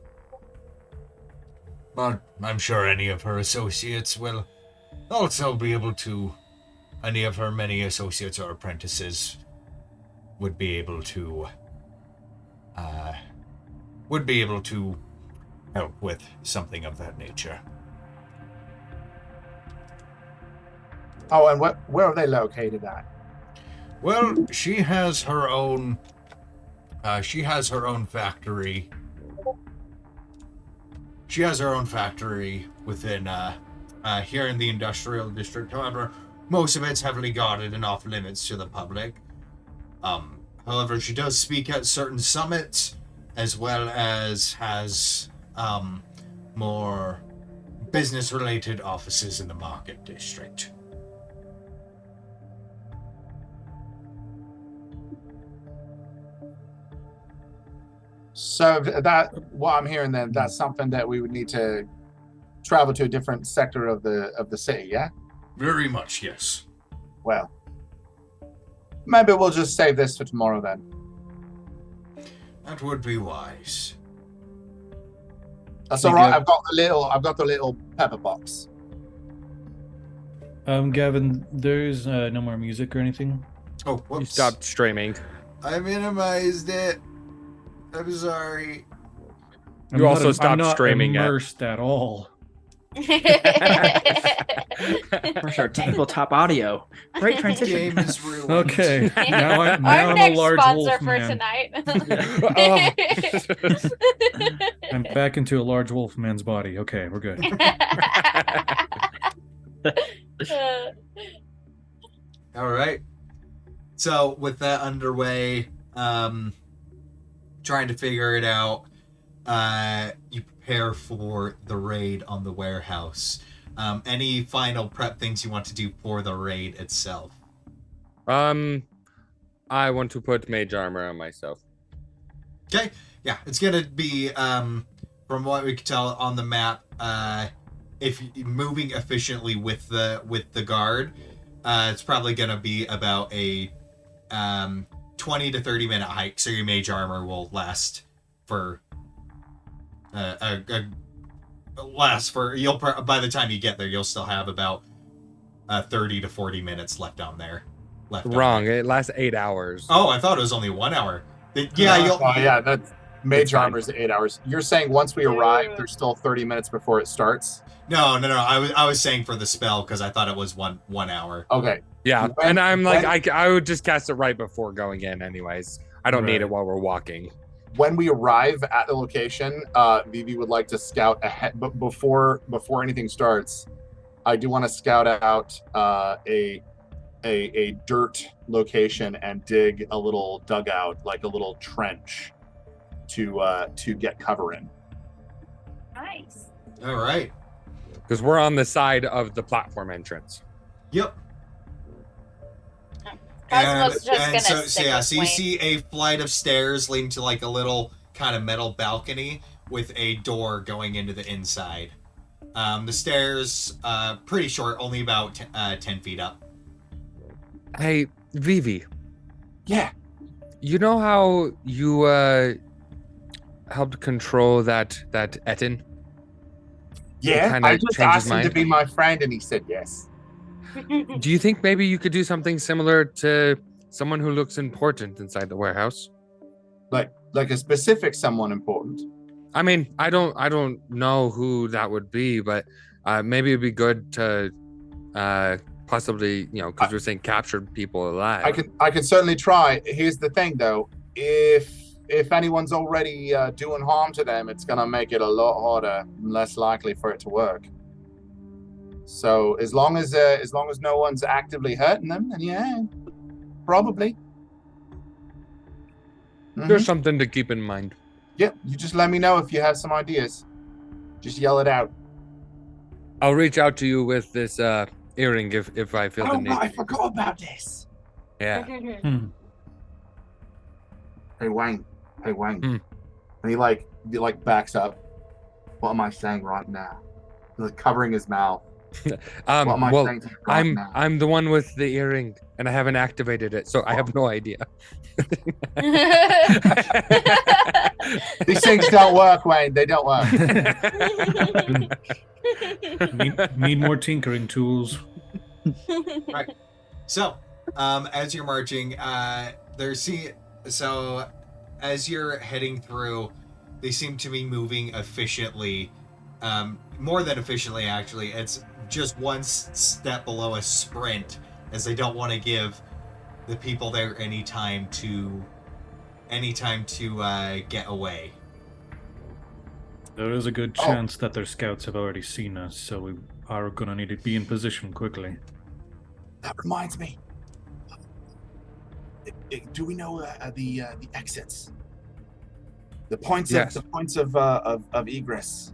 But I'm sure any of her associates will also be able to. Any of her many associates or apprentices would be able to help with something of that nature. Oh, and where are they located at? Well, she has her own factory. She has her own factory within here in the industrial district. However, most of it's heavily guarded and off limits to the public. However, she does speak at certain summits, as well as has more business-related offices in the market district. So what I'm hearing then, that's something that we would need to travel to a different sector of the city, yeah? Very much, yes. Well, maybe we'll just save this for tomorrow then. That would be wise. That's all right. I've got the little pepper box. Gavin, there's no more music or anything. Oh, You whoops. stopped streaming. I minimized it. I'm sorry. You also stopped I'm not streaming it. immersed at all. Where's our tabletop audio? Great transition. Game is ruined. Okay, now Our I'm a next large sponsor wolf for man. tonight. I'm back into a large wolf man's body. Okay, we're good. All right. So with that underway, trying to figure it out, you prepare for the raid on the warehouse. Any final prep things you want to do for the raid itself? I want to put mage armor on myself. Okay. Yeah, it's gonna be from what we can tell on the map. If you're moving efficiently with the guard, it's probably gonna be about a 20 to 30 minute hike. So your mage armor will last for by the time you get there, you'll still have about 30 to 40 minutes left on there. Wrong. It lasts 8 hours. Oh, I thought it was only 1 hour. Yeah, you'll. Oh, yeah, that's Mage fine. armor is 8 hours. You're saying once we arrive, there's still 30 minutes before it starts? No. I was saying for the spell because I thought it was 1 hour. Okay. Yeah, When- and I'm like, when- I would just cast it right before going in, anyways. I don't need it Right. while we're walking. When we arrive at the location, Vivi would like to scout ahead, but before anything starts, I do want to scout out a dirt location and dig a little dugout, like a little trench, to get cover in. Nice. All right. Because we're on the side of the platform entrance. Yep. Cosmo's just gonna so stick yeah, with so you Wayne. see a flight of stairs leading to like a little kind of metal balcony with a door going into the inside. The stairs, pretty short, only about 10 feet up. Hey, Vivi, Yeah. you know how you helped control that Etin? Yeah. kinda I just changed his asked him to mind? be my friend, and he said yes. Do you think maybe you could do something similar to someone who looks important inside the warehouse? Like a specific someone important. I mean, I don't know who that would be, but maybe it'd be good to possibly, because we're saying captured people alive. I can certainly try. Here's the thing, though. If anyone's already doing harm to them, it's gonna make it a lot harder and less likely for it to work. So as long as no one's actively hurting them, then yeah, probably. There's something to keep in mind. Yep. You just let me know if you have some ideas. Just yell it out. I'll reach out to you with this earring if I feel the need. I forgot about this. Yeah. Hey Wayne. Hmm. And he backs up. What am I saying right now? He's like covering his mouth. What am I Well, saying to you right now? I'm the one with the earring, and I haven't activated it, so I have no idea. These things don't work, Wayne. They don't work. Need more tinkering tools. So, as you're marching, as you're heading through, they seem to be moving efficiently, more than efficiently actually. It's just one step below a sprint, as they don't want to give the people there any time to get away. There is a good chance that their scouts have already seen us, so we are gonna need to be in position quickly. That reminds me. Do we know the exits? The points Yes. of egress.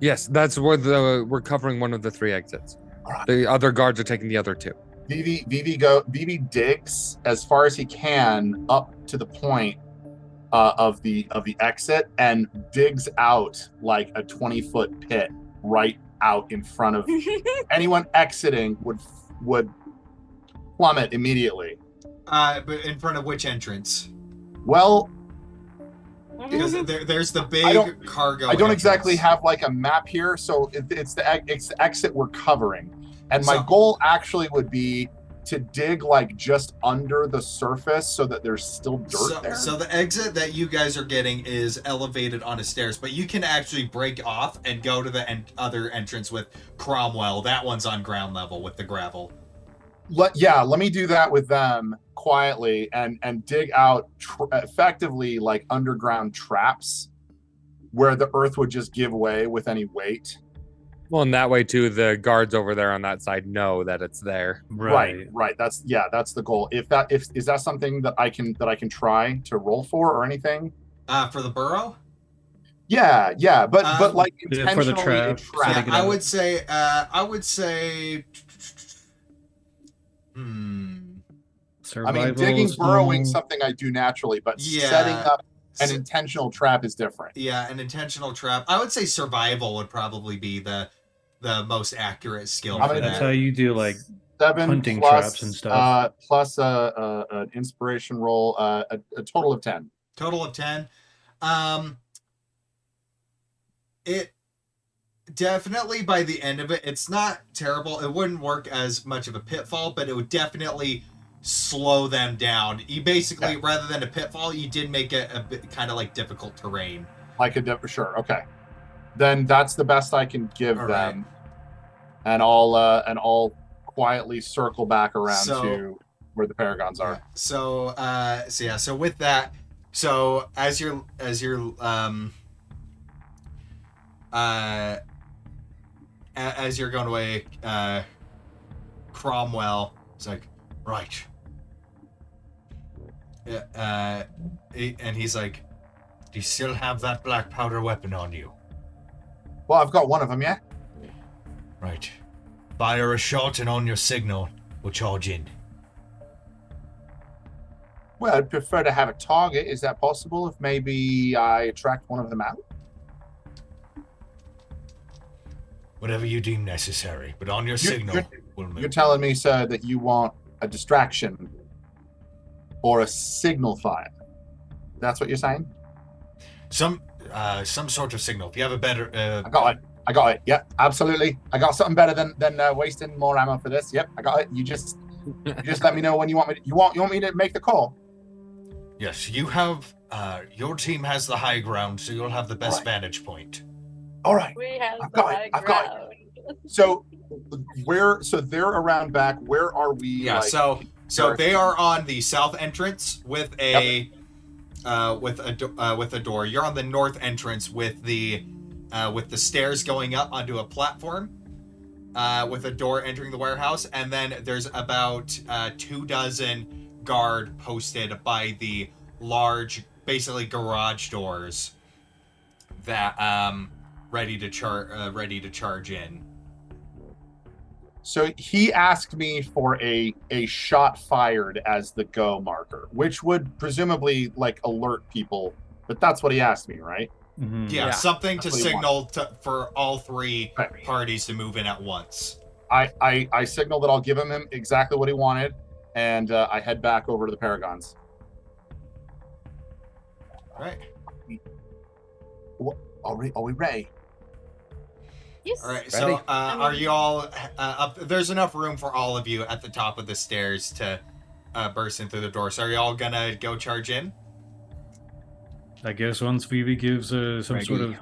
Yes, that's where we're covering one of the 3 exits. All right. The other guards are taking the other 2. Vivi digs as far as he can up to the point of the exit and digs out like a 20-foot pit right out in front of anyone exiting would plummet immediately. But in front of which entrance? Well, Because there's the big cargo. I don't entrance. exactly have like a map here, so it's the exit we're covering. And my So- goal actually would be to dig like just under the surface so that there's still dirt there. So the exit that you guys are getting is elevated onto stairs, but you can actually break off and go to the other entrance with Cromwell. That one's on ground level with the gravel. Let me do that with them quietly and dig out effectively like underground traps where the earth would just give way with any weight. Well, and that way too, the guards over there on that side know that it's there. Right. That's the goal. Is that something that I can try to roll for or anything? For the burrow? Yeah, but like Yeah, for the intentionally trap, a setting it I up. would say I mean, Survival digging, skill. burrowing, something I do naturally, but Yeah. setting up an intentional trap is different. Yeah, an intentional trap. I would say survival would probably be the most accurate skill I for mean, That's that. how you do like 7 hunting plus, traps and stuff. Plus an inspiration roll, a total of 10. Total of 10. It definitely, by the end of it, it's not terrible. It wouldn't work as much of a pitfall, but it would definitely slow them down. You basically, rather than a pitfall, you did make it a bit kind of like difficult terrain. Sure. Okay. Then that's the best I can give All them. And I'll quietly circle back around to where the Paragons are. So with that, so as you're going away, Cromwell is like, right. And he's like, do you still have that black powder weapon on you? Well, I've got one of them, yeah? Right. Fire a shot and on your signal, we'll charge in. Well, I'd prefer to have a target. Is that possible if maybe I attract one of them out? Whatever you deem necessary, but on your signal, we'll move. You're telling me, sir, that you want a distraction or a signal fire. That's what you're saying? Some sort of signal. If you have a better... I got it. Yep, absolutely. I got something better than wasting more ammo for this. Yep, I got it. You just let me know when you want me. You want me to make the call? Yes, you have. Your team has the high ground, so you'll have the best vantage point. All right. We have I've got it. So they're around back. Where are we? Yeah. So they are on the south entrance with a with a door. You're on the north entrance with the stairs going up onto a platform, with a door entering the warehouse, and then there's about 24 guard posted by the large, basically garage doors that ready to charge in. So he asked me for a shot fired as the go marker, which would presumably like alert people, but that's what he asked me, right? Mm-hmm. Yeah, something to That's what he signal for all three parties to move in at once. I signaled that I'll give him exactly what he wanted, and I head back over to the Paragons. Right. Are we ready? Yes. All right. So, are you all up? There's enough room for all of you at the top of the stairs to burst in through the door. So, are you all gonna go charge in? I guess once Vivi gives some sort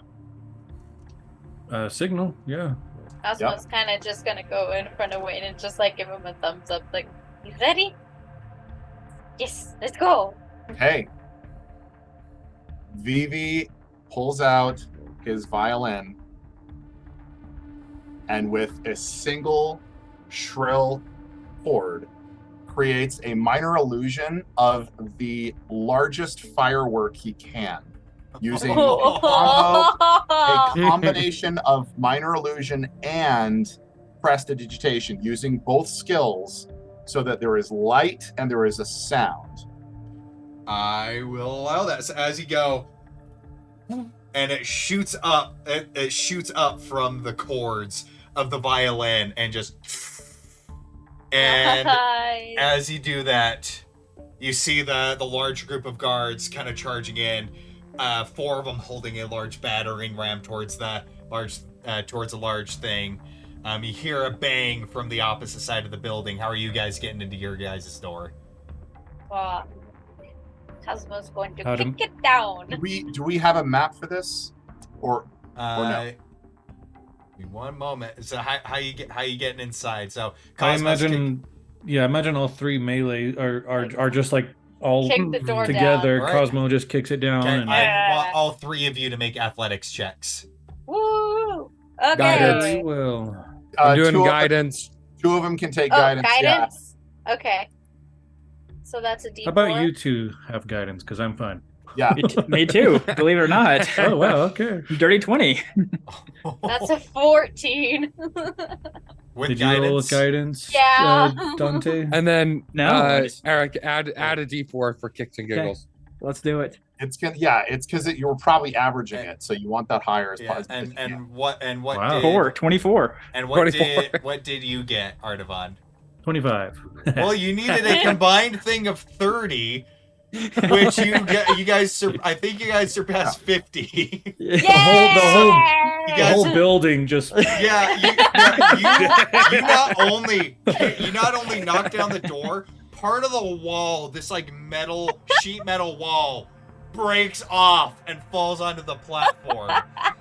of signal, yeah. Osmo's kind of just gonna go in front of Wayne and just like give him a thumbs up, like, "You ready? Yes, let's go." Hey. Vivi pulls out his violin, and with a single shrill chord creates a minor illusion of the largest firework he can, using a combination of minor illusion and prestidigitation, using both skills so that there is light and there is a sound. I will allow that. So as you go, and it shoots up. It shoots up from the chords of the violin, and just. And as you do that, you see the large group of guards kind of charging in. 4 of them holding a large battering ram towards a large thing. You hear a bang from the opposite side of the building. How are you guys getting into your guys' door? Cosmo's going to kick it down. Do we have a map for this, or no? One moment. So how you getting inside? So I imagine all 3 melee are just like all Kick the door together. down. Right. Cosmo just kicks it down. Okay, And I want all 3 of you to make athletics checks. Woo! Okay. Guidance. Well, I'm doing guidance. 2 of them can take guidance. Guidance? Yeah. Okay. So that's a D4. How about you 2 have guidance? Because I'm fine. Yeah. Me too, believe it or not. Oh, wow, okay. Dirty 20. That's a 14. With Did you roll with guidance? Yeah. Dante? And then No. Eric, add a D4 for kicks and giggles. Okay. Let's do it. It's because you were probably averaging it, so you want that higher as possible. And what Wow. 24. And what 24. what did you get, Artavan? 25. Well, you needed a combined thing of 30, which you guys I think you guys surpassed 50. Yeah! The whole building just Yeah, you not only knocked down the door, part of the wall, this like metal sheet metal wall, breaks off and falls onto the platform.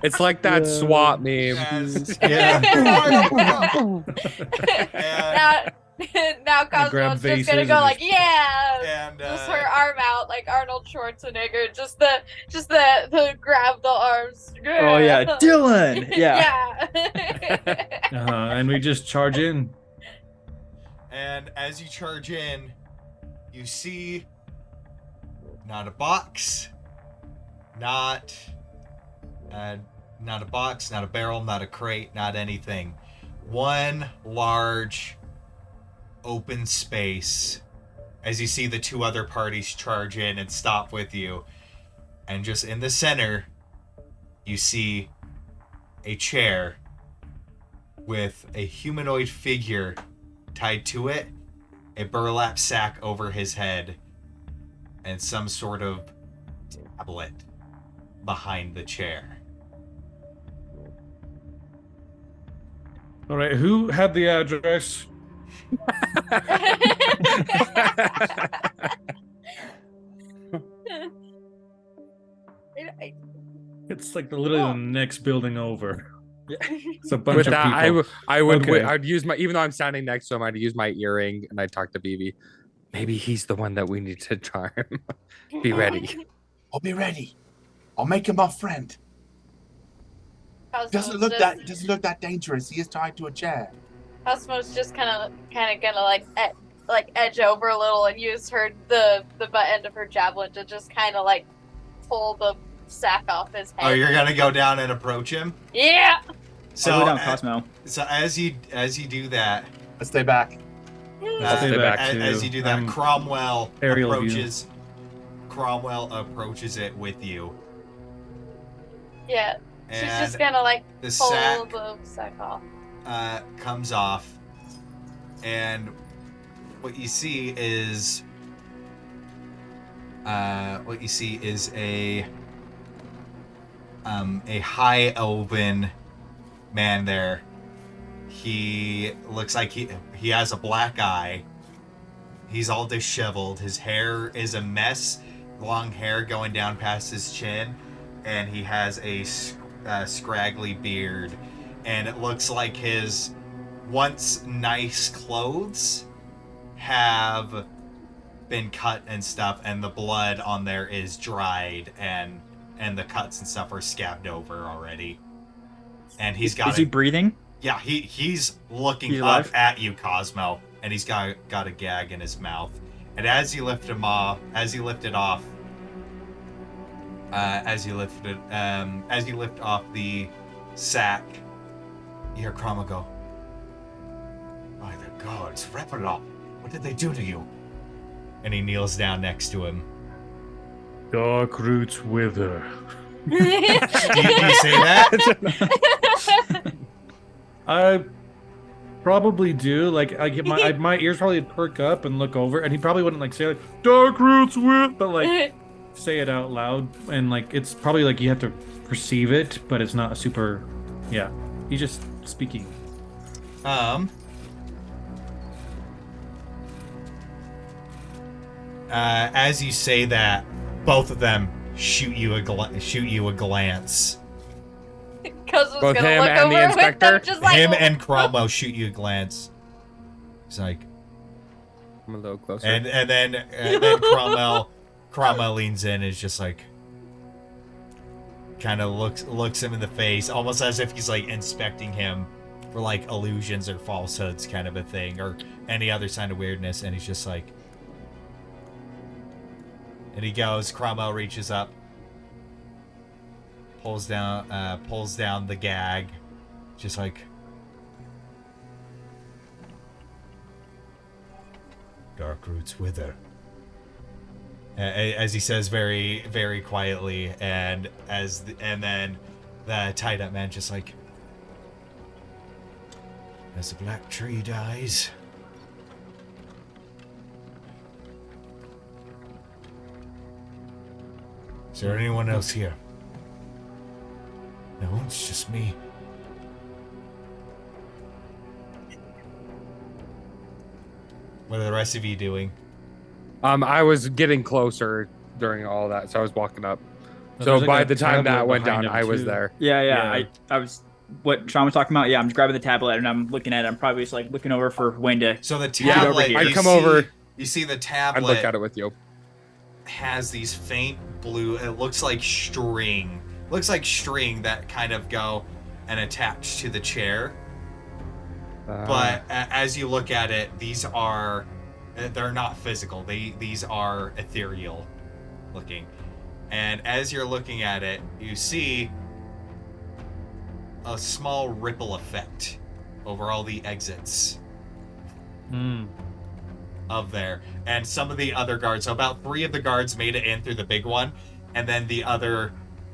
It's like that SWAT meme. As, Yeah. and, now grab Cosmo's just vases gonna and go like, just- yeah, and just her arm out like Arnold Schwarzenegger, just the grab the arms. Oh yeah, Dylan. Yeah. And we just charge in. And as you charge in, you see not a box, not a box, not a barrel, not a crate, not anything. One large open space as you see the two other parties charge in and stop with you. And just in the center, you see a chair with a humanoid figure tied to it, a burlap sack over his head, and some sort of tablet behind the chair. All right, who had the address? It's like literally the next building over. It's a bunch With of that, people. I would Okay. I'd use my, even though I'm standing next to him, I'd use my earring and I'd talk to BB. Maybe he's the one that we need to charm. Be ready. I'll be ready. I'll make him my friend. Doesn't look that dangerous. He is tied to a chair. Cosmo's just kind of gonna like edge over a little and use the butt end of her javelin to just kind of like pull the sack off his head. Oh, you're gonna go down and approach him? Yeah. So I'll go down Cosmo. So as you do that, Let's stay back. Stay back as too. you do that, I'm Cromwell aerial view. approaches. Cromwell approaches it with you. Yeah. She's And just gonna like the pull sack the sack off. comes off, and what you see is a high elven man there. He looks like he has a black eye. He's all disheveled. His hair is a mess, long hair going down past his chin, and he has a scraggly beard. And it looks like his once nice clothes have been cut and stuff, and the blood on there is dried, and the cuts and stuff are scabbed over already. And he's got Is he breathing? yeah, he's looking He's up alive? at you, Cosmo, and he's got a gag in his mouth. And as you lift off the sack, you hear Cromwell go, "By the gods, Repelop, what did they do to you?" And he kneels down next to him. Dark roots wither. Do you say that? I probably do. Like, I get my ears probably perk up and look over, and he probably wouldn't like say like "dark roots with," but like say it out loud, and like it's probably like you have to perceive it, but it's not super. Yeah, he's just speaking. As you say that, both of them shoot you a glance. Cosmo's Both gonna him look and over the with inspector? them, just like Him and Cromwell shoot you a glance. He's like, I'm a little closer. and then Cromwell leans in and is just like, kind of looks him in the face, almost as if he's like inspecting him for like illusions or falsehoods, kind of a thing, or any other sign of weirdness. And he's just like, and he goes. Cromwell reaches up, pulls down the gag, just like, "Dark roots wither," as he says very, very quietly, and then the tied up man just like, "As the black tree dies, is there anyone else here?" "No, it's just me." What are the rest of you doing? I was getting closer during all that, so I was walking up. Oh, So there's, like, by a the time that tablet went behind down, him, I was too. there. Yeah. Yeah. I was what Sean was talking about. Yeah, I'm just grabbing the tablet and I'm looking at it. I'm probably just like looking over for Wayne to. So the Yeah, tablet, here. I'd you come see, over. You see the I'd tablet look at it with you. has these faint blue. It looks like string. Looks like string that kind of go and attach to the chair. But as you look at it, these are they're not physical. These are ethereal looking. And as you're looking at it, you see a small ripple effect over all the exits of there. And some of the other guards, so about 3 of the guards made it in through the big one, and then the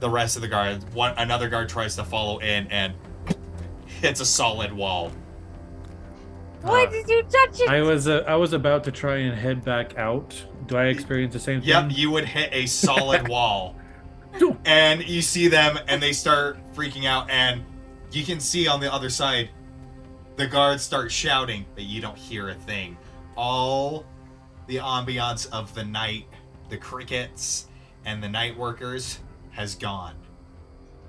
rest of the guards, another guard tries to follow in and hits a solid wall. Why did you touch it? I was about to try and head back out. Do I experience the same Yep, thing? you would hit a solid wall. And you see them and they start freaking out, and you can see on the other side the guards start shouting, but you don't hear a thing. All the ambiance of the night, the crickets and the night workers has gone.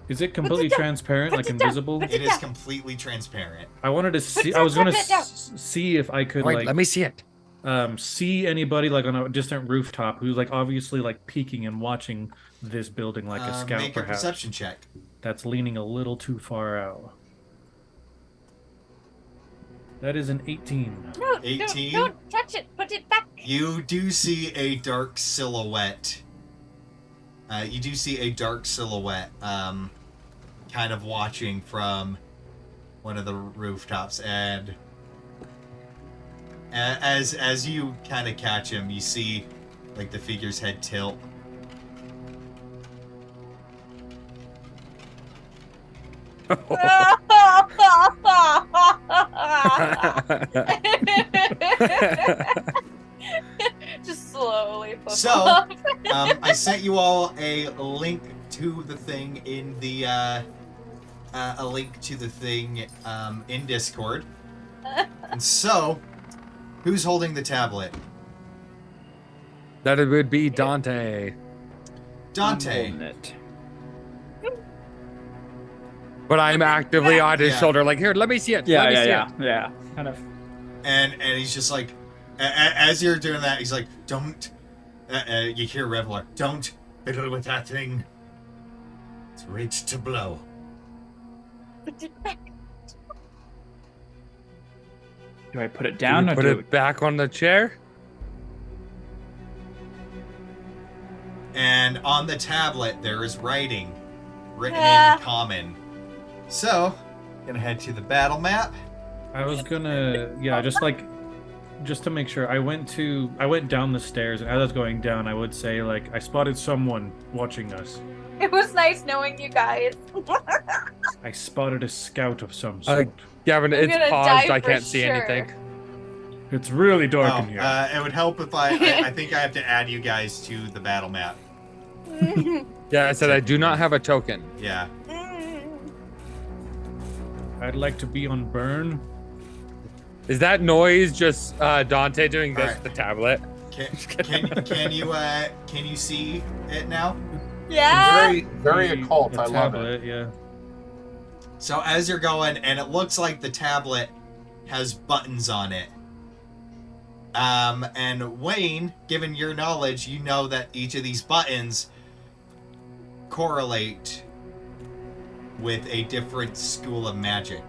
Is it completely transparent, like invisible? It is completely transparent. I wanted to see. I was gonna see if I could Wait, like let me see it. see anybody like on a distant rooftop who's like obviously like peeking and watching this building like a scout, Make a perhaps. perception check. That's leaning a little too far out. That is an 18. No, 18? don't touch it. Put it back. You do see a dark silhouette. Kind of watching from one of the rooftops, and as you kind of catch him, you see like the figure's head tilt. Just slowly. flip So, off. I sent you all a link to the thing in the in Discord. And so, who's holding the tablet? That it would be Dante. Dante. I'm holding it. But I'm actively on his Yeah. shoulder, like, here, let me see it. let me see it. Yeah. Kind of. And he's just like, as you're doing that, he's like, don't. You hear Reveler, don't fiddle with that thing. It's reached to blow. Put it back. Do I put it Do down you or put do it back on the chair? And on the tablet, there is writing written Ah. in common. So, gonna head to the battle map. I was gonna, yeah, just to make sure. I went down the stairs, and as I was going down, I would say like I spotted someone watching us. It was nice knowing you guys. I spotted a scout of some sort. Gavin, I'm it's gonna paused. die I can't for see sure. anything. It's really dark Oh, in here. it would help if I think I have to add you guys to the battle map. Yeah, I said I do not have a token. Yeah. I'd like to be on burn. Is that noise just Dante doing this Alright. with the tablet? Can you see it now? Yeah. Very, very occult. The I love it. tablet, yeah. So as you're going, and it looks like the tablet has buttons on it. And Wayne, given your knowledge, you know that each of these buttons correlate with a different school of magic.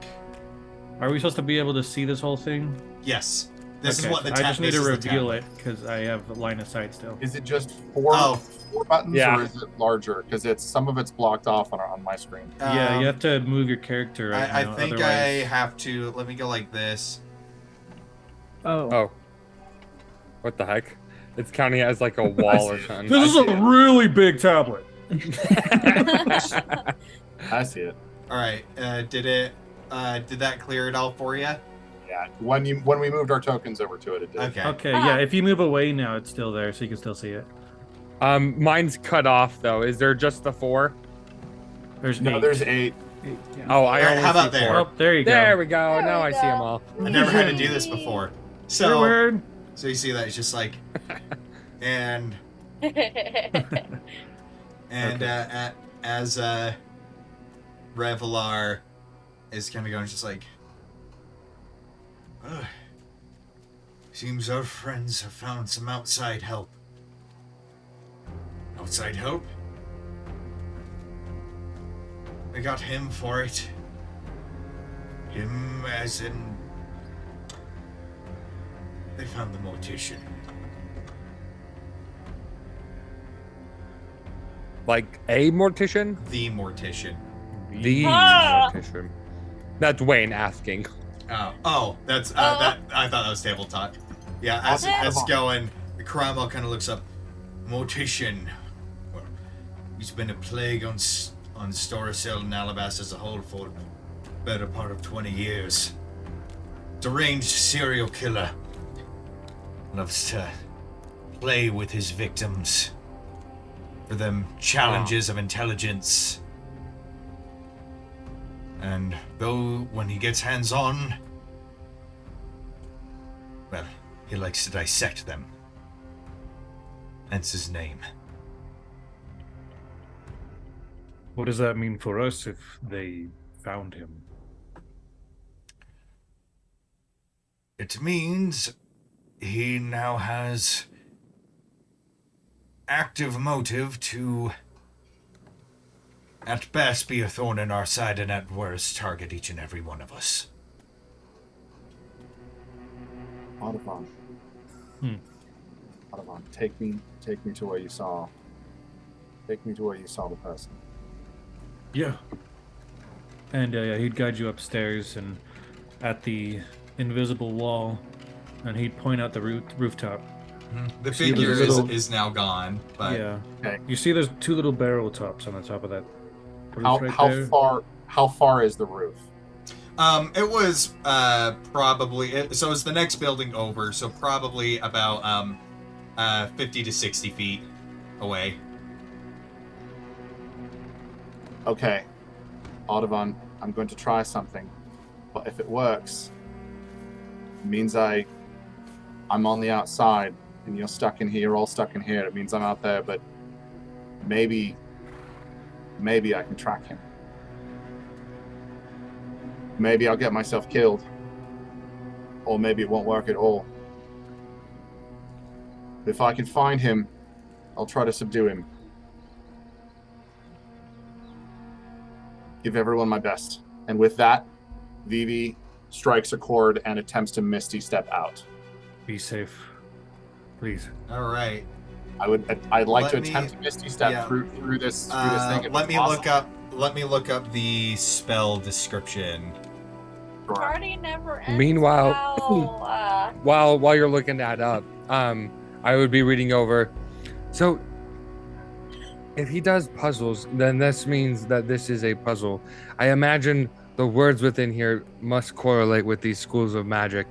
Are we supposed to be able to see this whole thing? Yes. This Okay, is what the I just need this to is the reveal tablet. it because I have line of sight still. Is it just four buttons, Yeah. or is it larger? Because some of it's blocked off on my screen. Yeah, you have to move your character right I now, think otherwise... I have to. Let me go like this. Oh. What the heck? It's counting as like a wall or see it. something. This is a really big tablet. I see it. All right. Did that clear it all for you? Yeah. When we moved our tokens over to it, it did. Okay. Okay, yeah, if you move away now, it's still there, so you can still see it. Mine's cut off though. Is there just the 4? There's No, 8. there's 8. Yeah. Oh, I Alright, only how about see there? 4. Oh, there you go. There we go. There Now we I see them go. all. I never had to do this before. You're So weird. you see that it's just like And as Revelar is kind of going, just like, "Ugh. Seems our friends have found some outside help." Outside help? They got him for it. Him as in... They found the mortician. Like a mortician? The mortician. The Ah! mortician. That's Wayne asking. Oh, that's that. I thought that was tabletop. Yeah, as Awesome. going, Cromwell kind of looks up. Mortician. Well, he's been a plague on Storacel and Alabas as a whole for the better part of 20 years. Deranged serial killer. Loves to play with his victims. For them challenges of intelligence. And though when he gets hands-on, well, he likes to dissect them. Hence his name. What does that mean for us if they found him? It means he now has active motive to, at best, be a thorn in our side, and at worst, target each and every one of us. Audubon. Hmm. Audubon, take me to where you saw. Take me to where you saw the person. Yeah. And yeah, he'd guide you upstairs and at the invisible wall, and he'd point out the rooftop. The See, figure there's a little- is now gone, but Yeah. Okay. You see, there's two little barrel tops on the top of that roof right How there. how far is the roof? it was probably so it's the next building over, so probably about 50 to 60 feet away. Okay, Audubon, I'm going to try something, but if it works, it means I'm on the outside and you're stuck in here. You're all stuck in here. It means I'm out there, but maybe I can track him. Maybe I'll get myself killed, or maybe it won't work at all. If I can find him, I'll try to subdue him. Give everyone my best. And with that, Vivi strikes a chord and attempts to Misty step out. Be safe, please. All right. I'd like Let to me- attempt to Misty step yeah. through this thing. if Let it's me possible. look up the spell description. Sure. Party never ends. Meanwhile- Wow, While you're looking that up, I would be reading over. So, if he does puzzles, then this means that this is a puzzle. I imagine the words within here must correlate with these schools of magic.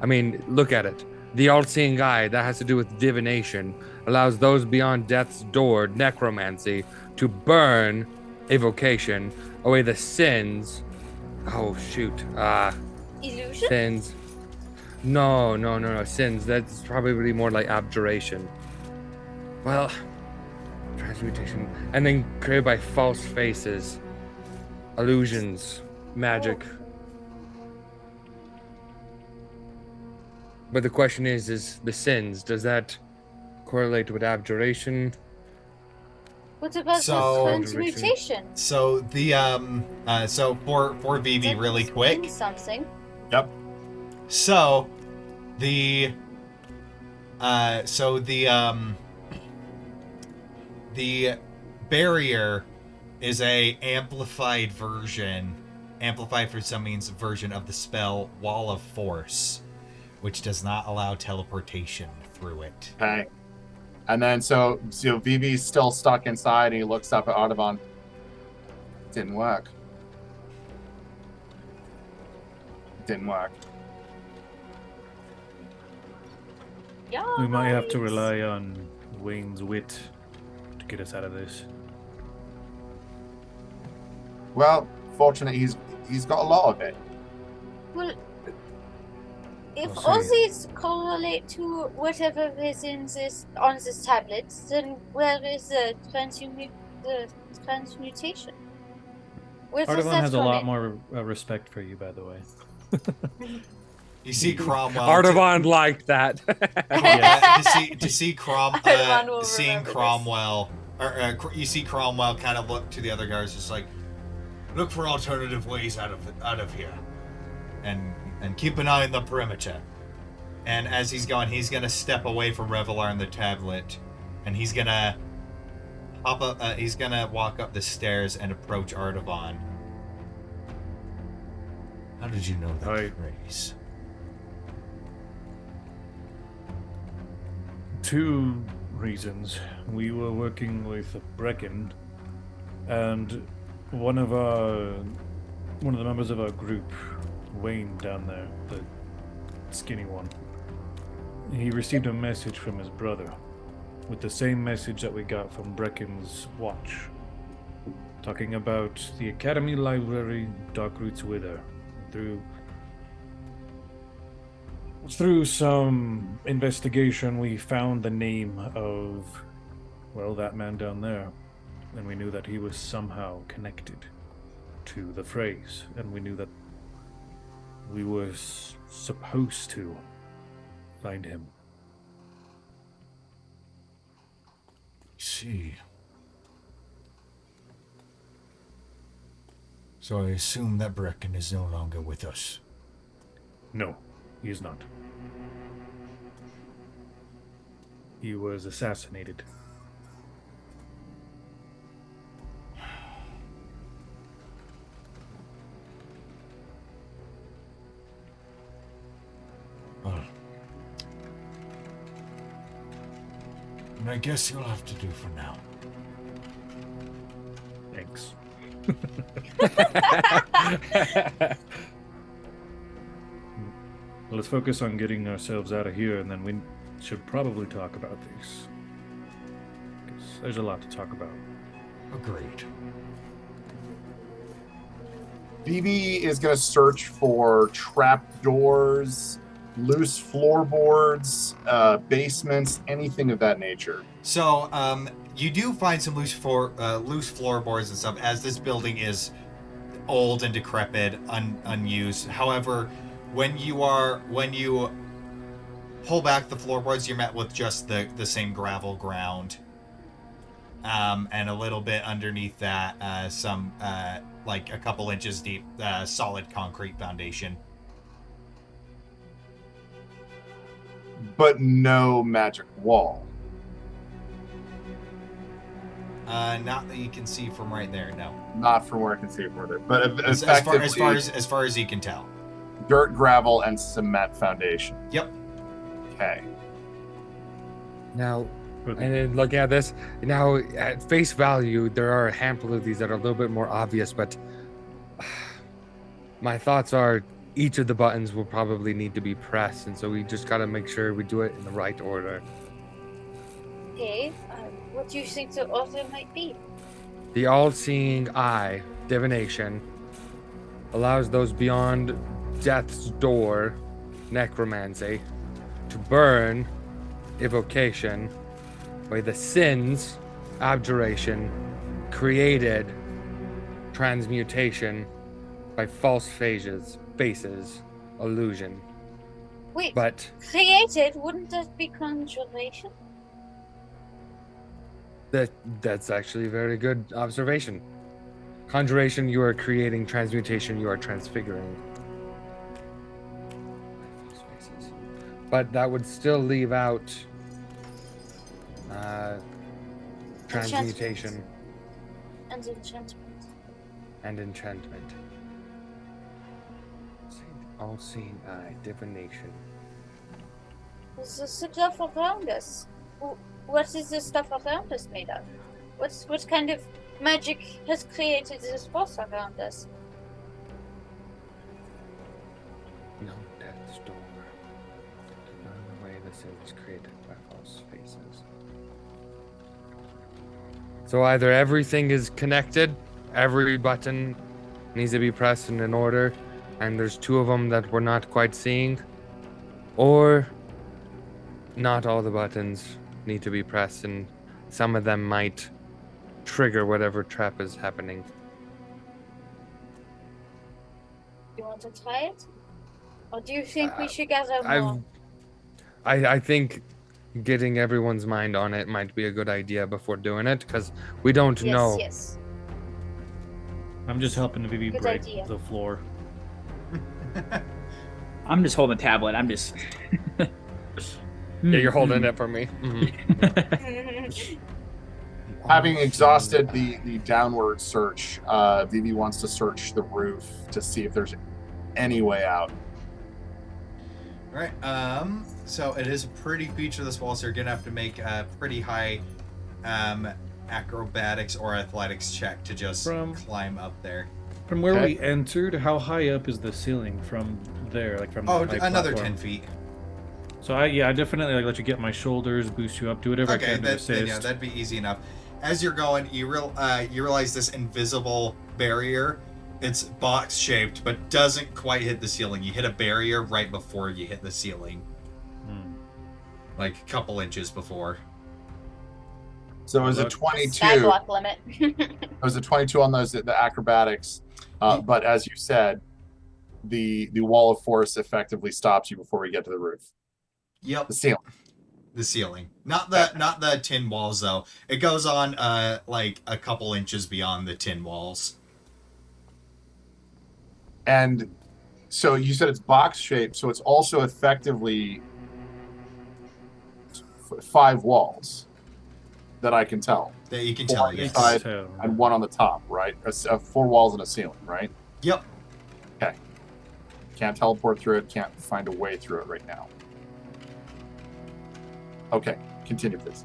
I mean, look at it. The all-seeing eye, that has to do with divination, allows those beyond death's door, necromancy, to burn, evocation, away the sins. Oh shoot. illusion. Sins. No. Sins. That's probably more like abjuration. Well, transmutation. And then created by false faces, illusions, magic. But the question is the sins, does that correlate with abjuration? What's about So- transmutation? So the so for Vivi That really must quick. mean something. Yep. So the the barrier is a amplified for some means version of the spell Wall of Force, which does not allow teleportation through it. Okay. And then so Vivi's still stuck inside, and he looks up at Audubon. Didn't work. Didn't work. Yeah. We might have to rely on Wayne's wit to get us out of this. Well, fortunately, he's got a lot of it. Well, If I'll all see. these correlate to whatever is in this on this tablet, then where is the transmutation? Where does Artavan that has a come lot in? more respect for you, by the way. You see Cromwell. Artavan liked that. To see Artavan will seeing remember this. Cromwell, you see Cromwell kind of look to the other guards, just like, look for alternative ways out of here, and keep an eye on the perimeter. And as he's going, he's gonna step away from Revelar and the tablet, and he's gonna hop up. He's gonna walk up the stairs and approach Artavan. How did you know that Hi. phrase? 2 reasons. We were working with Brecken, and one of the members of our group, Wayne down there, the skinny one, he received a message from his brother with the same message that we got from Brecken's watch, talking about the Academy Library, Darkroot's Wither. Through some investigation, we found the name of, well, that man down there, and we knew that he was somehow connected to the phrase, and we knew that we were supposed to find him. See. So I assume that Brecken is no longer with us. No, he is not. He was assassinated. Well, and I guess you'll have to do for now. Thanks. Let's focus on getting ourselves out of here, and then we should probably talk about this. Because there's a lot to talk about. Agreed. BB is going to search for trapdoors, loose floorboards, basements, anything of that nature. So, you do find some loose floorboards and stuff, as this building is old and decrepit, unused. However, when you pull back the floorboards, you're met with just the same gravel ground, and a little bit underneath that, some like a couple inches deep, solid concrete foundation. But no magic wall. Not that you can see from right there, no. Not from where I can see it further. But As far as you can tell. dirt, gravel, and cement foundation. Yep. Okay. Now, and then looking at this, now at face value, there are a handful of these that are a little bit more obvious, but my thoughts are each of the buttons will probably need to be pressed, and so we just got to make sure we do it in the right order. Okay, what do you think the order might be? The all-seeing eye, divination, allows those beyond death's door, necromancy, to burn, evocation, by the sins, abjuration, created, transmutation, by false faces, illusion. Wait, But created, wouldn't that be conjuration? that's actually a very good observation. Conjuration, you are creating. Transmutation, you are transfiguring. But that would still leave out transmutation And enchantment. and enchantment. All-seeing eye, divination. There's the stuff around us. What is the stuff around us made of? What kind of magic has created this force around us? No death's door. To burn away the sins created by false faces. So either everything is connected, every button needs to be pressed in an order, and there's two of them that we're not quite seeing, Or not all the buttons need to be pressed, and some of them might trigger whatever trap is happening. You want to try it? Or do you think we should gather I've more? I think getting everyone's mind on it might be a good idea before doing it, because we don't Yes, know. yes. I'm just helping Vivi Good break idea. the floor. I'm just holding the tablet. I'm just. Yeah, you're holding it for me. Mhm. Having exhausted the downward search, Vivi wants to search the roof to see if there's any way out. All right. So it is a pretty feature of this wall, so you're gonna have to make a pretty high acrobatics or athletics check to just climb up there. From where Okay. we entered, how high up is the ceiling from there? Like from Oh, the high another platform? 10 feet. So I definitely like let you get my shoulders, boost you up, do whatever I Okay, can to then, assist. yeah, that'd be easy enough. As you're going, you realize this invisible barrier. It's box shaped, but doesn't quite hit the ceiling. You hit a barrier right before you hit the ceiling, like a couple inches before. So it was a Look. 22. Skyblock limit. It was a 22 on those the acrobatics, but as you said, the wall of force effectively stops you before we get to the roof. Yep, The ceiling. the ceiling. Not the tin walls though. It goes on like a couple inches beyond the tin walls. And so you said it's box shaped, so it's also effectively 5 walls that I can tell, That you can 4 tell. on the Yes. side So, and 1 on the top, right? 4 walls and a ceiling, right? Yep. Can't teleport through it, can't find a way through it right now. Okay, continue please.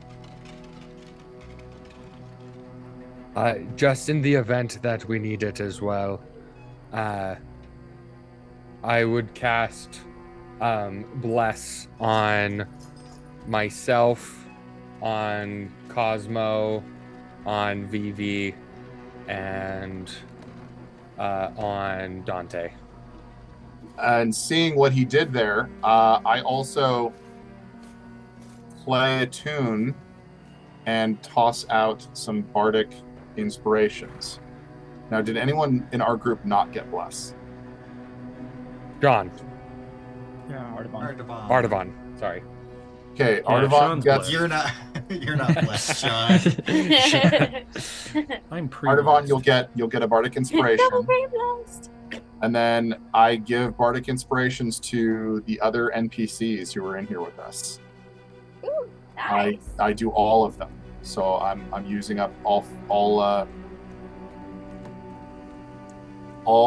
Just in the event that we need it as well, I would cast Bless on myself, on Cosmo, on Vivi, and on Dante. And seeing what he did there, I also play a tune and toss out some bardic inspirations. Now, did anyone in our group not get bless? John. Yeah, Artaban. Artavan. Sorry. Okay, Yeah, Artavan Sean's gets. blessed. You're not blessed, Sean. I'm pre. Artavan, you'll get a bardic inspiration, Double brain blast. and then I give bardic inspirations to the other NPCs who were in here with us. Ooh, nice. I do all of them, so I'm using up all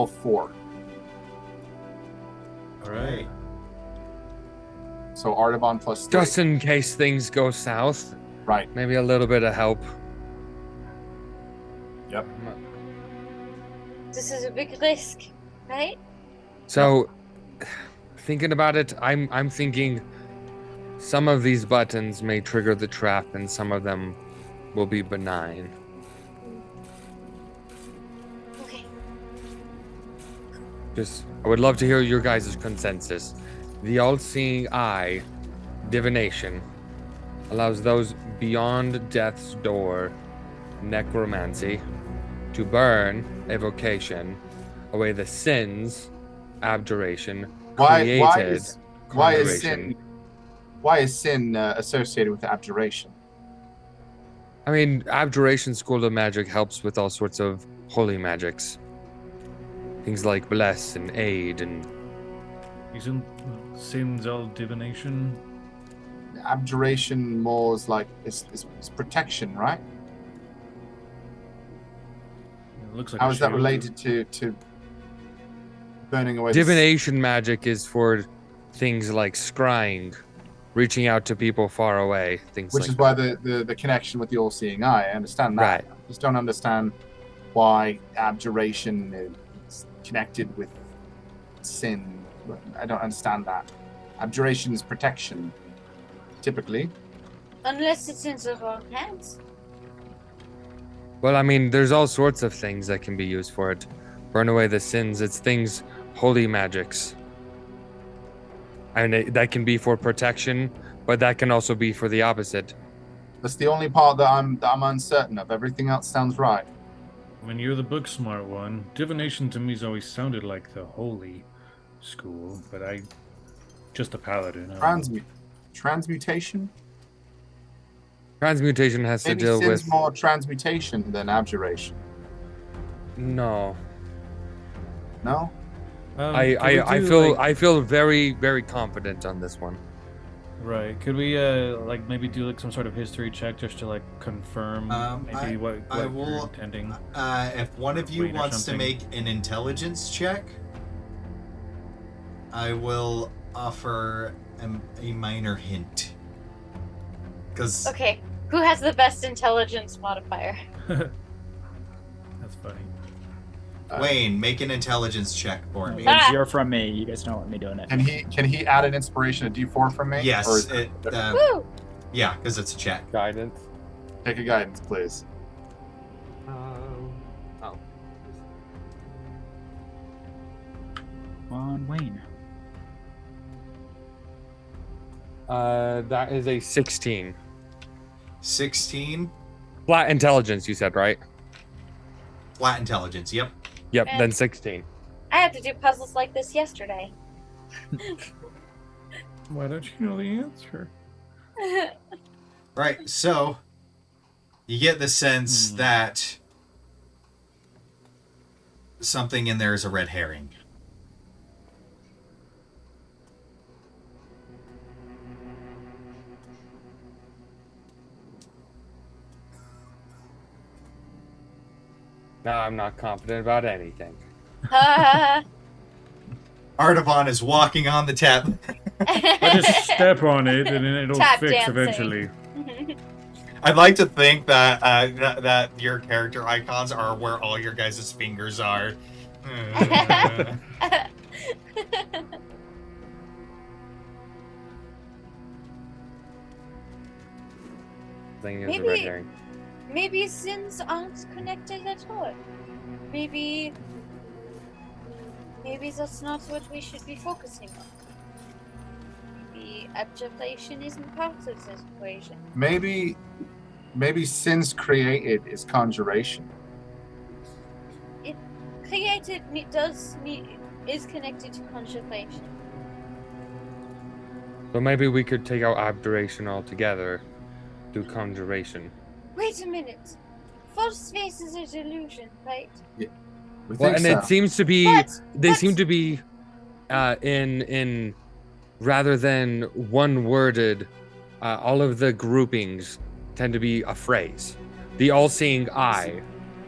4. All right. So Artavan plus 3. Just in case things go south, Right. maybe a little bit of help. Yep. This is a big risk, right? So, thinking about it, I'm thinking some of these buttons may trigger the trap, and some of them will be benign. Okay. I would love to hear your guys' consensus. The all-seeing eye, divination, allows those beyond death's door, necromancy, to burn, evocation, away the sins, abjuration, Why created, is conjuration. sin associated with abjuration? I mean, Abjuration School of Magic helps with all sorts of holy magics. Things like bless and aid and Isn't sins all divination? Abjuration more is like it's protection, right? It looks like How a is that shield. related to burning away? the divination magic is for things like scrying, reaching out to people far away, things which like is why the connection with the all-seeing eye. I understand that. Right. I just don't understand why abjuration is connected with sin. I don't understand that. Abjuration is protection, typically. Unless it's in the wrong hands. Well, I mean, there's all sorts of things that can be used for it. Burn away the sins. It's things, holy magics. And that can be for protection, but that can also be for the opposite. That's the only part that I'm uncertain of. Everything else sounds right. I mean, you're the book smart one. Divination to me's always sounded like the holy school, but just a paladin. Transmutation? Transmutation has Maybe to deal sin's with more transmutation than abjuration. no. No? I feel very, very confident on this one. Right. Could we like maybe do like some sort of history check just to like confirm maybe what you're intending? If one of you Wait, or wants to something. make an intelligence check, I will offer a minor hint. Because Okay, who has the best intelligence modifier? That's funny. Wayne, make an intelligence check for me. Ah! 0 from me. You guys don't want me doing it. Can he add an inspiration, a D4 from me? Or Yes, is Woo! yeah, because it's a check. Guidance. take a guidance, please. Oh. Come on, Wayne. That is a 16. 16, Flat intelligence, you said, right? flat intelligence, yep. Yep, And- then 16. I had to do puzzles like this yesterday. Why don't you know the answer? Right, so you get the sense that something in there is a red herring. Now I'm not confident about anything. Artavan is walking on the tap. I just step on it and then it'll Tap fix dancing. eventually. I'd like to think that that your character icons are where all your guys' fingers are. Thing is Maybe- a red herring. Maybe sins aren't connected at all. Maybe that's not what we should be focusing on. Maybe abjuration isn't part of this equation. Maybe sin's created is conjuration. Created is connected to conjuration. So maybe we could take out abjuration altogether, do conjuration. Wait a minute. False face is a delusion, right? We Well, think and so. it seems to be they But- seem to be in rather than one worded. All of the groupings tend to be a phrase. The all-seeing eye,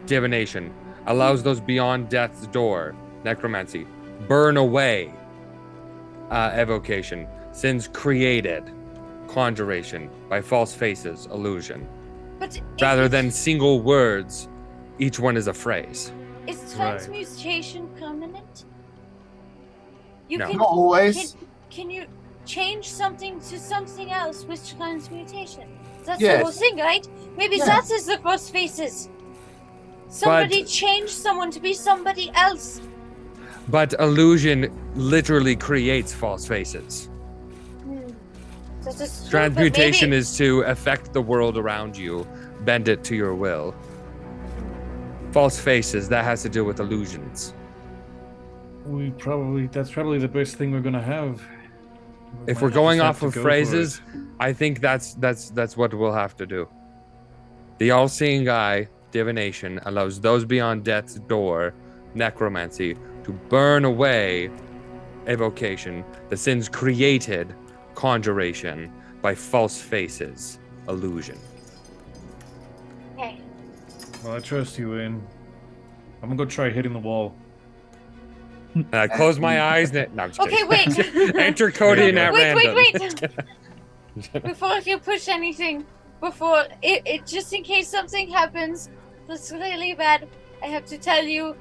divination, allows those beyond death's door, necromancy, burn away, evocation, sins created, conjuration, by false faces, illusion. But Rather than single words, each one is a phrase. is Right. transmutation permanent? You No. can Not always. Can you change something to something else with transmutation? That's Yes. the whole thing, right? Maybe Yeah. that is the cross faces. Somebody changed someone to be somebody else. But illusion literally creates false faces. That is true, Transmutation but is to affect the world around you, bend it to your will. False faces, that has to do with illusions. That's probably the best thing we're gonna have. If Might we're just going have off to of go for phrases, it. I think that's what we'll have to do. The all-seeing eye, divination, allows those beyond death's door, necromancy, to burn away evocation, the sins created, conjuration, by false faces, illusion. Okay. Well, I trust you, Wayne. I'm gonna go try hitting the wall. And I close my eyes. No, I'm just Okay, kidding. wait. Enter Codian at random. Wait. Before you push anything, before it just in case something happens that's really bad, I have to tell you,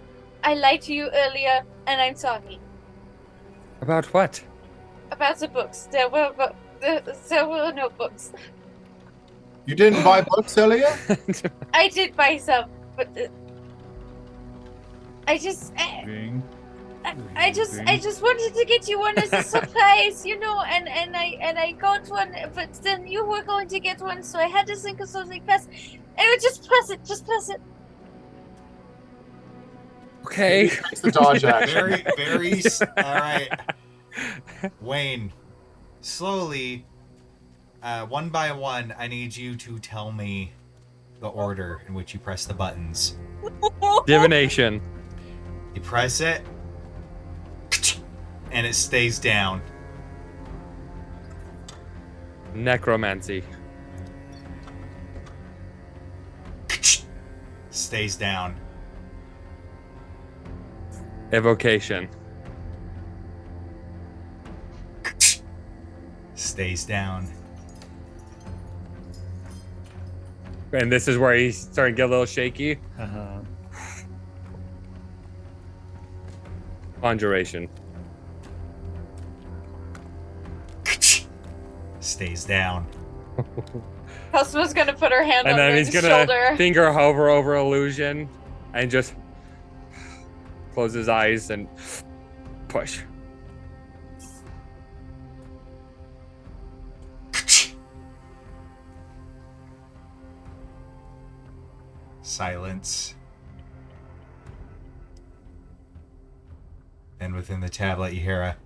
I lied to you earlier, and I'm sorry About what? about the books. There were no books. You didn't buy books earlier? I did buy some, but I just Being I just wanted to get you one as a surprise, you know, and I got one, but then you were going to get one, so I had to think of something fast. And just press it, Okay. It's the dodge action. All right. Wayne, slowly, one by one, I need you to tell me the order in which you press the buttons. Divination. You press it, and it stays down. Necromancy. Stays down. Evocation. Stays down. And this is where he's starting to get a little shaky. Uh-huh. Conjuration. Stays down. Cosmo's gonna put her hand And on then Wayne's he's gonna shoulder. finger hover over illusion and just close his eyes and push. Silence. And within the tablet, you hear a.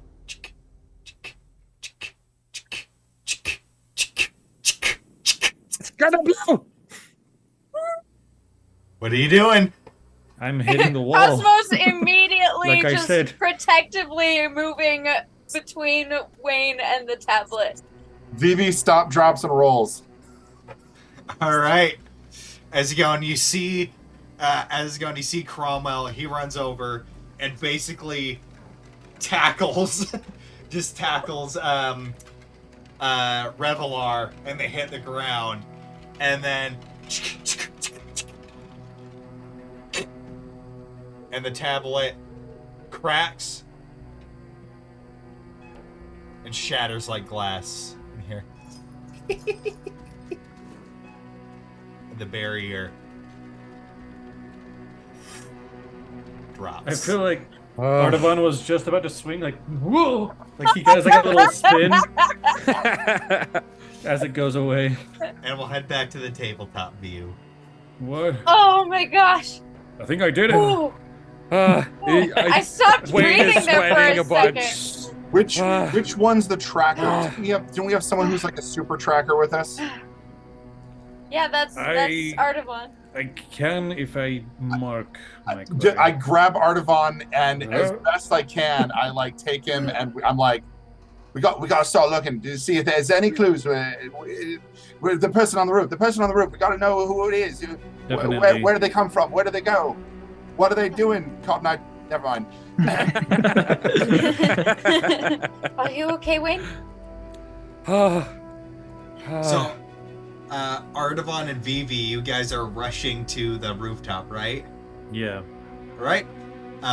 It's gonna blow! What are you doing? I'm hitting the wall. Cosmos immediately Like I just said. protectively moving between Wayne and the tablet. Vivi, stop, drops, and rolls. All right. As you go and you see, Cromwell. He runs over and basically tackles, Revelar, and they hit the ground, and then, and the tablet cracks and shatters like glass in here. The barrier drops. I feel like Oh. Artavan was just about to swing, like, whoa! Like he does like a little spin as it goes away. And we'll head back to the tabletop view. What? Oh my gosh! I think I did it. Ooh, I stopped Wayne is breathing there sweating for a a second. bunch. Which one's the tracker? Don't we have someone who's like a super tracker with us? Yeah, that's Artavan. I can if I mark my I grab Artavan and as best I can, I like take him and I'm like, we got to start looking to see if there's any clues. Where the person on the roof, we got to know who it is. Definitely. Where do they come from? Where do they go? What are they doing? Cotton Eye. Never mind. Are you okay, Wayne? So, Artavan and Vivi, you guys are rushing to the rooftop, right? Yeah. Right?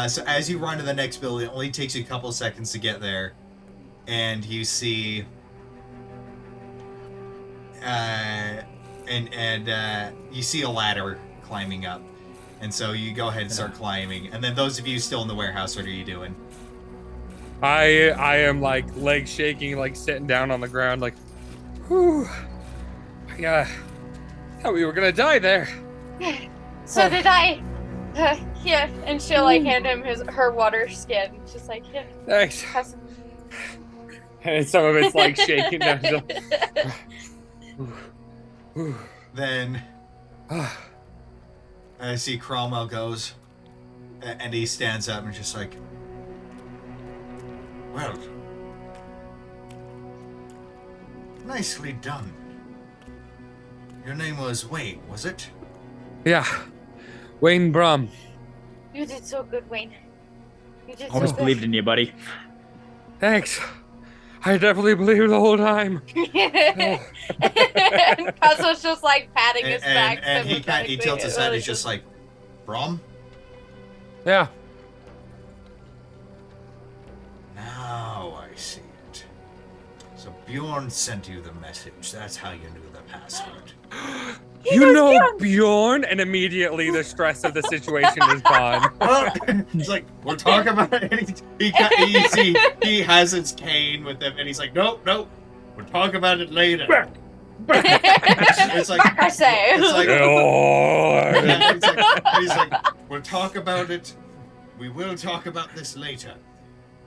So as you run to the next building, it only takes you a couple of seconds to get there. And you see... you see a ladder climbing up. And so you go ahead and start climbing. And then those of you still in the warehouse, what are you doing? I am like legs shaking, like sitting down on the ground, like, whew. I thought we were gonna die there. So did I. Here, and she'll like hand him her water skin. Just like, here. Thanks. Have some. And some of it's like shaking down. Then I see Cromwell goes, and he stands up and just like, well, nicely done. Your name was Wayne, was it? Yeah. Wayne Brum. You did so good, Wayne. You did Always so believed in you, buddy. Thanks. I definitely believed the whole time. And Cosmo's just like patting his back. And he tilts his head. He's just like, Brom? Yeah. Now I see it. So Bjorn sent you the message. That's how you knew the password. You know Bjorn, and immediately the stress of the situation is gone. He's like, we'll talk about it. And you see, he has his cane with him, and he's like, nope, we'll talk about it later. It's like, I say. it's like, Bjorn. he's like, we'll talk about it. We will talk about this later.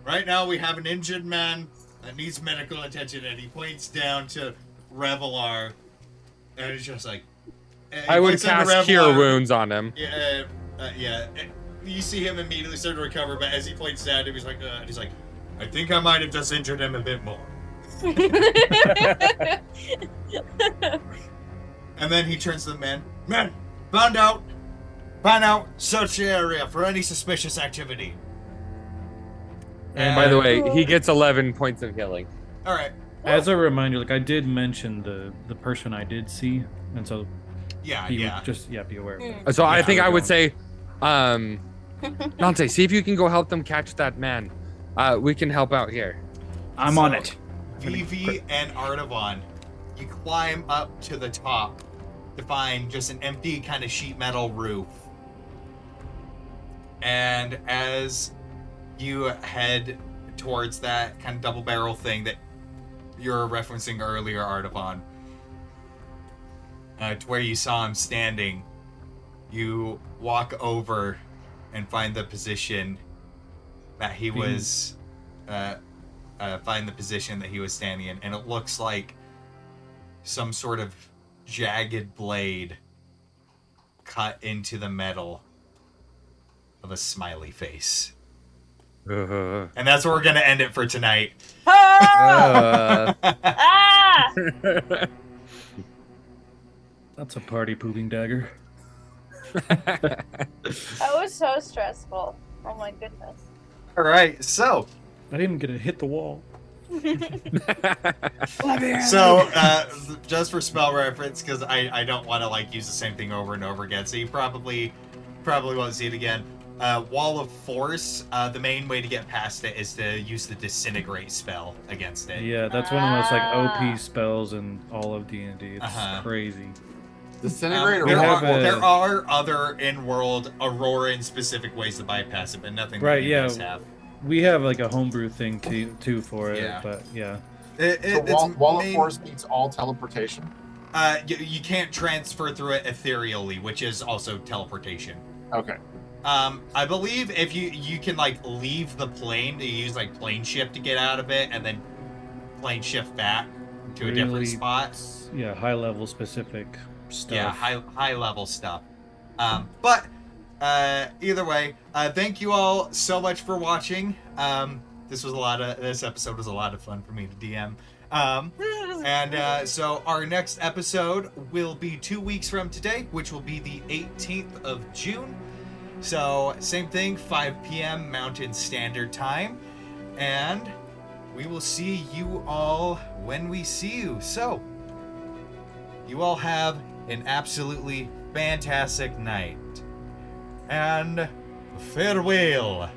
Right now, we have an injured man that needs medical attention, and he points down to Revelar, and it's just like, I would cast Cure Wounds on him. Yeah, yeah. You see him immediately start to recover, but as he points down, he's like, I think I might have just injured him a bit more. And then he turns to the man. Man, find out, search the area for any suspicious activity. And by the way, he gets 11 points of healing. All right. As a reminder, like I did mention the person I did see, and so just be aware of that. So I think I would say, Dante, see if you can go help them catch that man. We can help out here. I'm on it. Vivi and Artavan, you climb up to the top to find just an empty kind of sheet metal roof. And as you head towards that kind of double barrel thing that you're referencing earlier, Artavan, to where you saw him standing, you walk over and find the position that he was standing in, and it looks like some sort of jagged blade cut into the metal of a smiley face. And that's where we're gonna end it for tonight. Ah! That's a party pooping dagger. That was so stressful. Oh my goodness. All right, so I didn't get to hit the wall. So, just for spell reference, because I don't want to use the same thing over and over again, so you probably won't see it again. Wall of Force, the main way to get past it is to use the Disintegrate spell against it. Yeah, that's one of the most OP spells in all of D&D. It's crazy. Disintegrate There have are other in-world Auroran-specific ways to bypass it, but nothing that you guys have. We have a homebrew thing too for it, Yeah. but yeah. So Wall of Force beats all teleportation? You can't transfer through it ethereally, which is also teleportation. Okay. I believe if you can leave the plane, you use plane shift to get out of it, and then plane shift back to a different spot. Yeah, high level specific stuff. Yeah, high level stuff. But either way, thank you all so much for watching. This episode was a lot of fun for me to DM. So our next episode will be 2 weeks from today, which will be the 18th of June. So same thing, 5 p.m. Mountain Standard Time. And we will see you all when we see you. So you all have an absolutely fantastic night. And farewell.